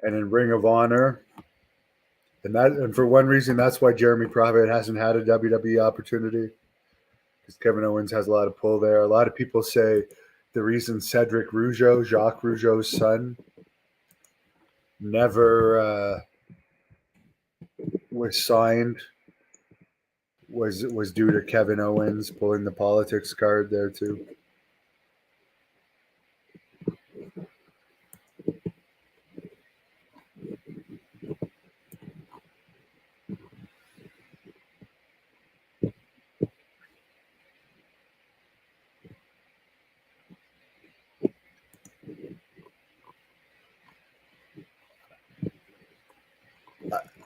And in Ring of Honor, and for one reason, that's why Jeremy Prophet hasn't had a WWE opportunity, because Kevin Owens has a lot of pull there. A lot of people say the reason Cedric Rougeau, Jacques Rougeau's son, never was signed was due to Kevin Owens pulling the politics card there too.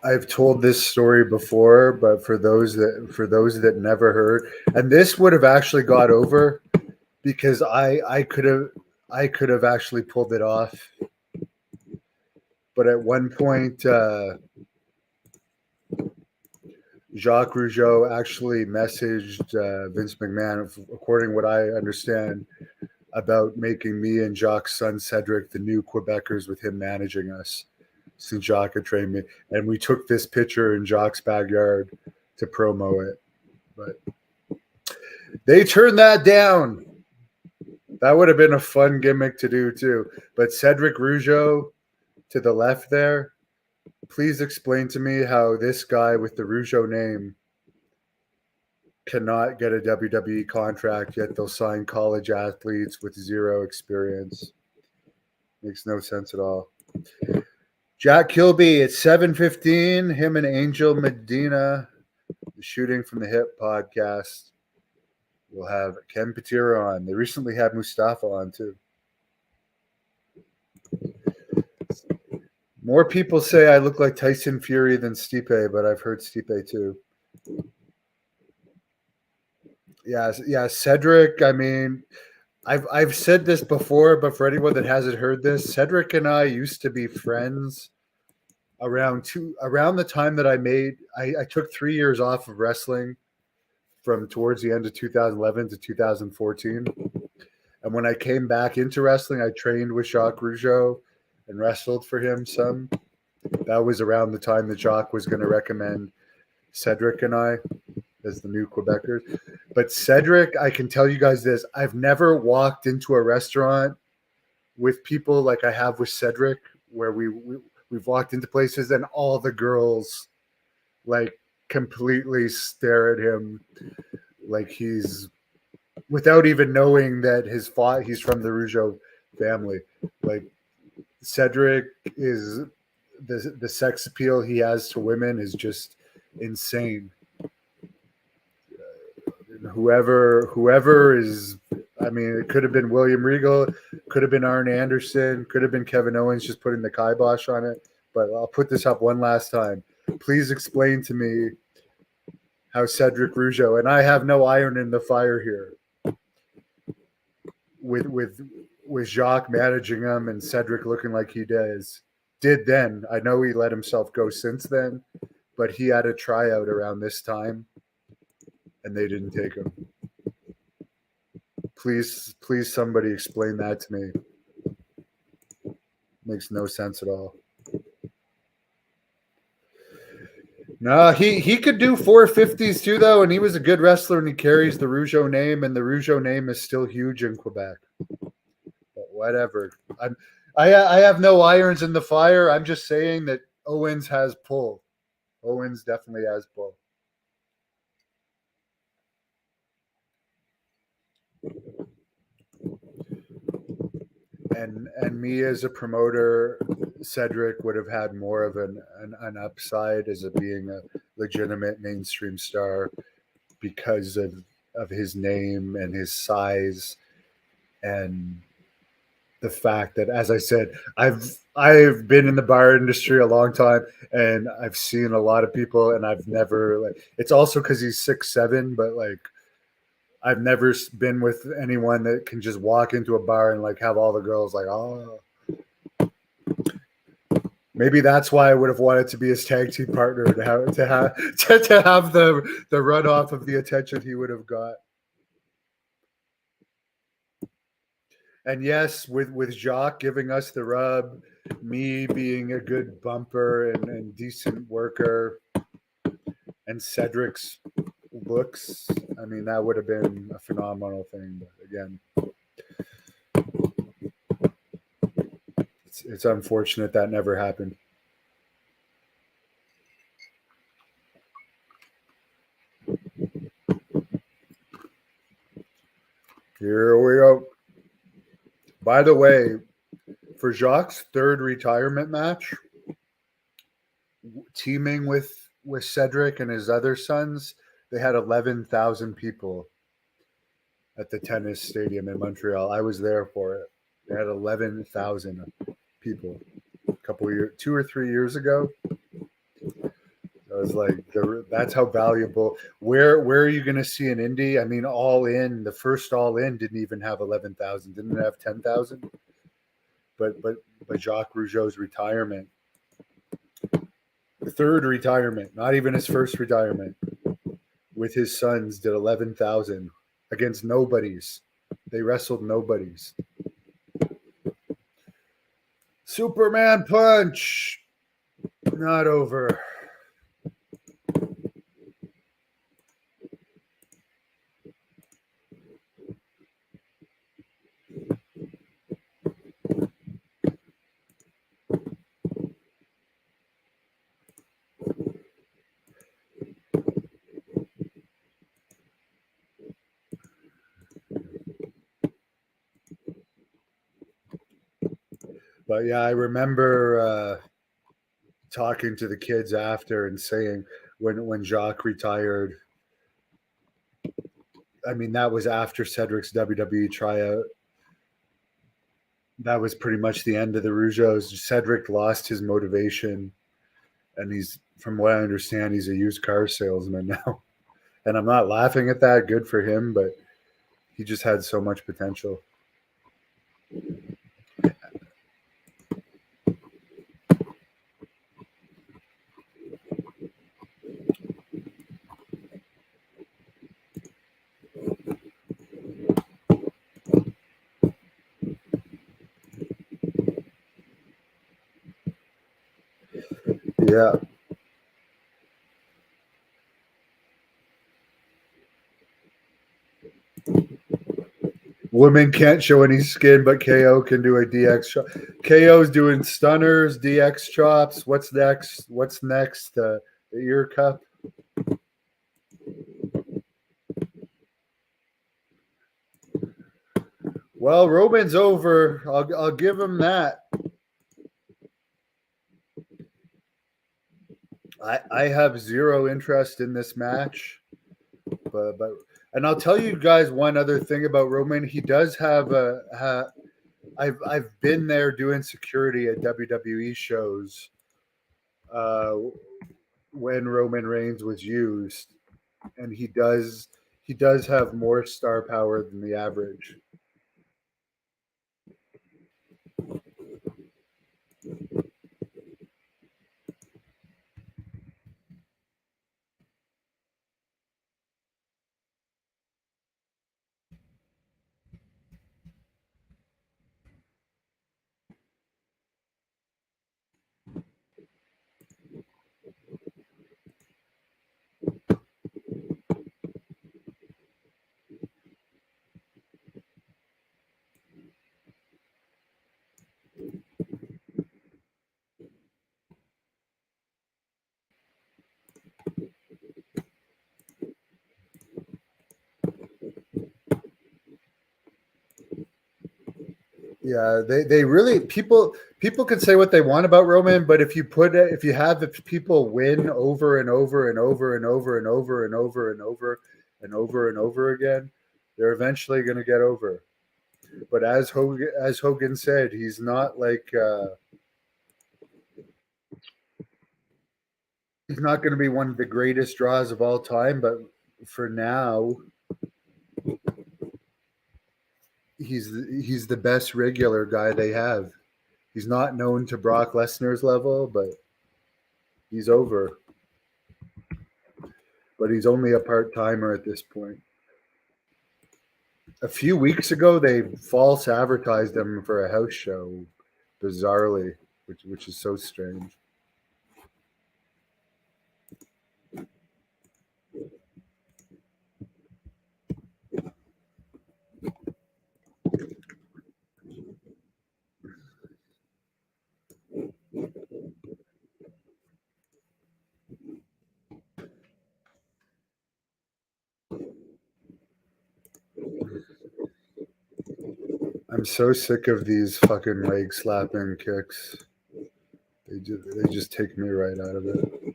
I've told this story before, but for those that never heard, and this would have actually got over because I could have actually pulled it off. But at one point, Jacques Rougeau actually messaged Vince McMahon, according to what I understand, about making me and Jacques' son Cedric the new Quebecers with him managing us, since Jacques had trained me. And we took this picture in Jacques' backyard to promo it. But they turned that down. That would have been a fun gimmick to do too. But Cedric Rougeau to the left there, Please explain to me how this guy with the Rougeau name cannot get a WWE contract, yet they'll sign college athletes with zero experience. Makes no sense at all. Jack Kilby at 7:15. Him and Angel Medina, the Shooting from the Hip podcast. We'll have Ken Patira on. They recently had Mustafa on too. More people say I look like Tyson Fury than Stipe, but I've heard Stipe too. Yeah, Cedric. I mean, I've said this before, but for anyone that hasn't heard this, Cedric and I used to be friends around the time that I took 3 years off of wrestling from towards the end of 2011 to 2014. And when I came back into wrestling, I trained with Jacques Rougeau and wrestled for him some. That was around the time that Jacques was going to recommend Cedric and I as the new Quebecers. But Cedric, I can tell you guys this. I've never walked into a restaurant with people like I have with Cedric, where we've walked into places and all the girls like completely stare at him like he's, without even knowing that he's from the Rougeau family. Like Cedric is the sex appeal he has to women is just insane. Whoever is, I mean, it could have been William Regal, could have been Arn Anderson, could have been Kevin Owens just putting the kibosh on it. But I'll put this up one last time. Please explain to me how Cedric Rougeau, and I have no iron in the fire here, with Jacques managing him and Cedric looking like he did then. I know he let himself go since then, but he had a tryout around this time and they didn't take him. Please, somebody explain that to me. Makes no sense at all. No, he could do 450s too, though, and he was a good wrestler, and he carries the Rougeau name, and the Rougeau name is still huge in Quebec. But whatever. I have no irons in the fire. I'm just saying that Owens has pull. Owens definitely has pull. And me as a promoter, Cedric would have had more of an upside as being a legitimate mainstream star because of his name and his size and the fact that, as I said, I've been in the bar industry a long time and I've seen a lot of people and I've never like, it's also because he's 6'7", but like I've never been with anyone that can just walk into a bar and like have all the girls like, oh. Maybe that's why I would have wanted to be his tag team partner to have the runoff of the attention he would have got. And yes, with Jacques giving us the rub, me being a good bumper and decent worker, and Cedric's looks, I mean, that would have been a phenomenal thing. But again, it's unfortunate that never happened. Here we go. By the way, for Jacques' third retirement match, teaming with Cedric and his other sons, they had 11,000 people at the tennis stadium in Montreal. I was there for it. They had 11,000 people a couple years, 2 or 3 years ago. I was like, that's how valuable. Where are you going to see an indie? I mean, All In, the first All In didn't even have 11,000. Didn't it have 10,000? But Jacques Rougeau's retirement, the third retirement, not even his first retirement, with his sons, did 11,000 against nobodies. They wrestled nobodies. Superman punch. Not over. But yeah, I remember talking to the kids after and saying when Jacques retired. I mean, that was after Cedric's WWE tryout. That was pretty much the end of the Rougeaus. Cedric lost his motivation, and he's, from what I understand, he's a used car salesman now. And I'm not laughing at that. Good for him, but he just had so much potential. Yeah. Women can't show any skin, but KO can do a DX shot. KO's doing stunners, DX chops. What's next? What's next? The ear cup. Well, Roman's over. I'll give him that. I have zero interest in this match, but and I'll tell you guys one other thing about Roman. He does have I've been there doing security at WWE shows uh, when Roman Reigns was used, and he does have more star power than the average. Yeah, they really people can say what they want about Roman, but if you have the people win over and over and over and over and over and over and over and over and over again, they're eventually going to get over. But as Hogan said, he's not like he's not going to be one of the greatest draws of all time, but for now, he's the best regular guy they have. He's not known to Brock Lesnar's level, but he's over. But he's only a part timer at this point. A few weeks ago, they false advertised him for a house show, bizarrely, which is so strange. I'm so sick of these fucking leg slapping kicks. They just take me right out of it.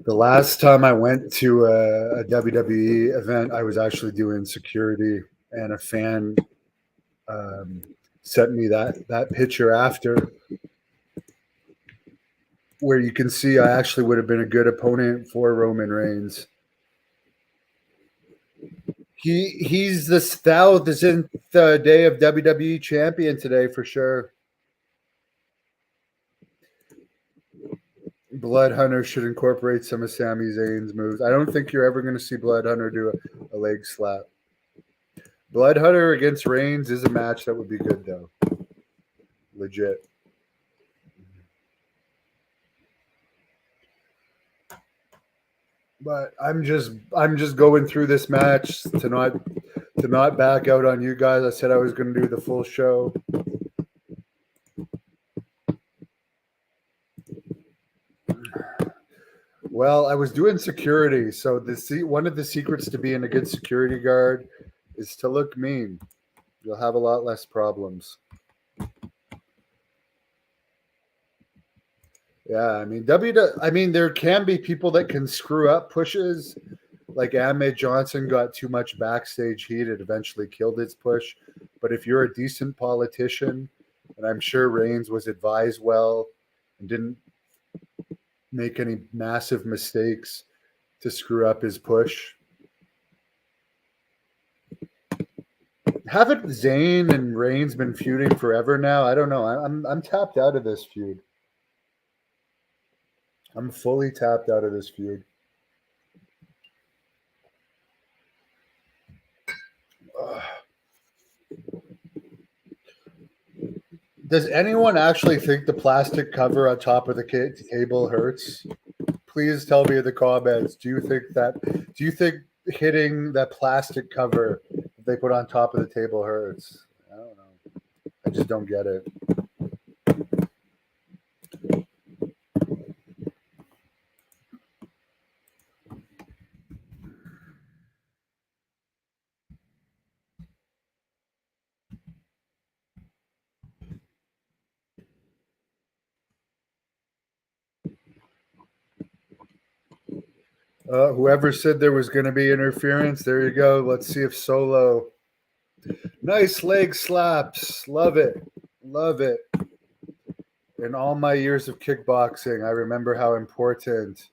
The last time I went to a WWE event, I was actually doing security, and a fan um, sent me that picture after, where you can see I actually would have been a good opponent for Roman Reigns. He's the 1,000th day of WWE champion today for sure. Blood Hunter should incorporate some of Sami Zayn's moves. I don't think you're ever going to see Blood Hunter do a leg slap. Blood Hunter against Reigns is a match that would be good though. Legit. But I'm just going through this match to not back out on you guys. I said I was going to do the full show. Well, I was doing security, so one of the secrets to being a good security guard is to look mean. You'll have a lot less problems. Yeah, I mean, there can be people that can screw up pushes. Like Ahmed Johnson got too much backstage heat. It eventually killed his push. But if you're a decent politician, and I'm sure Reigns was advised well and didn't make any massive mistakes to screw up his push. Haven't Zayn and Reigns been feuding forever now? I don't know. I'm tapped out of this feud. I'm fully tapped out of this feud. Does anyone actually think the plastic cover on top of the table hurts? Please tell me in the comments. Do you think hitting that plastic cover that they put on top of the table hurts? I don't know. I just don't get it. Whoever said there was going to be interference, there you go. Let's see if Solo. Nice leg slaps. Love it. Love it. In all my years of kickboxing, I remember how important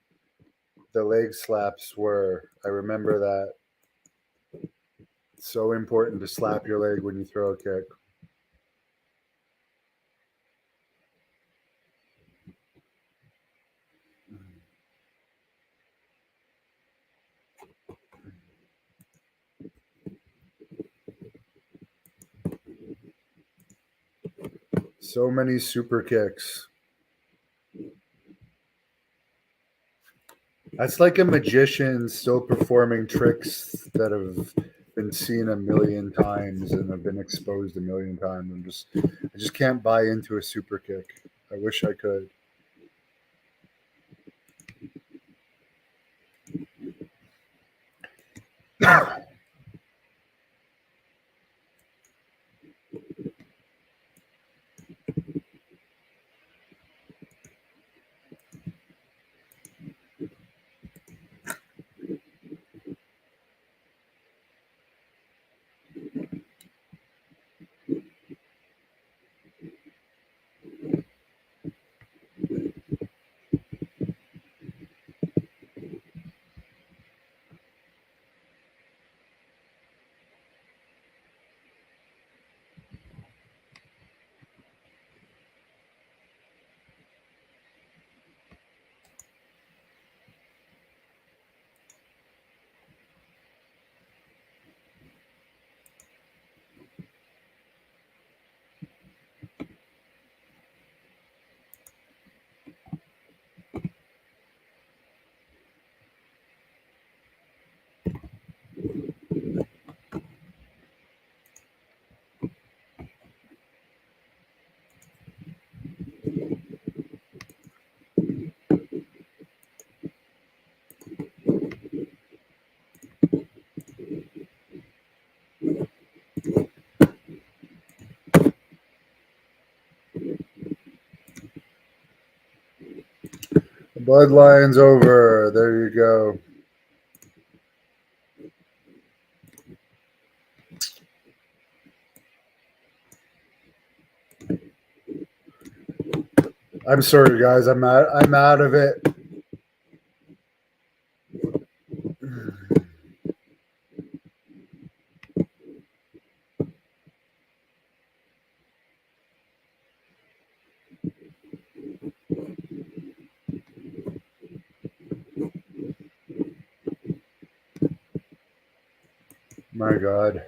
the leg slaps were. I remember that. It's so important to slap your leg when you throw a kick. So many super kicks. That's like a magician still performing tricks that have been seen a million times and have been exposed a million times. I just can't buy into a super kick. I wish I could. The bloodline's over. There you go. I'm sorry, guys. I'm out of it. My God.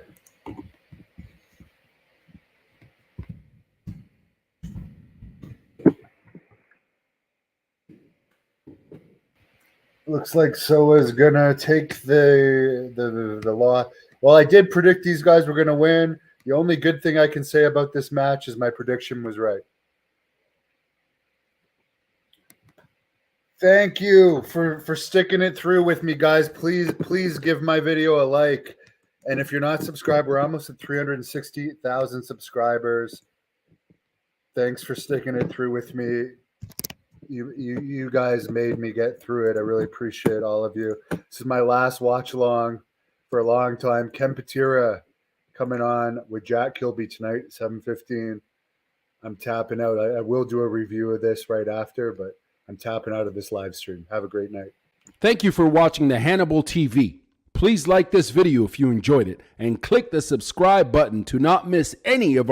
Looks like Soa's gonna take the law. Well, I did predict these guys were gonna win. The only good thing I can say about this match is my prediction was right. Thank you for sticking it through with me, guys. Please give my video a like. And if you're not subscribed, we're almost at 360,000 subscribers. Thanks for sticking it through with me. You guys made me get through it. I really appreciate all of you. This is my last watch along for a long time. Ken Patira coming on with Jack Kilby tonight, 7:15. I'm tapping out. I will do a review of this right after, but I'm tapping out of this live stream. Have a great night. Thank you for watching the Hannibal TV. Please like this video if you enjoyed it and click the subscribe button to not miss any of